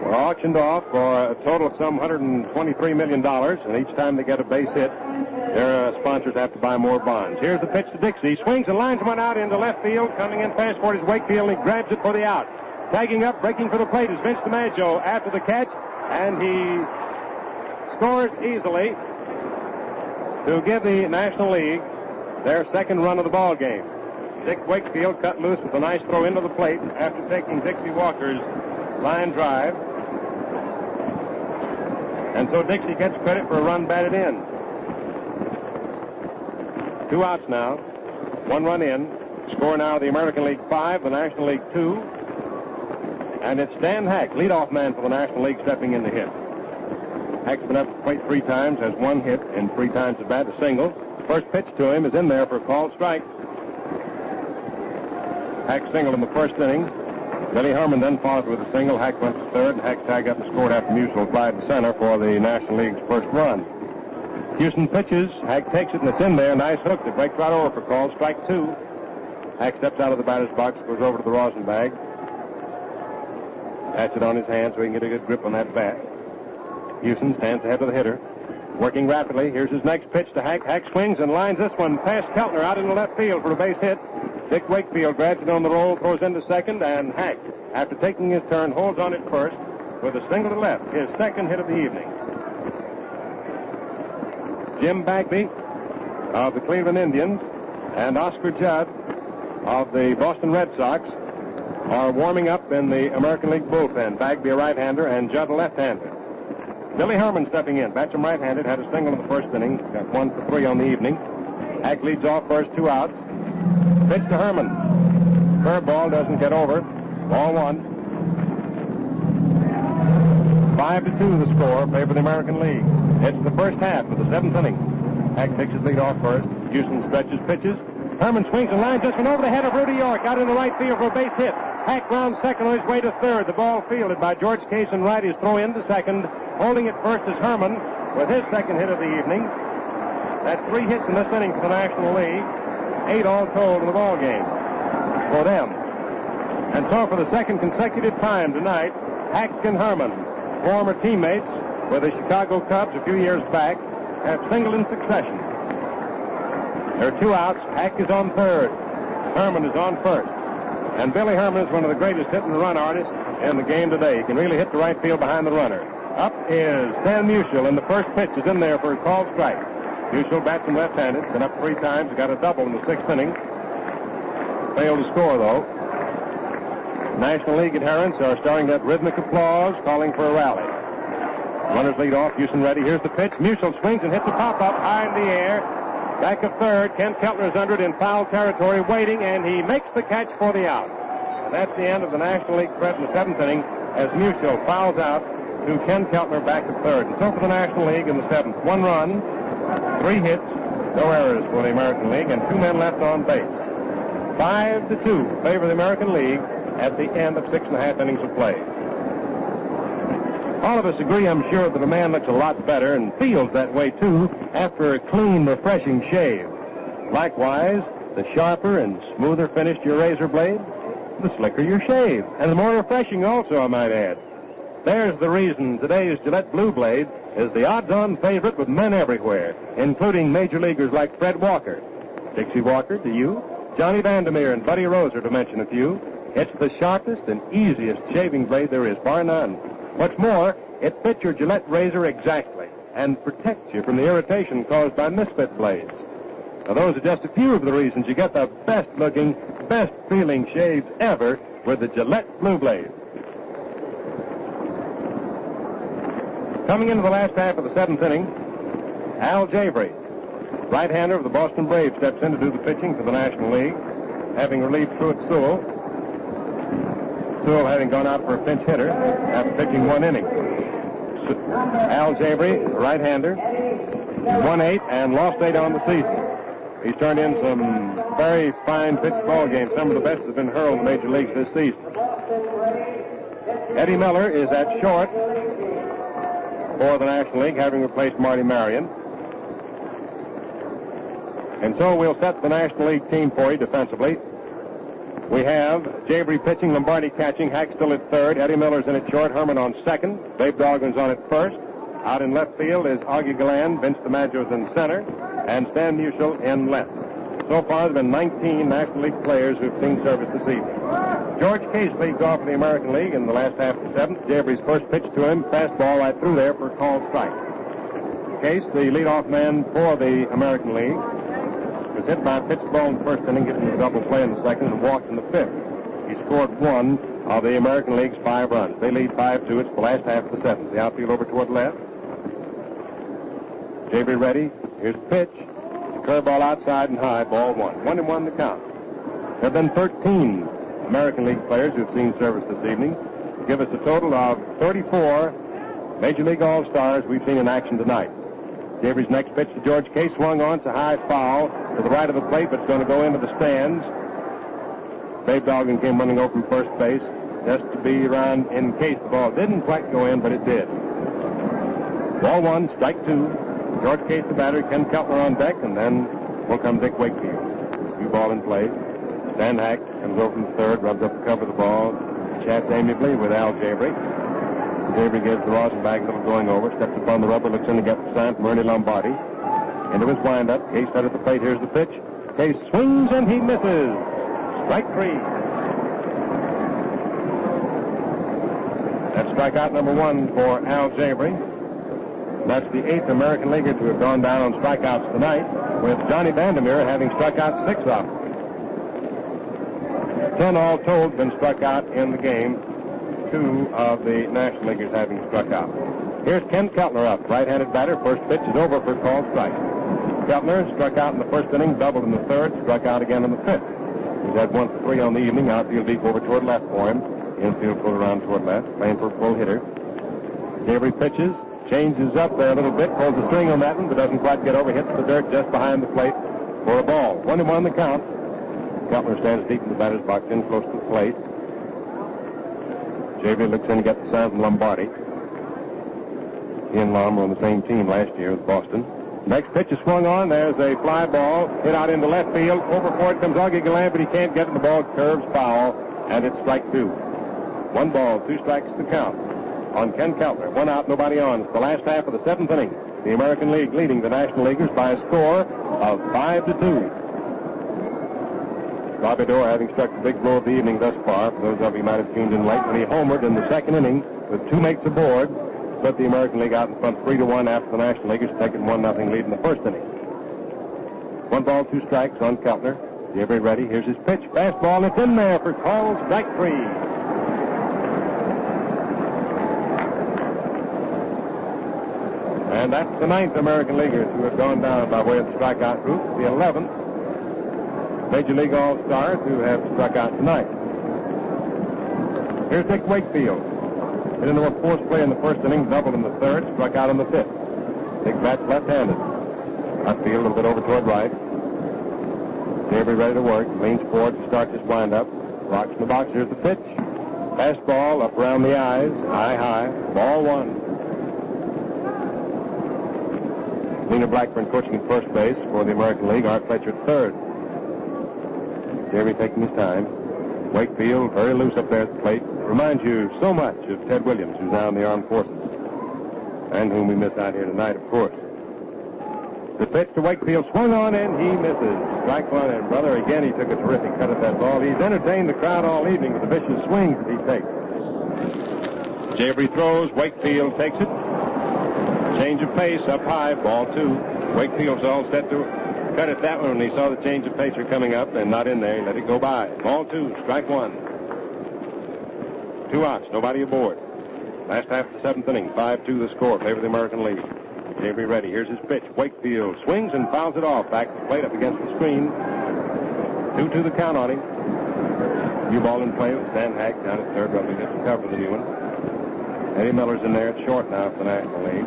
were auctioned off for a total of some $123 million, and each time they get a base hit, their sponsors have to buy more bonds. Here's the pitch to Dixie. Swings and lines one out into left field. Coming in fast for his Wakefield, and he grabs it for the out. Tagging up, breaking for the plate is Vince DiMaggio after the catch, and he scores easily to give the National League their second run of the ball game. Dick Wakefield cut loose with a nice throw into the plate after taking Dixie Walker's line drive. And so Dixie gets credit for a run batted in. 2 outs now. 1 run in. Score now the American League 5, the National League 2. And it's Dan Hack, leadoff man for the National League, stepping in to hit. Hack's been up to the plate 3 times, has 1 hit and 3 times at bat, a single. First pitch to him is in there for a called strike. Hack singled in the first inning. Billy Herman then followed with a single. Hack went to third, and Hack tagged up and scored after Musial flied to center for the National League's first run. Houston pitches. Hack takes it, and it's in there. Nice hook that breaks right over for called strike 2. Hack steps out of the batter's box, goes over to the rosin bag. Pats it on his hand so he can get a good grip on that bat. Houston stands ahead of the hitter. Working rapidly. Here's his next pitch to Hack. Hack swings and lines this one past Keltner out into left field for a base hit. Dick Wakefield grabs it on the roll, throws into second, and Hack, after taking his turn, holds on at first with a single to left, his second hit of the evening. Jim Bagby of the Cleveland Indians and Oscar Judd of the Boston Red Sox are warming up in the American League bullpen. Bagby a right-hander and Judd a left-hander. Billy Herman stepping in. Bats him right-handed, had a single in the first inning, got 1 for 3 on the evening. Hack leads off first, 2 outs. Pitch to Herman. Curveball doesn't get over. Ball 1. 5-2 the score, favor the American League. It's the first half of the 7th inning. Hack takes his lead off first. Houston stretches pitches. Herman swings and lines this one over the head of Rudy York out in the right field for a base hit. Hack rounds second on his way to third. The ball fielded by George Case and right. His throw into second. Holding it first is Herman with his second hit of the evening. That's 3 hits in this inning for the National League. 8 all told in the ball game for them. And so for the second consecutive time tonight, Hack and Herman, former teammates with the Chicago Cubs a few years back, have singled in succession. There are 2 outs. Hack is on third. Herman is on first. And Billy Herman is one of the greatest hit and run artists in the game today. He can really hit the right field behind the runner. Up is Dan Musial, and the first pitch is in there for a called strike. Musial bats him left-handed. Been up 3 times. Got a double in the 6th inning. Failed to score, though. National League adherents are starting that rhythmic applause, calling for a rally. Runners lead off. Houston ready. Here's the pitch. Musial swings and hits a pop-up high in the air. Back of third. Ken Keltner is under it in foul territory, waiting, and he makes the catch for the out. That's the end of the National League threat in the 7th inning as Musial fouls out to Ken Keltner back of third. And so for the National League in the 7th, 1 run, 3 hits, no errors for the American League, and 2 men left on base. 5-2 favor the American League at the end of 6.5 innings of play. All of us agree, I'm sure, that a man looks a lot better and feels that way, too, after a clean, refreshing shave. Likewise, the sharper and smoother finished your razor blade, the slicker your shave, and the more refreshing also, I might add. There's the reason today's Gillette Blue Blade is the odds-on favorite with men everywhere, including major leaguers like Fred Walker, Dixie Walker, to you, Johnny Vandermeer, and Buddy Roser, to mention a few. It's the sharpest and easiest shaving blade there is, bar none. What's more, it fits your Gillette razor exactly and protects you from the irritation caused by misfit blades. Now, those are just a few of the reasons you get the best-looking, best-feeling shaves ever with the Gillette Blue Blade. Coming into the last half of the 7th inning, Al Javery, right-hander of the Boston Braves, steps in to do the pitching for the National League, having relieved Truett Sewell. Sewell having gone out for a pinch hitter after pitching 1 inning. Al Javery, right-hander, won 8 and lost 8 on the season. He's turned in some very fine pitch ball games. Some of the best have been hurled in the major leagues this season. Eddie Miller is at short for the National League, having replaced Marty Marion. And so we'll set the National League team for you defensively. We have Jabry pitching, Lombardi catching, Hack still at third, Eddie Miller's in at short, Herman on second, Babe Doggin's on at first. Out in left field is Augie Galland, Vince DiMaggio's in center, and Stan Musial in left. So far, there have been 19 National League players who've seen service this evening. George Case leads off in the American League in the last half of the seventh. Jabry's first pitch to him, fastball right through there for a called strike. Case, the leadoff man for the American League, was hit by a pitched ball in the first inning, getting a double play in the second, and walked in the fifth. He scored one of the American League's 5 runs. They lead 5-2. It's the last half of the seventh. The outfield over toward left. Jabry ready. Here's the pitch. Curveball outside and high. Ball 1. 1-1 the count. There have been 13 American League players who've seen service this evening. Give us a total of 34 Major League All-Stars we've seen in action tonight. Jabry's next pitch to George Case swung on. It's a high foul to the right of the plate, but it's going to go into the stands. Babe Doggin came running over from first base just to be around in case the ball didn't quite go in, but it did. Ball 1, strike 2. George Case the batter, Ken Keltner on deck, and then will come Dick Wakefield. 2 ball in play. Stan Hack comes over from the third, rubs up the cover of the ball, chats amiably with Al Jabry. Jabry gives the Rosenbach a little going over, steps upon the rubber, looks in to get the sign from Ernie Lombardi. Into his windup. Case set at the plate. Here's the pitch. Case swings and he misses. Strike 3. That's strikeout number 1 for Al Jabry. That's the 8th American Leaguer to have gone down on strikeouts tonight, with Johnny Vandermeer having struck out 6 of them. 10 all told been struck out in the game. 2 of the National Leaguers having struck out. Here's Ken Keltner up, right-handed batter. First pitch is over for a called strike. Keltner struck out in the first inning, doubled in the third, struck out again in the fifth. He's had 1 for 3 on the evening. Outfield deep over toward left for him. Infield pulled around toward left, playing for a full hitter. Jabry pitches, changes up there a little bit, pulls the string on that one, but doesn't quite get over, hits the dirt just behind the plate for a ball. 1-1 the count. Keltner stands deep in the batter's box, in close to the plate. Jabry looks in to get the sign from Lombardi. He and Lom were on the same team last year with Boston. Next pitch is swung on. There's a fly ball hit out into left field. Over for it comes Augie Galland, but he can't get it. The ball curves foul, and it's strike 2. 1 ball, 2 strikes to count on Ken Keltner. 1 out, nobody on. It's the last half of the 7th inning. The American League leading the National Leaguers by a score of 5-2. Bobby Doerr having struck the big blow of the evening thus far. For those of you who might have tuned in late, when he homered in the second inning with 2 mates aboard, split the American League out in front 3-1 after the National Leaguers taking 1-0 lead in the first inning. 1 ball, 2 strikes on Keltner. Jabry ready. Here's his pitch. Fastball. It's in there for called strike 3. And that's the 9th American Leaguers who have gone down by way of the strikeout route. The 11th Major League All-Stars who have struck out tonight. Here's Dick Wakefield. Hit into a force play in the first inning, doubled in the third, struck out in the 5th. Dick bats left-handed. Outfield a little bit over toward right. Jabry ready to work. Leans forward to start his windup. Rocks in the box. Here's the pitch. Fastball up around the eyes. High. Ball 1. Lena Blackburn coaching at first base for the American League. Art Fletcher at third. Jabry taking his time. Wakefield very loose up there at the plate. Reminds you so much of Ted Williams, who's now in the Armed Forces, and whom we miss out here tonight, of course. The pitch to Wakefield swung on and he misses. Strike 1, and brother, again, he took a terrific cut at that ball. He's entertained the crowd all evening with the vicious swings that he takes. Jabry throws. Wakefield takes it. Change of pace up high. Ball 2. Wakefield's all set to cut it that one when he saw the change of pacer coming up and not in there. He let it go by. Ball 2. Strike 1. 2 outs. Nobody aboard. Last half of the 7th inning. 5-2 the score. Favor the American League. Jabry ready. Here's his pitch. Wakefield swings and fouls it off. Back to the plate up against the screen. 2-2 the count on him. New ball in play with Stan Hack down at third. Rubbing just to cover the new one. Eddie Miller's in there at short now for the National League.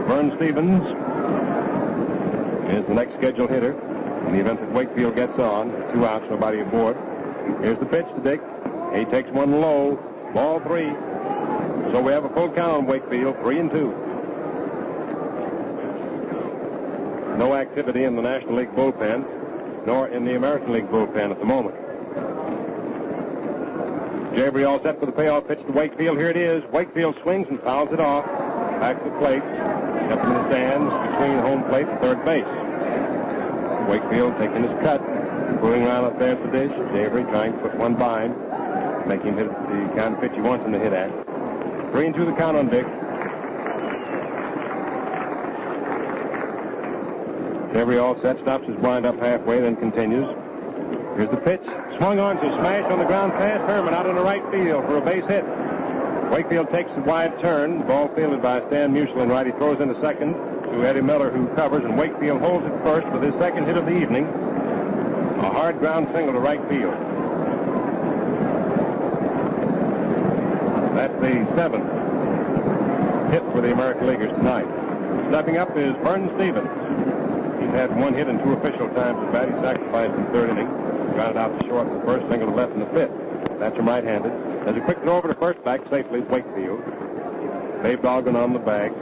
Vern Stevens is the next scheduled hitter in the event that Wakefield gets on. 2 outs, nobody aboard. Here's the pitch to Dick. He takes one low. Ball 3. So we have a full count on Wakefield, 3-2. no activity in the National League bullpen, nor in the American League bullpen at the moment. Jabry all set for the payoff pitch to Wakefield. Here it is. Wakefield swings and fouls it off. Back to the plate. Up in the stands between home plate and third base. Wakefield taking his cut. Going around up there at the dish. Jabry trying to put one by him. Make him hit the kind of pitch he wants him to hit at. 3-2 the count on Dick. Jabry all set. Stops his wind up halfway, then continues. Here's the pitch. Swung on to smash on the ground past Herman out in the right field for a base hit. Wakefield takes a wide turn. Ball fielded by Stan Musial in right. He throws into second to Eddie Miller, who covers, and Wakefield holds it first with his second hit of the evening. A hard ground single to right field. That's the 7th hit for the American Leaguers tonight. Stepping up is Vern Stevens. He's had one hit in 2 official times at bat. He sacrificed in the 3rd inning. Grounded out to short in the 1st, single to left in the 5th. That's him right-handed. There's a quick throw over to first, back safely is Wakefield. Dave Doggan on the bag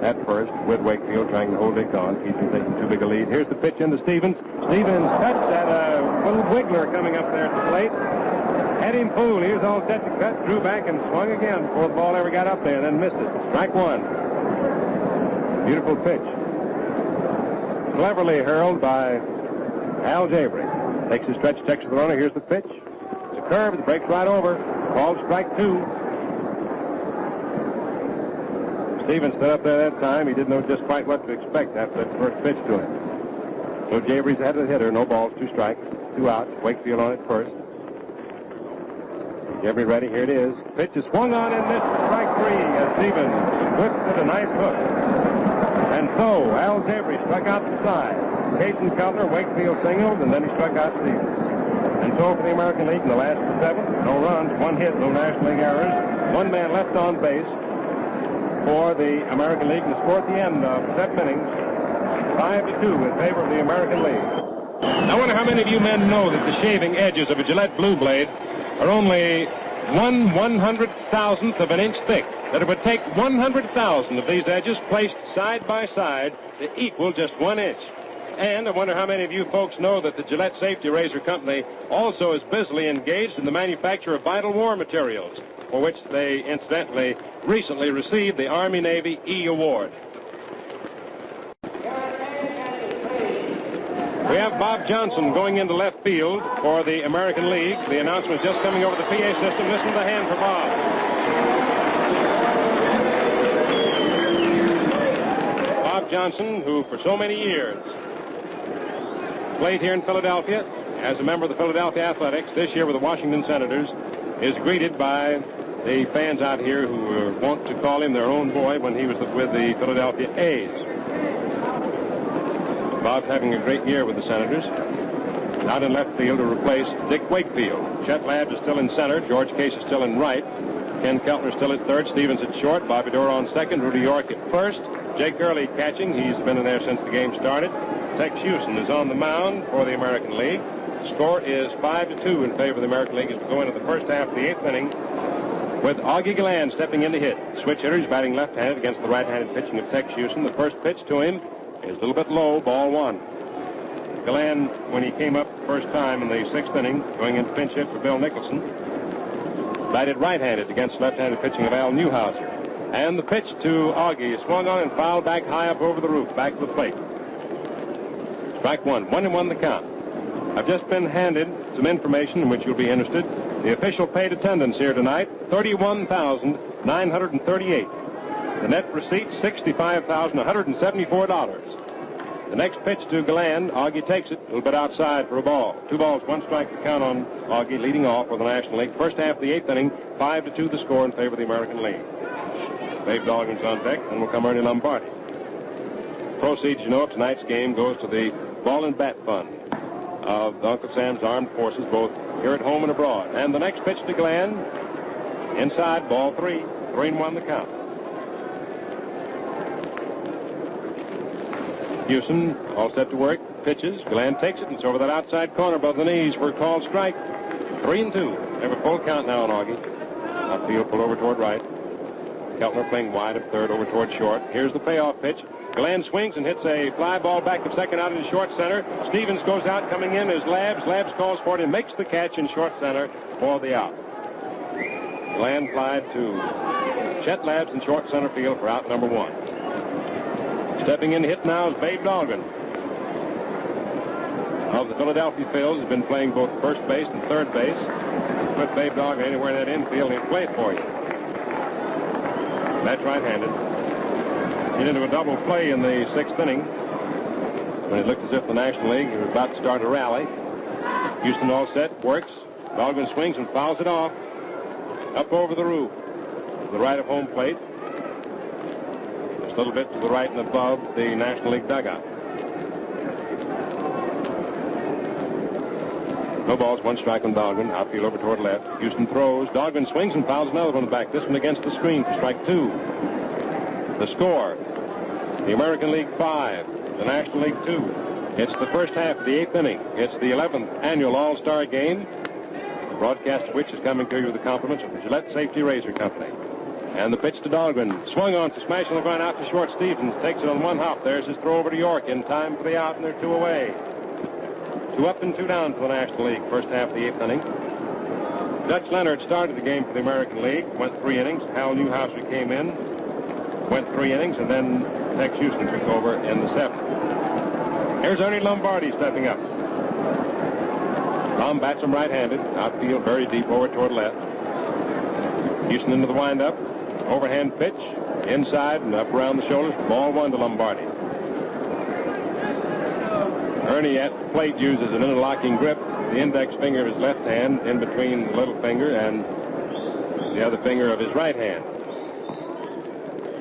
at first with Wakefield trying to hold Dick on. He's been taking too big a lead. Here's the pitch into Stevens. Stevens touched that little wiggler coming up there at the plate. Had him fooled. He was all set to cut, drew back, and swung again before the ball ever got up there, and then missed it. Strike 1. Beautiful pitch. Cleverly hurled by Al Jabry. Takes a stretch, checks the runner. Here's the pitch. It's a curve. It breaks right over. Called strike 2. Stevens stood up there that time. He didn't know just quite what to expect after that first pitch to him. So Jabry's ahead of the hitter. No balls, 2 strikes, 2 outs. Wakefield on it first. Jabry ready. Here it is. Pitch is swung on and missed. Strike 3 as Stevens twisted a nice hook. And so Al Jabry struck out the side. Casey Keltner, Wakefield singled, and then he struck out Stevens. And so for the American League in the last 7th, no runs, 1 hit, no National League errors, 1 man left on base for the American League. And the score at the end of 7 innings, 5-2 in favor of the American League. I wonder how many of you men know that the shaving edges of a Gillette Blue Blade are only 1/100,000th of an inch thick. That it would take 100,000 of these edges placed side by side to equal just 1 inch. And I wonder how many of you folks know that the Gillette Safety Razor Company also is busily engaged in the manufacture of vital war materials, for which they incidentally recently received the Army-Navy E Award. We have Bob Johnson going into left field for the American League. The announcement just coming over the PA system. Listen to the hand for Bob. Bob Johnson, who for so many years played here in Philadelphia as a member of the Philadelphia Athletics, this year with the Washington Senators, is greeted by the fans out here who want to call him their own boy when he was with the Philadelphia A's. Bob's having a great year with the Senators. Out in left field to replace Dick Wakefield. Chet Ladd is still in center. George Case is still in right. Ken Keltner still at third. Stevens at short. Bobby Doerr on second. Rudy York at first. Jake Early catching. He's been in there since the game started. Tex Houston is on the mound for the American League. The score is 5-2 in favor of the American League as we go into the first half of the 8th inning with Augie Galland stepping in to hit. Switch hitters batting left-handed against the right-handed pitching of Tex Houston. The first pitch to him is a little bit low, ball 1. Galland, when he came up the first time in the 6th inning, going in pinch hit for Bill Nicholson, batted right-handed against left-handed pitching of Hal Newhauser. And the pitch to Augie is swung on and fouled back high up over the roof, back to the plate. Strike 1, 1-1 the count. I've just been handed some information in which you'll be interested. The official paid attendance here tonight, 31,938. The net receipt, $65,174. The next pitch to Galland, Augie takes it, a little bit outside for a ball. 2 balls, 1 strike to count on Augie, leading off for the National League. First half of the 8th inning, 5-2 the score in favor of the American League. Dave Doggan's on deck, and will come Ernie Lombardi. Proceeds, you know, of tonight's game goes to the Ball and Bat Fund of Uncle Sam's Armed Forces, both here at home and abroad. And the next pitch to Galland, inside, ball 3, 3-1 the count. Houston all set to work, pitches. Galland takes it, and it's over that outside corner above the knees for a called strike. 3-2. They have a full count now on Augie. Outfield pulled over toward right. Keltner playing wide of third over toward short. Here's the payoff pitch. Glenn swings and hits a fly ball back to second out in short center. Stevens goes out, coming in is Labs. Labs calls for it and makes the catch in short center for the out. Glenn fly to Chet Labs in short center field for out number 1. Stepping in to hit now is Babe Doggin. Of the Philadelphia Phils, has been playing both first base and third base. Put Babe Doggin anywhere in that infield, he'll play it for you. That's right-handed. Get into a double play in the 6th inning when it looked as if the National League was about to start a rally. Houston all set, works. Doggin swings and fouls it off. Up over the roof, to the right of home plate. Just a little bit to the right and above the National League dugout. No balls, 1 strike on Doggin. Outfield over toward left. Houston throws. Doggin swings and fouls another one back. This one against the screen for strike 2. The score, the American League 5, the National League 2. It's the first half of the 8th inning. It's the 11th annual All-Star Game, the broadcast of which is coming to you with the compliments of the Gillette Safety Razor Company. And the pitch to Doggin. Swung on to smash on the ground out to short. Stevens takes it on 1 hop. There's his throw over to York in time for the out, and they're 2 away. 2 up and 2 down for the National League, first half of the 8th inning. Dutch Leonard started the game for the American League, went 3 innings. Hal Newhauser came in, went 3 innings, and then Tex Houston took over in the 7th. Here's Ernie Lombardi stepping up. Lom bats him right-handed, outfield very deep over toward left. Houston into the windup, overhand pitch, inside and up around the shoulders, ball 1 to Lombardi. Ernie at the plate uses an interlocking grip, the index finger of his left hand in between the little finger and the other finger of his right hand.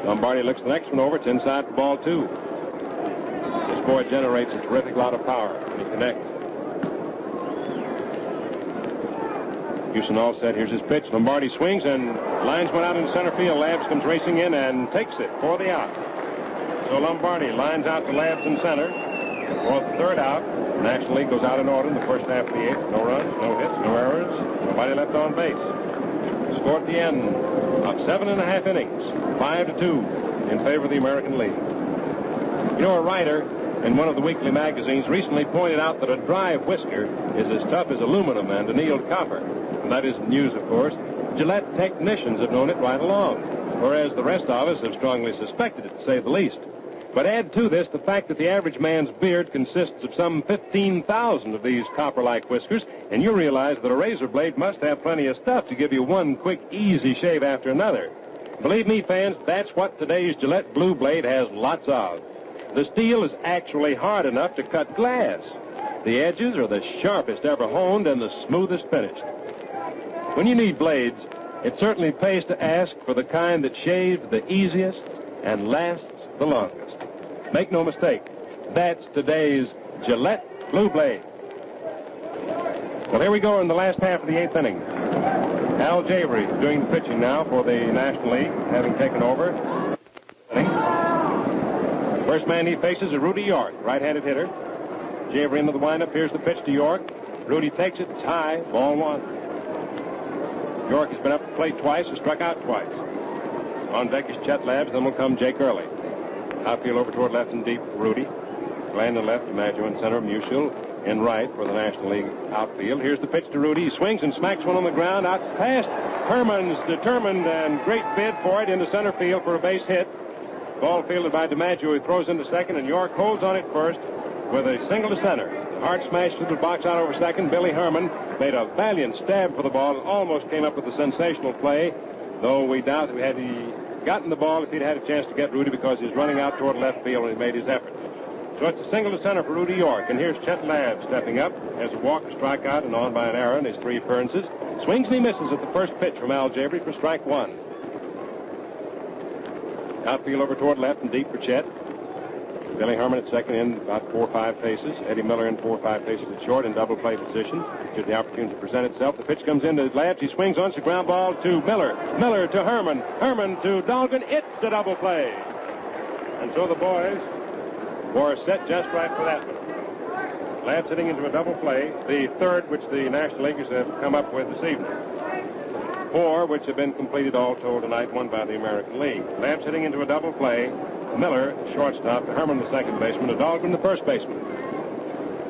Lombardi looks the next one over. It's inside for ball 2. This boy generates a terrific lot of power when he connects. Houston all set. Here's his pitch. Lombardi swings and lines one out in center field. Labs comes racing in and takes it for the out. So Lombardi lines out to Labs in center for the 3rd out. The National League goes out in order in the first half of the 8th. No runs, no hits, no errors, nobody left on base. Score at the end of 7.5 innings, 5-2 in favor of the American League. You know, a writer in one of the weekly magazines recently pointed out that a dry whisker is as tough as aluminum and annealed copper. And that isn't news, of course. Gillette technicians have known it right along, whereas the rest of us have strongly suspected it, to say the least. But add to this the fact that the average man's beard consists of some 15,000 of these copper-like whiskers, and you realize that a razor blade must have plenty of stuff to give you one quick, easy shave after another. Believe me, fans, that's what today's Gillette Blue Blade has lots of. The steel is actually hard enough to cut glass. The edges are the sharpest ever honed and the smoothest finished. When you need blades, it certainly pays to ask for the kind that shaves the easiest and lasts the longest. Make no mistake, that's today's Gillette Blue Blade. Well, here we go in the last half of the 8th inning. Al Javery is doing the pitching now for the National League, having taken over. First man he faces is Rudy York, right-handed hitter. Javery into the windup. Here's the pitch to York. Rudy takes it. It's high. Ball 1. York has been up the plate twice and struck out twice. On deck is Chet Labs. Then will come Jake Early. Outfield over toward left and deep for Rudy. Glenn to left, DiMaggio in center, Musial in right for the National League outfield. Here's the pitch to Rudy. He swings and smacks one on the ground out past Herman's determined and great bid for it into center field for a base hit. Ball fielded by DiMaggio. He throws into second, and York holds on it first with a single to center. Hard smash through the box out over second. Billy Herman made a valiant stab for the ball and almost came up with a sensational play, though we doubt that had he gotten the ball if he'd had a chance to get Rudy, because he's running out toward left field and he made his effort. So it's a single to center for Rudy York. And here's Chet Labs stepping up. Has a walk, a strikeout, and on by an error in his 3 appearances. Swings and he misses at the first pitch from Al Javery for strike 1. Outfield over toward left and deep for Chet. Billy Herman at second in about 4 or 5 paces. Eddie Miller in 4 or 5 paces at short in double play position. Should the opportunity to present itself. The pitch comes into Labs. He swings on. It's a ground ball to Miller. Miller to Herman. Herman to Doggin. It's a double play. And so the boys were set just right for that one. Labs hitting into a double play. The 3rd which the National Leaguers have come up with this evening. 4 which have been completed all told tonight, 1 by the American League. Labs hitting into a double play. Miller, shortstop, to Herman, the second baseman, to Dahlgren, the first baseman.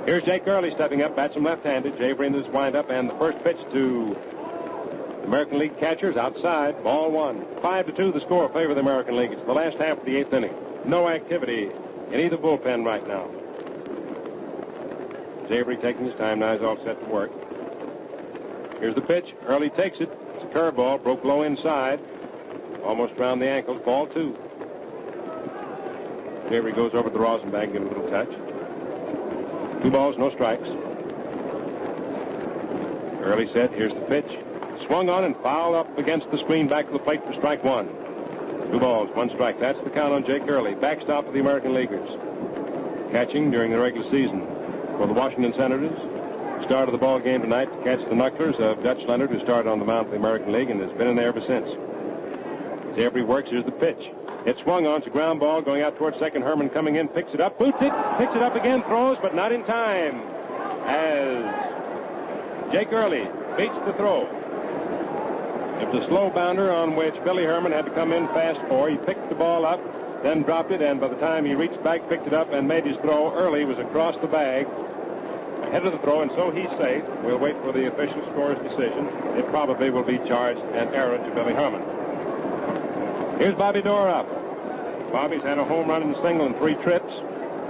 Here's Jake Early stepping up, bats him left-handed. Jay brings his windup, and the first pitch to the American League catchers outside. Ball one. 5-2 the score in favor of the American League. It's the last half of the eighth inning. No activity in either bullpen right now. Avery taking his time. Now he's all set to work. Here's the pitch. Early takes it. It's a curveball. Broke low inside. Almost around the ankles. Ball two. Avery goes over to the Rosenbag, give him a little touch. 2 balls, no strikes. Early set. Here's the pitch. Swung on and fouled up against the screen back to the plate for strike one. 2 balls, 1 strike. That's the count on Jake Early. Backstop of the American Leaguers. Catching during the regular season for the Washington Senators. Start of the ball game tonight to catch the Knucklers of Dutch Leonard, who started on the mound for the American League and has been in there ever since. As Avery works, here's the pitch. It swung on. It's a ground ball going out towards second. Herman coming in, picks it up, boots it, picks it up again, throws, but not in time. As Jake Early beats the throw. It was a slow bounder on which Billy Herman had to come in fast for. He picked the ball up, then dropped it, and by the time he reached back, picked it up, and made his throw, Early was across the bag, ahead of the throw, and so he's safe. We'll wait for the official scorer's decision. It probably will be charged an error to Billy Herman. Here's Bobby Doerr up. Bobby's had a home run and a single in 3 trips.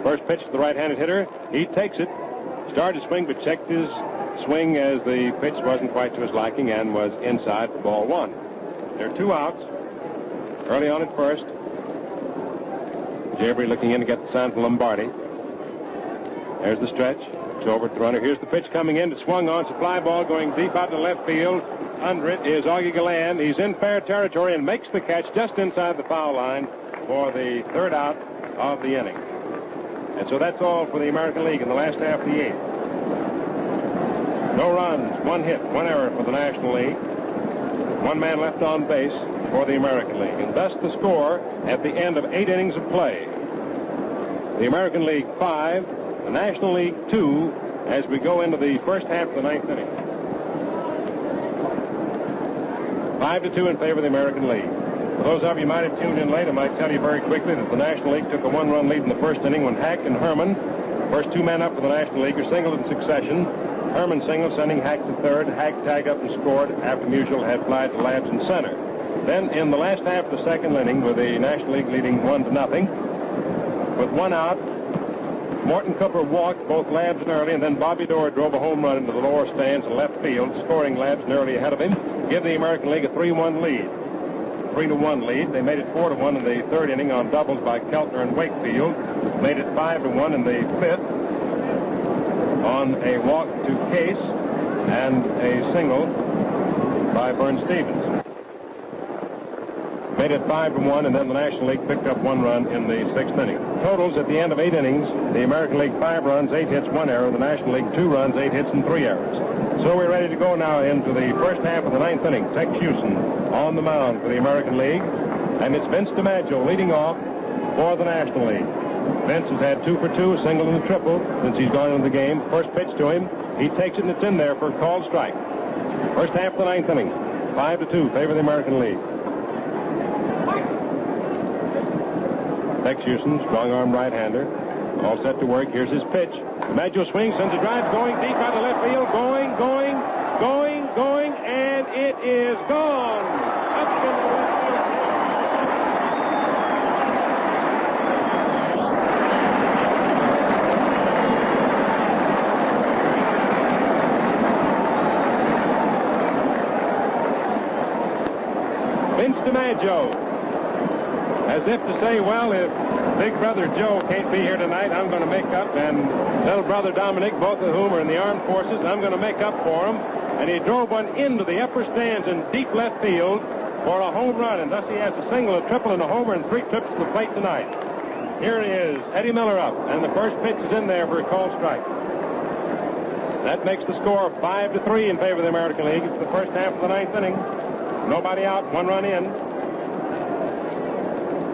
First pitch to the right-handed hitter. He takes it. Started to swing, but checked his swing as the pitch wasn't quite to his liking and was inside for ball one. There are 2 outs. Early on at first. Avery looking in to get the sign from Lombardi. There's the stretch. It's over to the runner. Here's the pitch coming in. It swung on. It's a fly ball going deep out to left field. Under it is Augie Galland. He's in fair territory and makes the catch just inside the foul line for the 3rd out of the inning. And so that's all for the American League in the last half of the 8th. No runs, 1 hit, 1 error for the National League. 1 man left on base for the American League. And thus the score at the end of 8 innings of play. The American League 5, the National League 2, as we go into the first half of the 9th inning. 5-2 in favor of the American League. For those of you who might have tuned in late, I might tell you very quickly that the National League took a 1-run lead in the first inning when Hack and Herman, first 2 men up for the National League, are singled in succession. Herman singled, sending Hack to third. Hack tagged up and scored after Musial had flied to Labs in center. Then in the last half of the second inning, with the National League leading 1-0, with 1 out, Mort Cooper walked both Labs and Early, and then Bobby Doerr drove a home run into the lower stands in left field, scoring Labs and Early ahead of him, give the American League a 3-1 lead. 3-1 lead. They made it 4-1 in the 3rd inning on doubles by Keltner and Wakefield. Made it 5-1 in the 5th on a walk to Case and a single by Vern Stevens. Made it 5-1, and then the National League picked up 1 run in the 6th inning. Totals at the end of 8 innings, the American League 5 runs, 8 hits, 1 error. The National League 2 runs, 8 hits, and 3 errors. So we're ready to go now into the first half of the 9th inning. Tex Houston on the mound for the American League, and it's Vince DiMaggio leading off for the National League. Vince has had 2 for 2, a single and a triple since he's gone into the game. First pitch to him, he takes it and it's in there for a called strike. First half of the 9th inning, 5-2, favor of the American League. Tex Houston, strong-arm right-hander, all set to work. Here's his pitch. DiMaggio swings, sends a drive, going deep out to left field, going, and it is gone. Up in the left field. Vince DiMaggio, as if to say, well, if big brother Joe can't be here tonight, I'm going to make up, and little brother Dominic, both of whom are in the armed forces, I'm going to make up for them. And he drove one into the upper stands in deep left field for a home run, and thus he has a single, a triple, and a homer, and 3 trips to the plate tonight. Here it is, Eddie Miller up, and the first pitch is in there for a called strike. That makes the score 5-3 in favor of the American League. It's the first half of the 9th inning. Nobody out, 1 run in.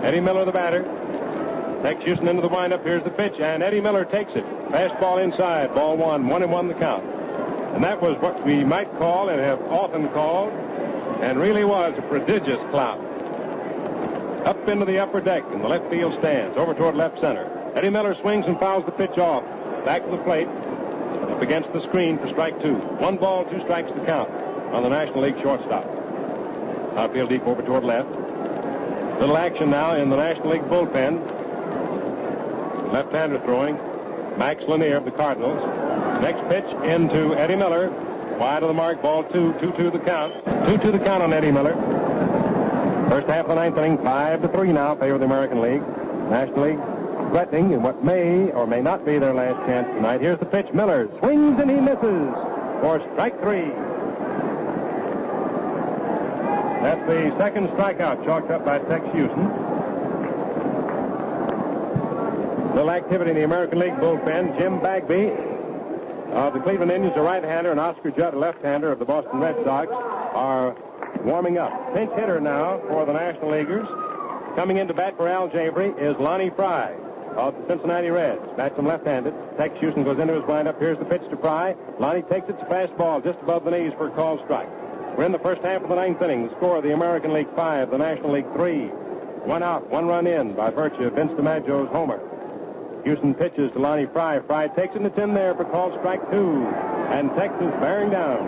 Eddie Miller, the batter. Tex Houston into the windup. Here's the pitch, and Eddie Miller takes it. Fastball inside. Ball 1. 1-1 the count. And that was what we might call and have often called, and really was, a prodigious clout. up into the upper deck in the left field stands, over toward left center. Eddie Miller swings and fouls the pitch off. Back to the plate, up against the screen for strike 2. 1 ball, 2 strikes to count on the National League shortstop. Outfield deep over toward left. Little action now in the National League bullpen. Left-hander throwing, Max Lanier of the Cardinals. Next pitch into Eddie Miller. Wide of the mark, ball 2, 2-2 the count. 2-2 the count on Eddie Miller. First half of the ninth inning, 5-3 now, favor of the American League. National League threatening in what may or may not be their last chance tonight. Here's the pitch. Miller swings and he misses for strike 3. That's the second strikeout chalked up by Tex Houston. Little activity in the American League bullpen. Jim Bagby of the Cleveland Indians, a right-hander, and Oscar Judd, a left-hander of the Boston Red Sox, are warming up. Pinch hitter now for the National Leaguers. Coming into bat for Al Jabry is Lonnie Fry of the Cincinnati Reds. Bats him left-handed. Tex Houston goes into his windup. Here's the pitch to Fry. Lonnie takes it to fastball just above the knees for a called strike. We're in the first half of the ninth inning. The score of the American League 5, the National League 3. 1 out, 1 run in by virtue of Vince DiMaggio's homer. Houston pitches to Lonnie Fry. Fry takes it, and it's in there for called strike 2. And Texas bearing down.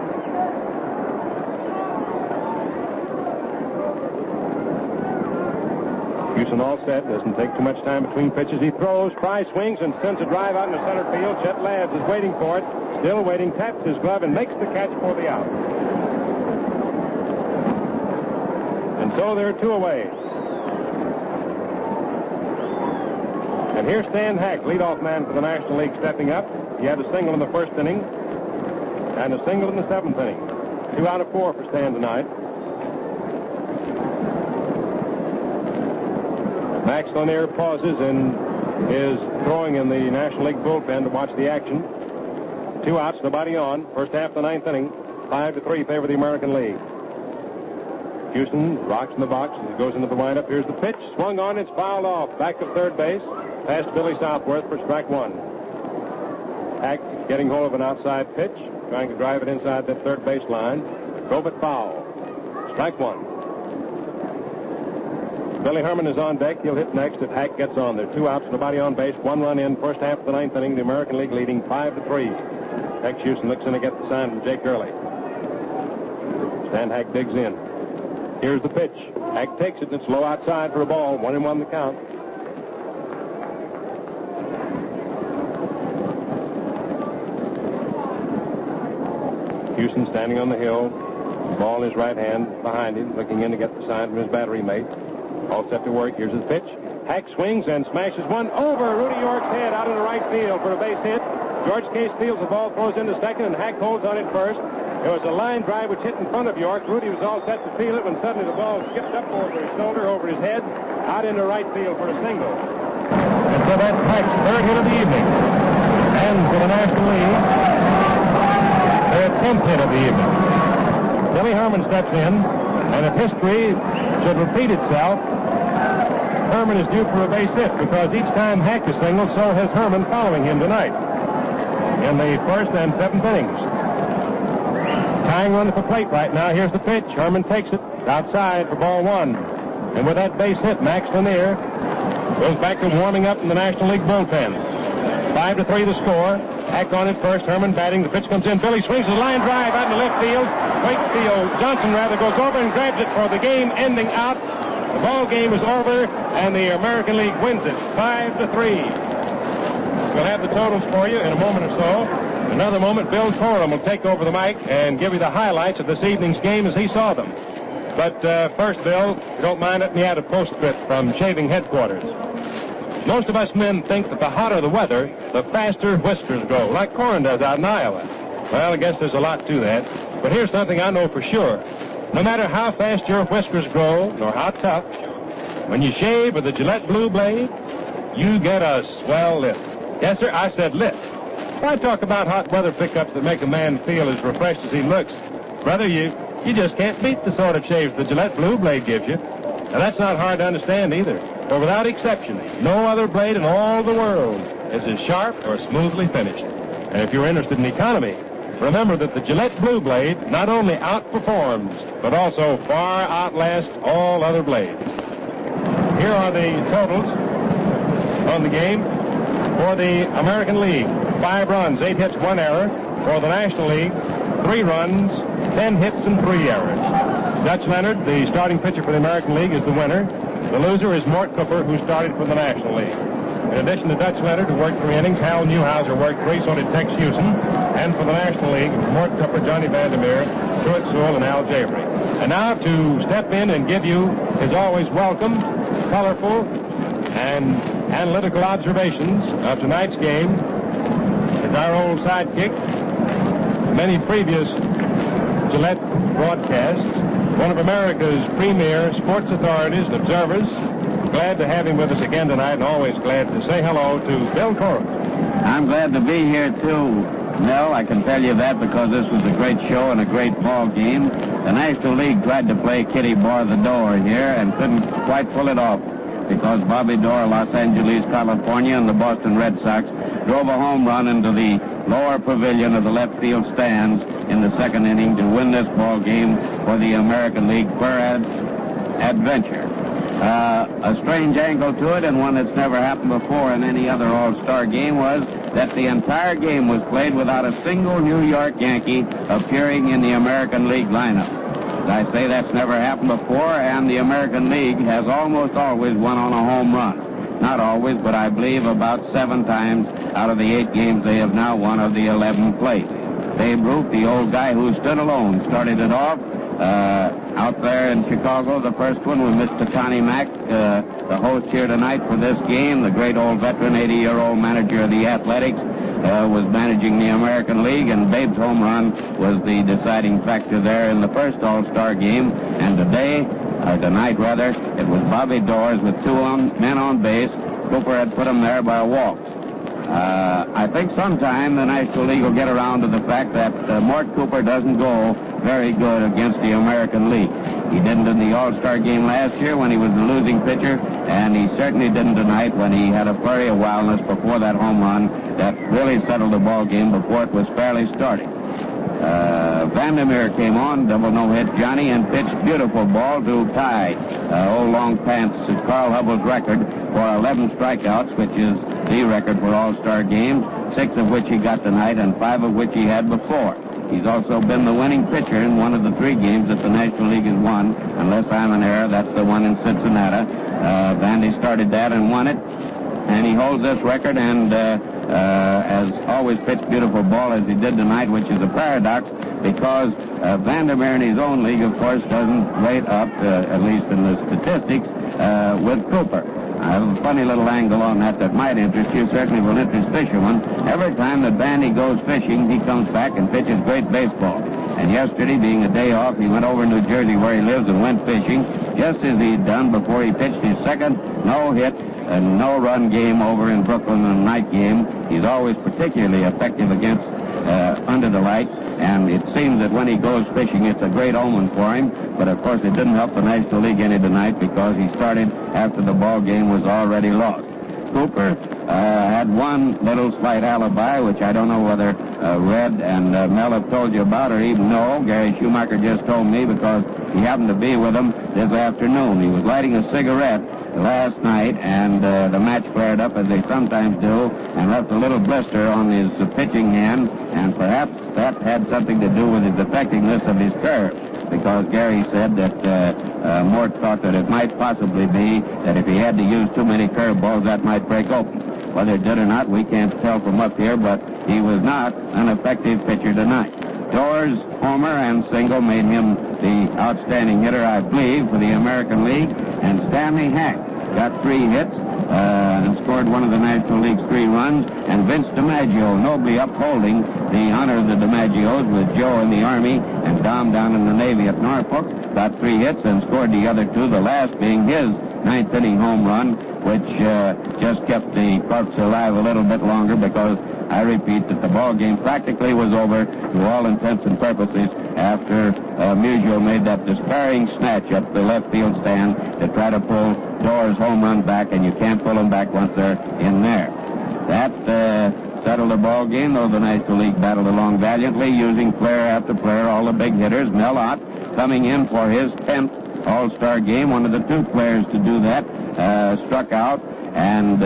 Houston all set. Doesn't take too much time between pitches. He throws. Fry swings and sends a drive out into center field. Chet Lads is waiting for it. Still waiting. Taps his glove and makes the catch for the out. And so they're 2 away. And here's Stan Hack, leadoff man for the National League, stepping up. He had a single in the first inning and a single in the 7th inning. 2 out of 4 for Stan tonight. Max Lanier pauses in his throwing in the National League bullpen to watch the action. 2 outs, nobody on. First half of the 9th inning, 5-3 favor the American League. Houston rocks in the box as he goes into the windup. Here's the pitch. Swung on, it's fouled off. Back of third base. Past Billy Southworth for strike 1. Hack getting hold of an outside pitch, trying to drive it inside that third base line. Drove it foul. Strike 1. Billy Herman is on deck. He'll hit next if Hack gets on. There are 2 outs, nobody on base. 1 run in. First half of the 9th inning. The American League leading 5-3. Tex Houston looks in to get the sign from Jake Gurley. Stan Hack digs in. Here's the pitch. Hack takes it, and it's low outside for a ball. 1-1 the count. Houston standing on the hill. Ball in his right hand behind him, looking in to get the sign from his battery mate. All set to work. Here's his pitch. Hack swings and smashes one over Rudy York's head out into right field for a base hit. George Case fields the ball, throws into second, and Hack holds on it first. There was a line drive which hit in front of York. Rudy was all set to field it when suddenly the ball skipped up over his shoulder, over his head, out into right field for a single. And so that's Hack's 3rd hit of the evening. And for the National League, their 10th hit of the evening. Billy Herman steps in, and if history should repeat itself, Herman is due for a base hit because each time Hack is singled, so has Herman following him tonight in the 1st and 7th innings. Tying run at the plate right now. Here's the pitch. Herman takes it outside for ball 1. And with that base hit, Max Lanier goes back to warming up in the National League bullpen. 5-3 the score. Hack on it first. Herman batting. The pitch comes in. Billy swings his line drive out in the left field. Wakefield, Johnson rather, goes over and grabs it for the game-ending out. The ball game is over, and the American League wins it 5-3. We'll have the totals for you in a moment or so. In another moment, Bill Coram will take over the mic and give you the highlights of this evening's game as he saw them. But first, Bill, if you don't mind, let me add a postscript from Shaving Headquarters. Most of us men think that the hotter the weather, the faster whiskers grow, like corn does out in Iowa. Well, I guess there's a lot to that. But here's something I know for sure. No matter how fast your whiskers grow, nor how tough, when you shave with a Gillette Blue Blade, you get a swell lift. Yes, sir, I said lift. I talk about hot weather pickups that make a man feel as refreshed as he looks. Brother, you just can't beat the sort of shaves the Gillette Blue Blade gives you. Now, that's not hard to understand either. For without exception, no other blade in all the world is as sharp or smoothly finished. And if you're interested in economy, remember that the Gillette Blue Blade not only outperforms, but also far outlasts all other blades. Here are the totals on the game. For the American League, 5 runs, 8 hits, 1 error. For the National League, 3 runs, 10 hits, and 3 errors. Dutch Leonard, the starting pitcher for the American League, is the winner. The loser is Mort Cooper, who started for the National League. In addition to Dutch Leonard, who worked 3 innings, Hal Newhauser worked 3, so did Tex Houston. And for the National League, Mort Cooper, Johnny Vandermeer, Stuart Sewell, and Al Jabry. And now to step in and give you his always welcome, colorful, and analytical observations of tonight's game is our old sidekick. Many previous Gillette broadcasts, one of America's premier sports authorities and observers. Glad to have him with us again tonight, and always glad to say hello to Bill Corrigan. I'm glad to be here, too, Mel. I can tell you that because this was a great show and a great ball game. The National League tried to play Kitty Bar the Doerr here and couldn't quite pull it off because Bobby Doerr, Los Angeles, California, and the Boston Red Sox drove a home run into the lower pavilion of the left field stands in the second inning to win this ball game for the American League adventure. A strange angle to it, and one that's never happened before in any other All-Star game, was that the entire game was played without a single New York Yankee appearing in the American League lineup. As I say, that's never happened before, and the American League has almost always won on a home run. Not always, but I believe about 7 times out of the 8 games they have now won of the 11 played. Babe Ruth, the old guy who stood alone, started it off. Out there in Chicago, the first one with Mr. Connie Mack, the host here tonight for this game, the great old veteran, 80-year-old manager of the Athletics, was managing the American League, and Babe's home run was the deciding factor there in the first All-Star game. And tonight, it was Bobby Doerr with 2 men on base. Cooper had put him there by a walk. I think sometime the National League will get around to the fact that Mort Cooper doesn't go very good against the American League. He didn't in the All-Star game last year when he was the losing pitcher, and he certainly didn't tonight when he had a flurry of wildness before that home run that really settled the ball game before it was fairly started. Vandermeer came on, double no-hit Johnny, and pitched beautiful ball to tie old long pants Carl Hubbell's record for 11 strikeouts, which is the record for All-Star games, 6 of which he got tonight and 5 of which he had before. He's also been the winning pitcher in one of the 3 games that the National League has won. Unless I'm in error, that's the one in Cincinnati. Vandy started that and won it. And he holds this record and has always pitched beautiful ball as he did tonight, which is a paradox because Vandermeer in his own league, of course, doesn't rate up, at least in the statistics, with Cooper. I have a funny little angle on that might interest you, certainly will interest fishermen. Every time that Vandy goes fishing, he comes back and pitches great baseball. And yesterday, being a day off, he went over to New Jersey where he lives and went fishing, just as he'd done before he pitched his second no-hit and no-run game over in Brooklyn in a night game. He's always particularly effective against under the lights, and it seems that when he goes fishing, it's a great omen for him. But, of course, it didn't help the National League any tonight because he started after the ball game was already lost. Cooper had one little slight alibi, which I don't know whether Red and Mel have told you about or even know. Gary Schumacher just told me because he happened to be with him this afternoon. He was lighting a cigarette last night, and the match flared up as they sometimes do and left a little blister on his pitching hand, and perhaps that had something to do with his effectiveness of his curve, because Gary said that Mort thought that it might possibly be that if he had to use too many curveballs, that might break open. Whether it did or not, we can't tell from up here, but he was not an effective pitcher tonight. Doerr's homer and single made him the outstanding hitter, I believe, for the American League, and Stanley Hack got 3 hits and scored one of the National League's 3 runs, and Vince DiMaggio nobly upholding the honor of the DiMaggios with Joe in the Army and Dom down in the Navy at Norfolk, got 3 hits and scored the other 2, the last being his 9th inning home run, which just kept the Bucks alive a little bit longer because I repeat that the ball game practically was over to all intents and purposes after Musial made that despairing snatch up the left field stand to try to pull Doerr's home run back, and you can't pull them back once they're in there. That settled the ball game, though the National League battled along valiantly, using player after player, all the big hitters. Mel Ott coming in for his 10th All-Star game, one of the 2 players to do that, struck out, and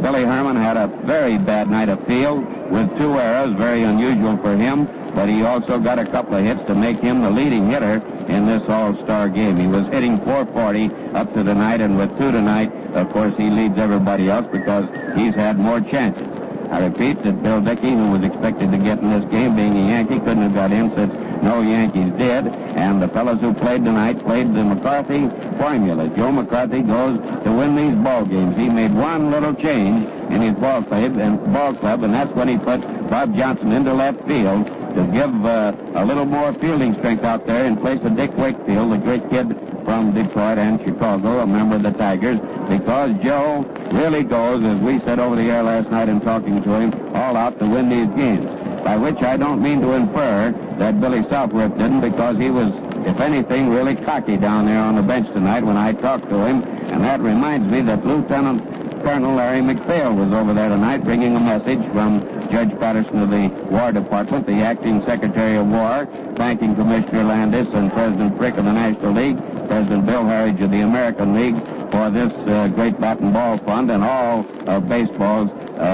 Billy Herman had a very bad night of field with 2 errors, very unusual for him, but he also got a couple of hits to make him the leading hitter in this all-star game. He was hitting .440 up to the night, and with 2 tonight, of course, he leads everybody else because he's had more chances. I repeat that Bill Dickey, who was expected to get in this game, being a Yankee, couldn't have got in since no Yankees did, and the fellows who played tonight played the McCarthy formula. Joe McCarthy goes to win these ball games. He made one little change in his ball club, and that's when he put Bob Johnson into left field to give a little more fielding strength out there in place of Dick Wakefield, the great kid from Detroit and Chicago, a member of the Tigers, because Joe really goes, as we said over the air last night in talking to him, all out to win these games. By which I don't mean to infer that Billy Southworth didn't, because he was, if anything, really cocky down there on the bench tonight when I talked to him. And that reminds me that Lieutenant Colonel Larry McPhail was over there tonight bringing a message from Judge Patterson of the War Department, the acting Secretary of War, thanking Commissioner Landis and President Frick of the National League, President Bill Harridge of the American League, for this great bat and ball fund and all of baseball's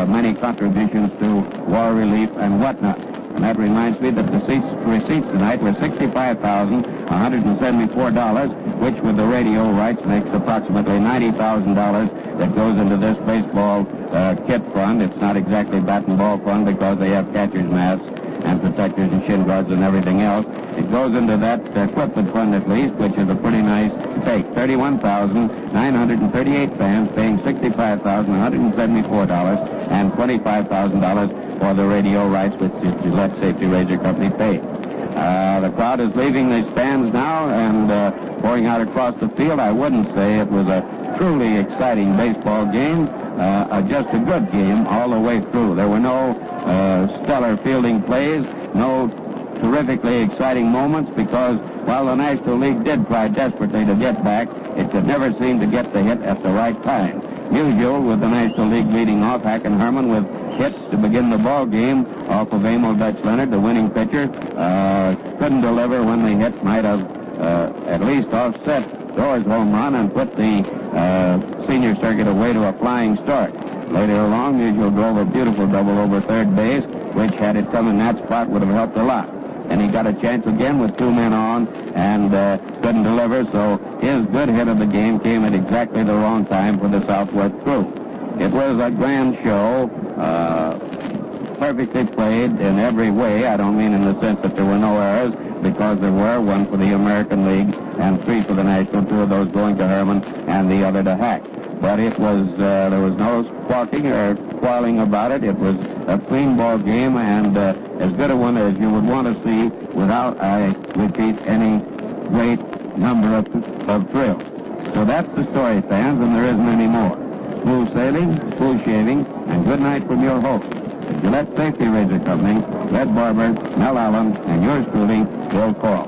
many contributions to war relief and whatnot. And that reminds me that the receipts tonight were $65,174, which with the radio rights makes approximately $90,000 that goes into this baseball kit fund. It's not exactly bat and ball fund because they have catcher's masks and protectors and shin guards and everything else. It goes into that equipment fund at least, which is a pretty nice take. 31,938 fans paying $65,174 and $25,000 for the radio rights, which the Gillette Safety Razor Company paid. The crowd is leaving the stands now and pouring out across the field. I wouldn't say it was a truly exciting baseball game, just a good game all the way through. There were no stellar fielding plays, no terrifically exciting moments, because while the National League did try desperately to get back, it could never seem to get the hit at the right time. Musial with the National League leading off, Hack and Herman with hits to begin the ball game off of Emil Dutch Leonard, the winning pitcher. Couldn't deliver when the hit might have at least offset Doerr's home run and put the senior circuit away to a flying start. Later along, Musial drove a beautiful double over third base, which, had it come in that spot, would have helped a lot. And he got a chance again with 2 men on and couldn't deliver, so his good hit of the game came at exactly the wrong time for the Southwest crew. It was a grand show, perfectly played in every way. I don't mean in the sense that there were no errors, because there were, 1 for the American League and 3 for the National, 2 of those going to Herman and the other to Hack. But it was, there was no squawking or quarreling about it. It was a clean ball game and as good a one as you would want to see without, I repeat, any great number of thrills. So that's the story, fans, and there isn't any more. Smooth sailing, smooth shaving, and good night from your host, the Gillette Safety Razor Company, Red Barber, Mel Allen, and yours truly, Bill Coral.